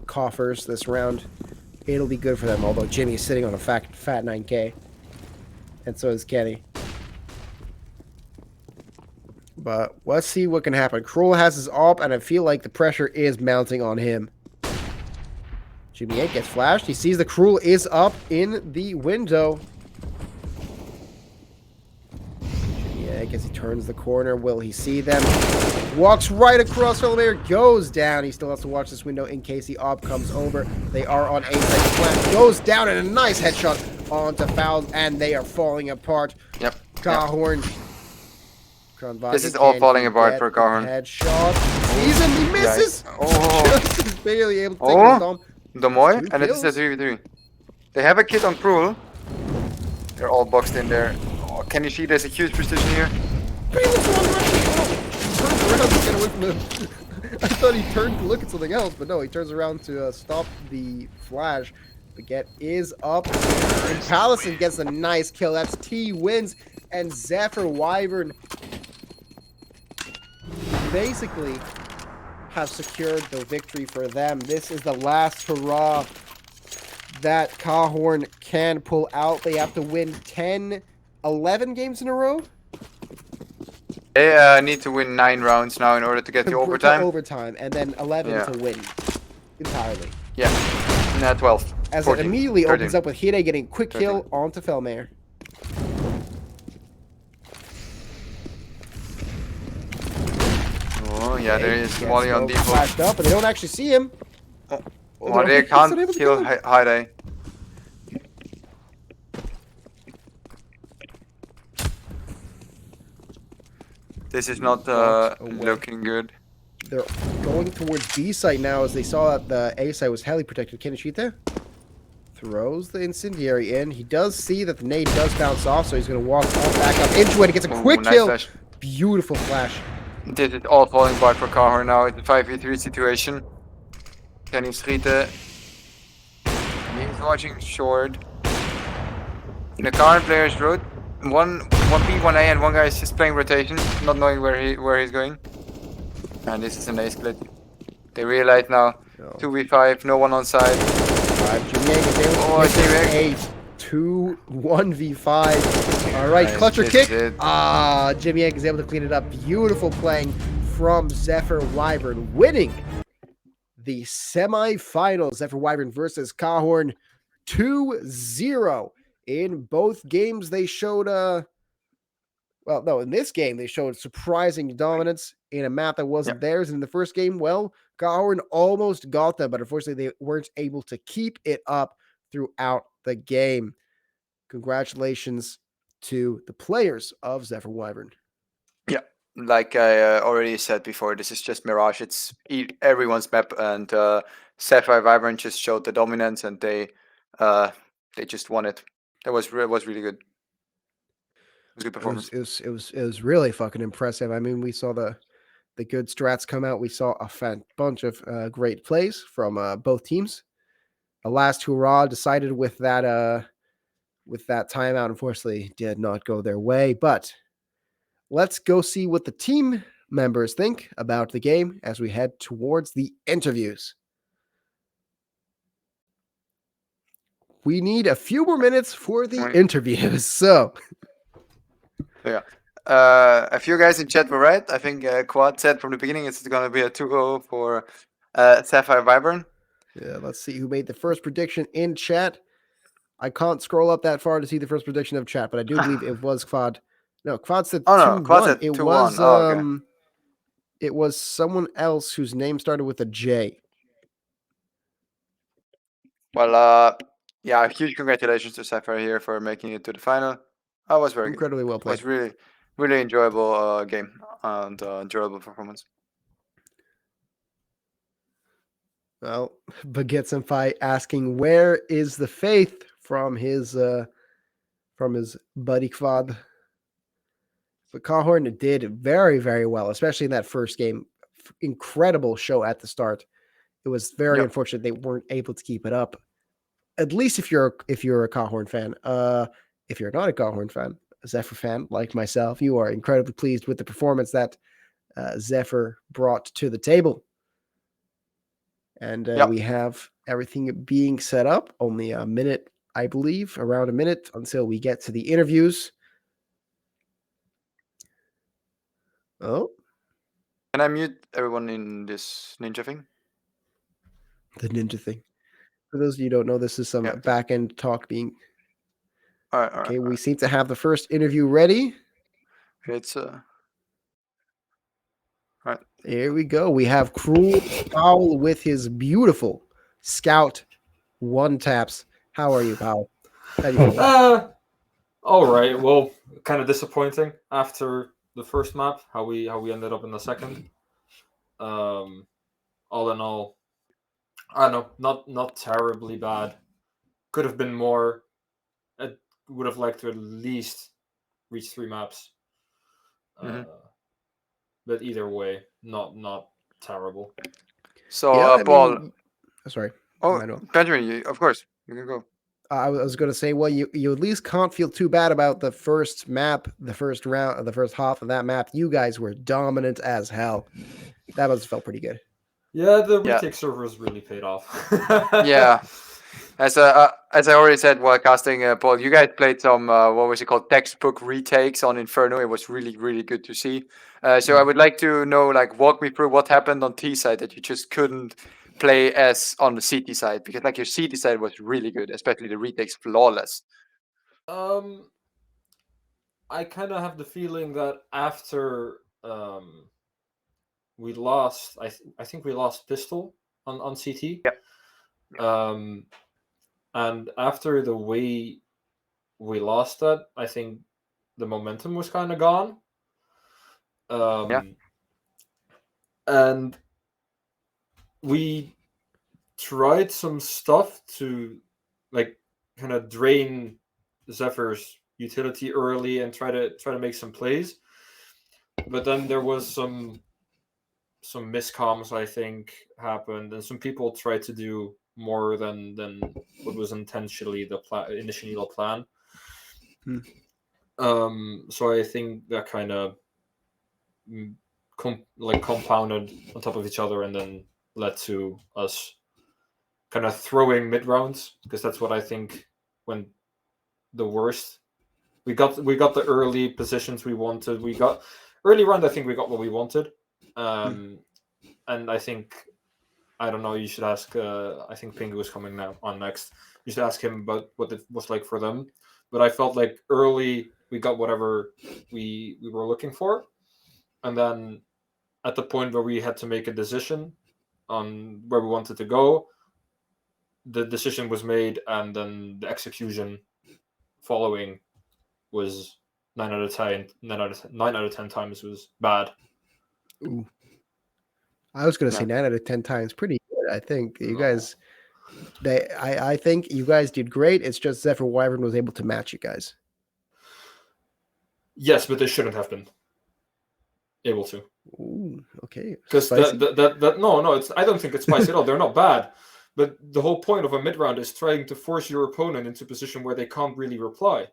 S1: coffers this round, it'll be good for them. Although Jimmy's sitting on a fat 9K, and so is Kenny. But let's see what can happen. Cruel has his op, and I feel like the pressure is mounting on him. Jimmy 8 gets flashed. He sees the Cruel is up in the window. Jimmy 8, as he turns the corner, will he see them? Walks right across Fellmeister, goes down. He still has to watch this window in case the op comes over. They are on A side. Plant goes down, and a nice headshot onto Foul, and they are falling apart.
S2: Yep.
S1: KHOORN.
S2: This is all falling apart for KHOORN.
S1: Headshot. Sees him. He misses.
S2: Yeah. Oh.
S1: Just barely able to take his Dom.
S2: Domoy, and it is a 3v3. They have a kit on Cruel. They're all boxed in there. Oh, can you see there's a huge precision here?
S1: But he looks wrong turns around to get away from him. I thought he turned to look at something else, but no, he turns around to stop the flash. Baguette is up, and Pallison gets a nice kill. That's T wins, and ZEPHYR WYVERN basically have secured the victory for them. This is the last hurrah that KHOORN can pull out. They have to win 11 games in a row.
S2: They need to win 9 rounds now in order to get to overtime.
S1: Overtime, and then 11 to win entirely.
S2: Yeah, 12.
S1: As
S2: 14,
S1: it immediately
S2: 13.
S1: opens up with Hide getting a quick kill onto Fellmeister.
S2: Oh yeah, there is Molly on default.
S1: Flashed up, but they don't actually see him.
S2: Oh, they can't kill Hide. This is not looking good.
S1: They're going towards B site now as they saw that the A site was heavily protected. Kenishita throws the incendiary in. He does see that the nade does bounce off, so he's going to walk back up into it. He gets a quick kill.
S2: Flash.
S1: Beautiful flash.
S2: This is all falling apart for KHOORN now. It's a 5v3 situation. Can he schieten? He's watching short. The KHOORN players road. 1B, 1A, and one guy is just playing rotation, not knowing where he's going. And this is an ace split. They realize now. 2v5, no one on side.
S1: Jimmy is able to 2 1v5. All right,
S2: Nice,
S1: clutcher
S2: this
S1: kick.
S2: is it.
S1: Jimmy Yank is able to clean it up. Beautiful playing from ZEPHYR WYVERN, winning the semifinals. ZEPHYR WYVERN versus KHOORN 2-0. In both games, they showed well, no, in this game, they showed surprising dominance in a map that wasn't theirs. And in the first game, well, KHOORN almost got them, but unfortunately, they weren't able to keep it up throughout the game. Congratulations to the players of ZEPHYR WYVERN.
S2: Yeah, like I already said before, this is just Mirage. It's everyone's map, and ZEPHYR WYVERN just showed the dominance, and they just won it. That was really good. It was a good performance.
S1: It was really fucking impressive. I mean, we saw the good strats come out. We saw a bunch of great plays from both teams. The last hurrah decided with that timeout, unfortunately, did not go their way. But let's go see what the team members think about the game as we head towards the interviews. We need a few more minutes for the interviews. So,
S2: yeah. A few guys in chat were right. I think Quad said from the beginning it's going to be a 2-0 for ZEPHYR WYVERN.
S1: Yeah, let's see who made the first prediction in chat. I can't scroll up that far to see the first prediction of chat, but I do believe it was Quad. No, Quad said 2-1.
S2: Quad said 2-1.
S1: It was
S2: okay.
S1: It was someone else whose name started with a J.
S2: Well, yeah, huge congratulations to ZEPHYR here for making it to the final. That was very
S1: incredibly
S2: good.
S1: Well played.
S2: It was really enjoyable game and enjoyable performance.
S1: Well, Baguette Senpai asking where is the faith from his buddy Quad. But KHOORN did very, very well, especially in that first game. Incredible show at the start. It was very unfortunate they weren't able to keep it up. At least if you're a KHOORN fan. If you're not a KHOORN fan, a ZEPHYR fan like myself, you are incredibly pleased with the performance that ZEPHYR brought to the table. And we have everything being set up. Only a minute, I believe, around a minute until we get to the interviews. Oh.
S2: Can I mute everyone in this ninja thing?
S1: The ninja thing. For those of you who don't know, this is some back-end talk being...
S2: All right.
S1: Okay, we seem to have the first interview ready.
S2: It's right.
S1: Here we go. We have Cruel Powell with his beautiful Scout one-taps. How are you, Powell? How do you feel?
S4: All right. Well, kind of disappointing after the first map, how we ended up in the second. All in all, I don't know, not terribly bad. Could have been more. I would have liked to at least reach 3 maps. But either way, not terrible.
S2: So, Paul.
S1: Sorry.
S2: Oh, Benjamin, of course, you can go.
S1: I was going to say, well, you at least can't feel too bad about the first map, the first round, the first half of that map. You guys were dominant as hell. That must have felt pretty good.
S4: Yeah, the retake servers really paid off.
S2: Yeah. As I already said while casting, Paul, you guys played some, what was it called, textbook retakes on Inferno. It was really, really good to see. So I would like to know, like, walk me through what happened on T side that you just couldn't play as on the CT side, because like your CT side was really good, especially the retakes flawless.
S4: I kind of have the feeling that after we lost, I think we lost pistol on CT. And after the way we lost that, I think the momentum was kind of gone. And we tried some stuff to like kind of drain ZEPHYR's utility early and try to make some plays. But then there was some miscoms, I think, happened, and some people tried to do more than what was intentionally initially the plan. So I think that kind of compounded on top of each other, and then led to us kind of throwing mid rounds, because that's what I think went the worst We got the early positions we wanted. We got early round. I think we got what we wanted. And I think, I don't know. You should ask. I think Pingu is coming now on next. You should ask him about what it was like for them. But I felt like early we got whatever we were looking for, and then at the point where we had to make a decision on where we wanted to go, the decision was made, and then the execution following was 9 out of 10. 9 out of 10 times was bad.
S1: Ooh. I was going to say 9 out of 10 times, pretty good. I think you guys, I think you guys did great. It's just ZEPHYR Wyvern was able to match you guys.
S4: Yes, but they shouldn't have been able to.
S1: Ooh, okay.
S4: Because no, it's. I don't think it's spicy at all. They're not bad, but the whole point of a mid round is trying to force your opponent into a position where they can't really reply.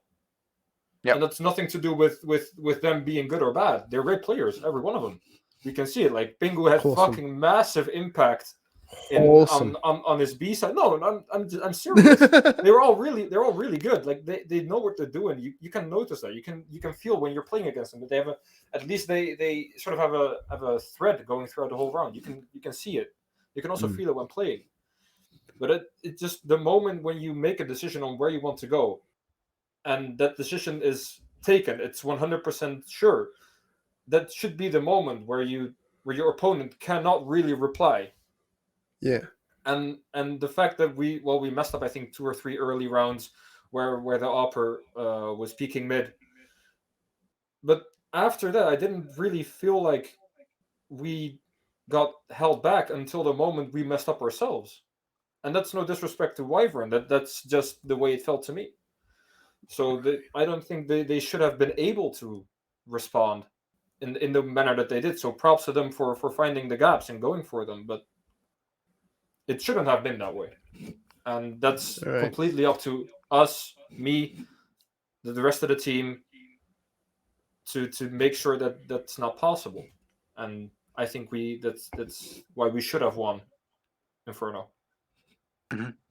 S4: Yeah, and that's nothing to do with them being good or bad. They're great players, every one of them. You can see it. Like Pingu had fucking massive impact on his B side. No, I'm serious. they're all really good. Like they know what they're doing. You can notice that. You can feel when you're playing against them that they have at least they sort of have a thread going throughout the whole round. You can see it. You can also feel it when playing. But it just, the moment when you make a decision on where you want to go, and that decision is taken, it's 100% sure. That should be the moment where your opponent cannot really reply.
S1: Yeah.
S4: And the fact that we messed up, I think 2 or 3 early rounds where the AWPer was peeking mid. But after that, I didn't really feel like we got held back until the moment we messed up ourselves. And that's no disrespect to Wyvern. That's just the way it felt to me. So I don't think they should have been able to respond in the manner that they did. So props to them for finding the gaps and going for them. But it shouldn't have been that way. And that's completely up to us, me, the rest of the team, to make sure that that's not possible. And I think that's why we should have won Inferno.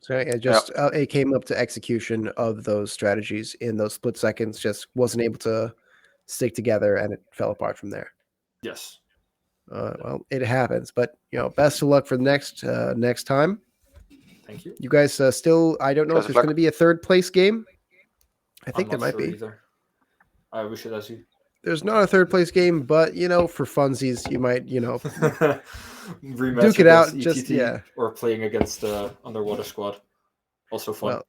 S1: So it came up to execution of those strategies in those split seconds, just wasn't able to stick together, and it fell apart from there.
S4: Yes.
S1: Well, it happens, but best of luck for the next time.
S4: Thank you.
S1: You guys still, I don't know if there's going to be a third place game. I think there might be.
S4: Either. I wish it as you.
S1: There's not a third place game, but for funsies, you might
S4: Rematch
S1: duke it out.
S4: ETT, or playing against the Underwater Squad, also fun.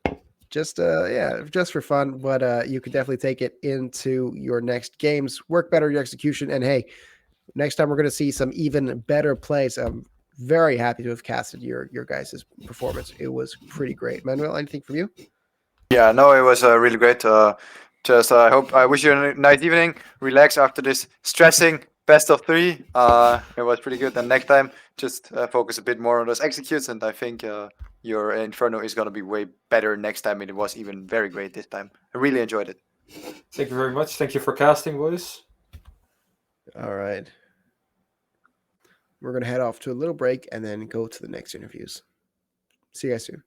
S1: Well, just for fun, but you could definitely take it into your next games. Work better your execution, and hey, next time we're going to see some even better plays. I'm very happy to have casted your guys' performance. It was pretty great. Manuel, anything from you?
S2: Yeah, no, it was really great. I wish you a nice evening. Relax after this stressing best of 3. It was pretty good. And next time, just focus a bit more on those executes. And I think your Inferno is going to be way better next time. And it was even very great this time. I really enjoyed it.
S4: Thank you very much. Thank you for casting, boys.
S1: All right. We're going to head off to a little break and then go to the next interviews. See you guys soon.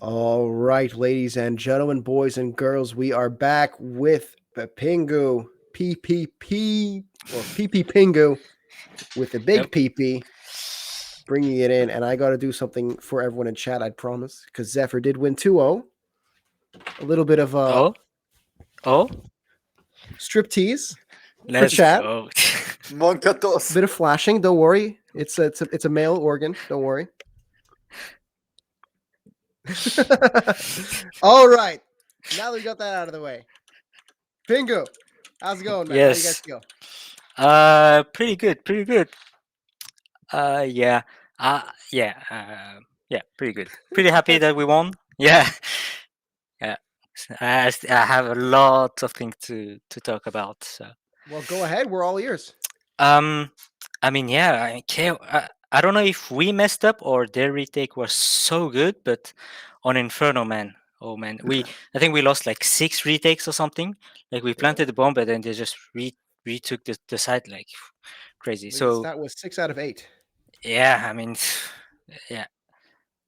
S1: All right, ladies and gentlemen, boys and girls, we are back with the Pingu PPP or PP Pingu with the big PP, bringing it in. And I got to do something for everyone in chat, I promise, because ZEPHYR did win 2-0. A little bit of strip tease for chat.
S3: Go.
S2: Monkatos.
S1: Bit of flashing. Don't worry, it's a male organ. Don't worry. All right. Now that we got that out of the way. Pingu, how's it going, man?
S3: Yes.
S1: How you guys feel?
S3: Pretty good. Yeah. Pretty good. Pretty happy that we won. Yeah. Yeah. I have a lot of things to talk about. So.
S1: Well, go ahead. We're all ears.
S3: I mean, yeah. I don't know if we messed up or their retake was so good, but on Inferno, man. Oh man, I think we lost like 6 retakes or something. Like we planted the bomb, but then they just retook the site like crazy. So
S1: that was 6 out of 8.
S3: yeah, I mean, yeah.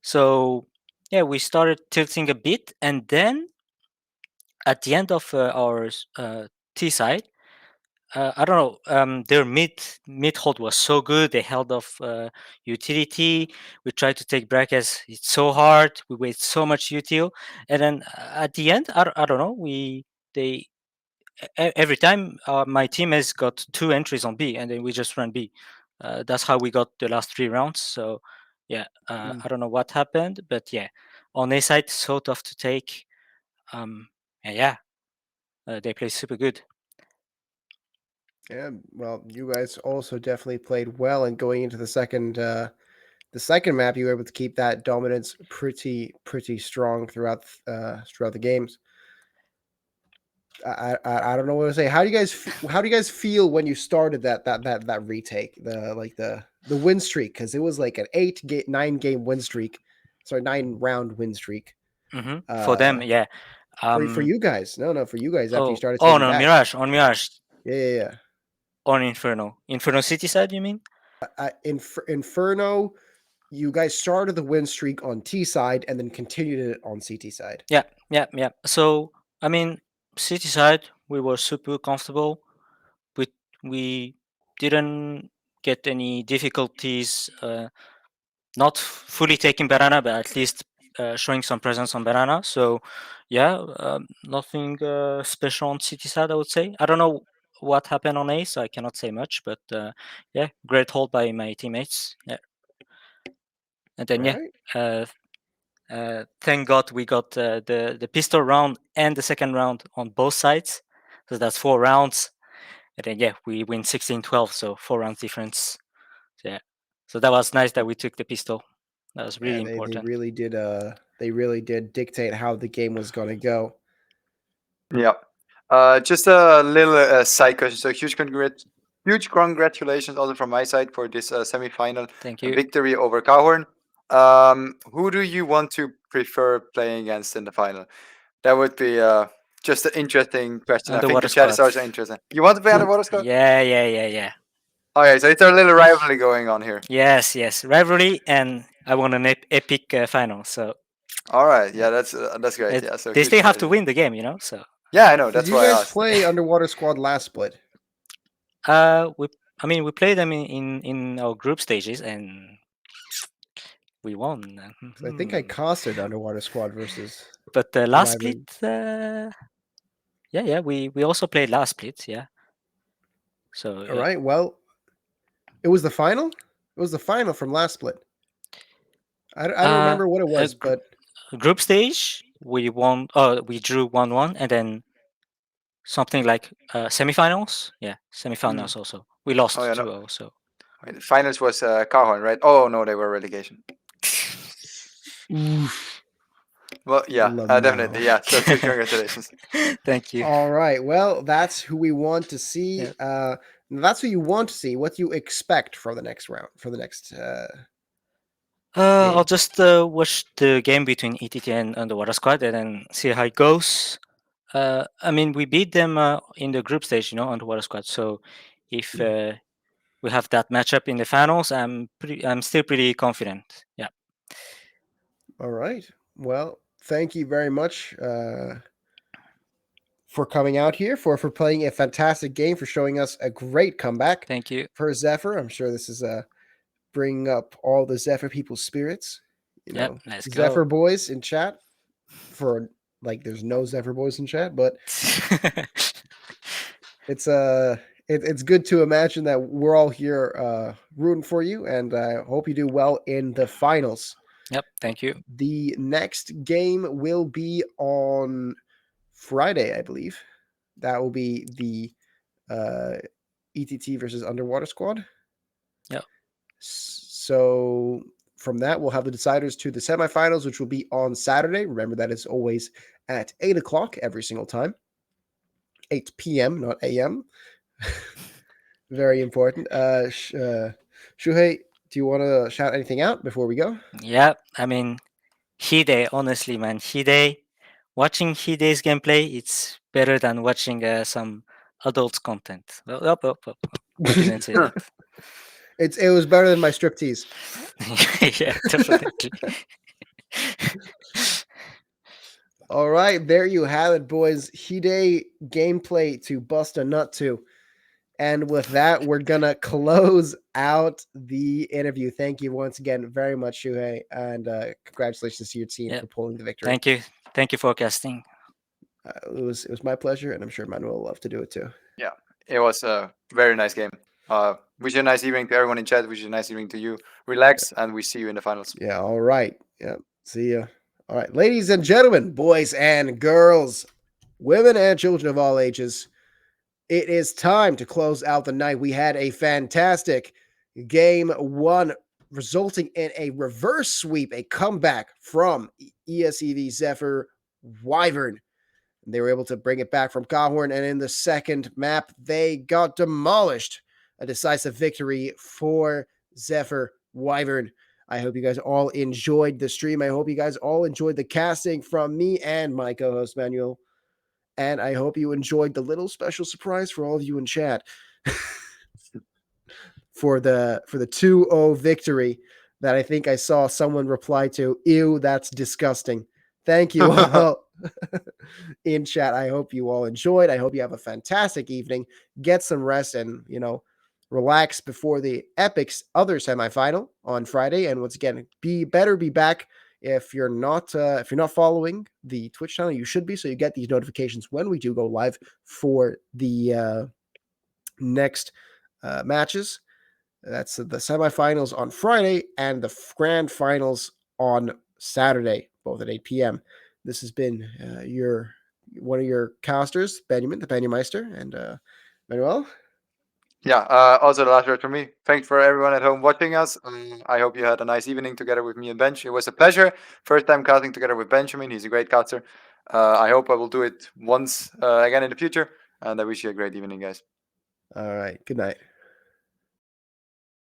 S3: So yeah, we started tilting a bit, and then at the end of our T side, I don't know. Their mid hold was so good. They held off utility. We tried to take brackets. It's so hard. We waste so much util, and then at the end, I don't know. Every time my team has got 2 entries on B, and then we just run B. That's how we got the last 3 rounds. So yeah, I don't know what happened, but yeah, on A side, so tough to take. And yeah, they play super good.
S1: Yeah, well, you guys also definitely played well, and going into the second map, you were able to keep that dominance pretty strong throughout the games. I don't know what to say. How do you guys feel when you started that retake, the win streak? Because it was like an 9-game win streak, sorry, 9-round win streak.
S3: For them, yeah.
S1: For you guys, for you guys after you started.
S3: Oh no, Mirage on Mirage.
S1: Yeah.
S3: On Inferno City side, you mean?
S1: Inferno, you guys started the win streak on T side and then continued it on CT side.
S3: Yeah. So I mean, City side, we were super comfortable. We didn't get any difficulties. Not fully taking banana, but at least showing some presence on banana. So yeah, nothing special on City side, I would say. I don't know what happened on A, so I cannot say much. But yeah, great hold by my teammates. Yeah, and then thank God we got the pistol round and the second round on both sides. So that's 4 rounds. And then yeah, we win 16-12, so 4 rounds difference. So, yeah, so that was nice that we took the pistol. That was really important.
S1: They really did dictate how the game was going to go.
S2: Yeah. Just a little side question. So huge congratulations also from my side for this semi-final victory over KHOORN. Who do you want to prefer playing against in the final? That would be just an interesting question. I think the chat is also interesting. You want to play Underwater Squad?
S3: Yeah.
S2: Okay, so it's a little rivalry going on here.
S3: Yes, rivalry, and I want an epic final. So.
S2: All right, yeah, that's great. Yeah, so
S3: they still have to win the game, So.
S2: Yeah, I know. That's why.
S1: Did you guys play Underwater Squad last split?
S3: We played them in our group stages, and we won.
S1: I think I costed Underwater Squad versus.
S3: But the last split, we also played last split, yeah. So.
S1: All right. Well, it was the final. It was the final from last split. I don't remember what it was, but
S3: group stage we won. We drew 1-1, and then something like semifinals. Yeah, semifinals also. We lost 2-0. So.
S2: Wait, the finals was KHOORN, right? Oh no, they were relegation. Well, yeah, definitely, yeah. So congratulations.
S3: Thank you.
S1: All right. Well, that's who we want to see. Yeah. That's who you want to see. What do you expect for the next round? For the next.
S3: I'll just watch the game between ETT and Underwater Squad and then see how it goes. I mean, we beat them in the group stage, Underwater Squad. So if we have that matchup in the finals, I'm still pretty confident. Yeah.
S1: All right. Well, thank you very much for coming out here, for playing a fantastic game, for showing us a great comeback.
S3: Thank you.
S1: For ZEPHYR. I'm sure this is bringing up all the ZEPHYR people's spirits. You know,
S3: Yep, let's
S1: ZEPHYR
S3: go.
S1: boys in chat. For like, there's no ZEPHYR boys in chat, but it's good to imagine that we're all here rooting for you, and I hope you do well in the finals.
S3: Yep, thank you.
S1: The next game will be on Friday, I believe. That will be the ETT versus Underwater Squad.
S3: Yep.
S1: So from that, we'll have the deciders to the semifinals, which will be on Saturday. Remember, that is always at 8 o'clock every single time. 8 p.m., not a.m. Very important. Shuhei, do you want to shout anything out before we go?
S3: Yeah, I mean, Hide, honestly, man, Hide, watching Hide's gameplay, it's better than watching some adult content. I didn't say that.
S1: It was better than my striptease.
S3: Yeah, definitely.
S1: All right, there you have it, boys. Hide gameplay to bust a nut to. And with that, we're going to close out the interview. Thank you once again very much, Shuhei. And congratulations to your team for pulling the victory.
S3: Thank you. Thank you for casting.
S1: It was my pleasure, and I'm sure Manuel will love to do it too.
S2: Yeah, it was a very nice game. Wish you a nice evening to everyone in chat. Wish you a nice evening to you. Relax, and we see you in the finals.
S1: Yeah, all right. Yeah, see ya. All right, ladies and gentlemen, boys and girls, women and children of all ages, it is time to close out the night. We had a fantastic game one, resulting in a reverse sweep, a comeback from ESEV ZEPHYR WYVERN. They were able to bring it back from KHOORN, and in the second map, they got demolished. A decisive victory for ZEPHYR WYVERN. I hope you guys all enjoyed the stream. I hope you guys all enjoyed the casting from me and my co-host Manuel. And I hope you enjoyed the little special surprise for all of you in chat for the 2-0 victory that I think I saw someone reply to. Ew, that's disgusting. Thank you all in chat. I hope you all enjoyed. I hope you have a fantastic evening. Get some rest and, relax before the Epic's other semifinal on Friday. And once again, be back. If you're not following the Twitch channel, you should be, so you get these notifications when we do go live for the next matches. That's the semifinals on Friday and the grand finals on Saturday, both at 8 p.m. This has been one of your casters, Benjamin, the Benjameister, and Manuel.
S2: Yeah, also the last word from me. Thanks for everyone at home watching us. I hope you had a nice evening together with me and Bench. It was a pleasure. First time casting together with Benjamin. He's a great caster. I hope I will do it once again in the future. And I wish you a great evening, guys.
S1: All right. Good night.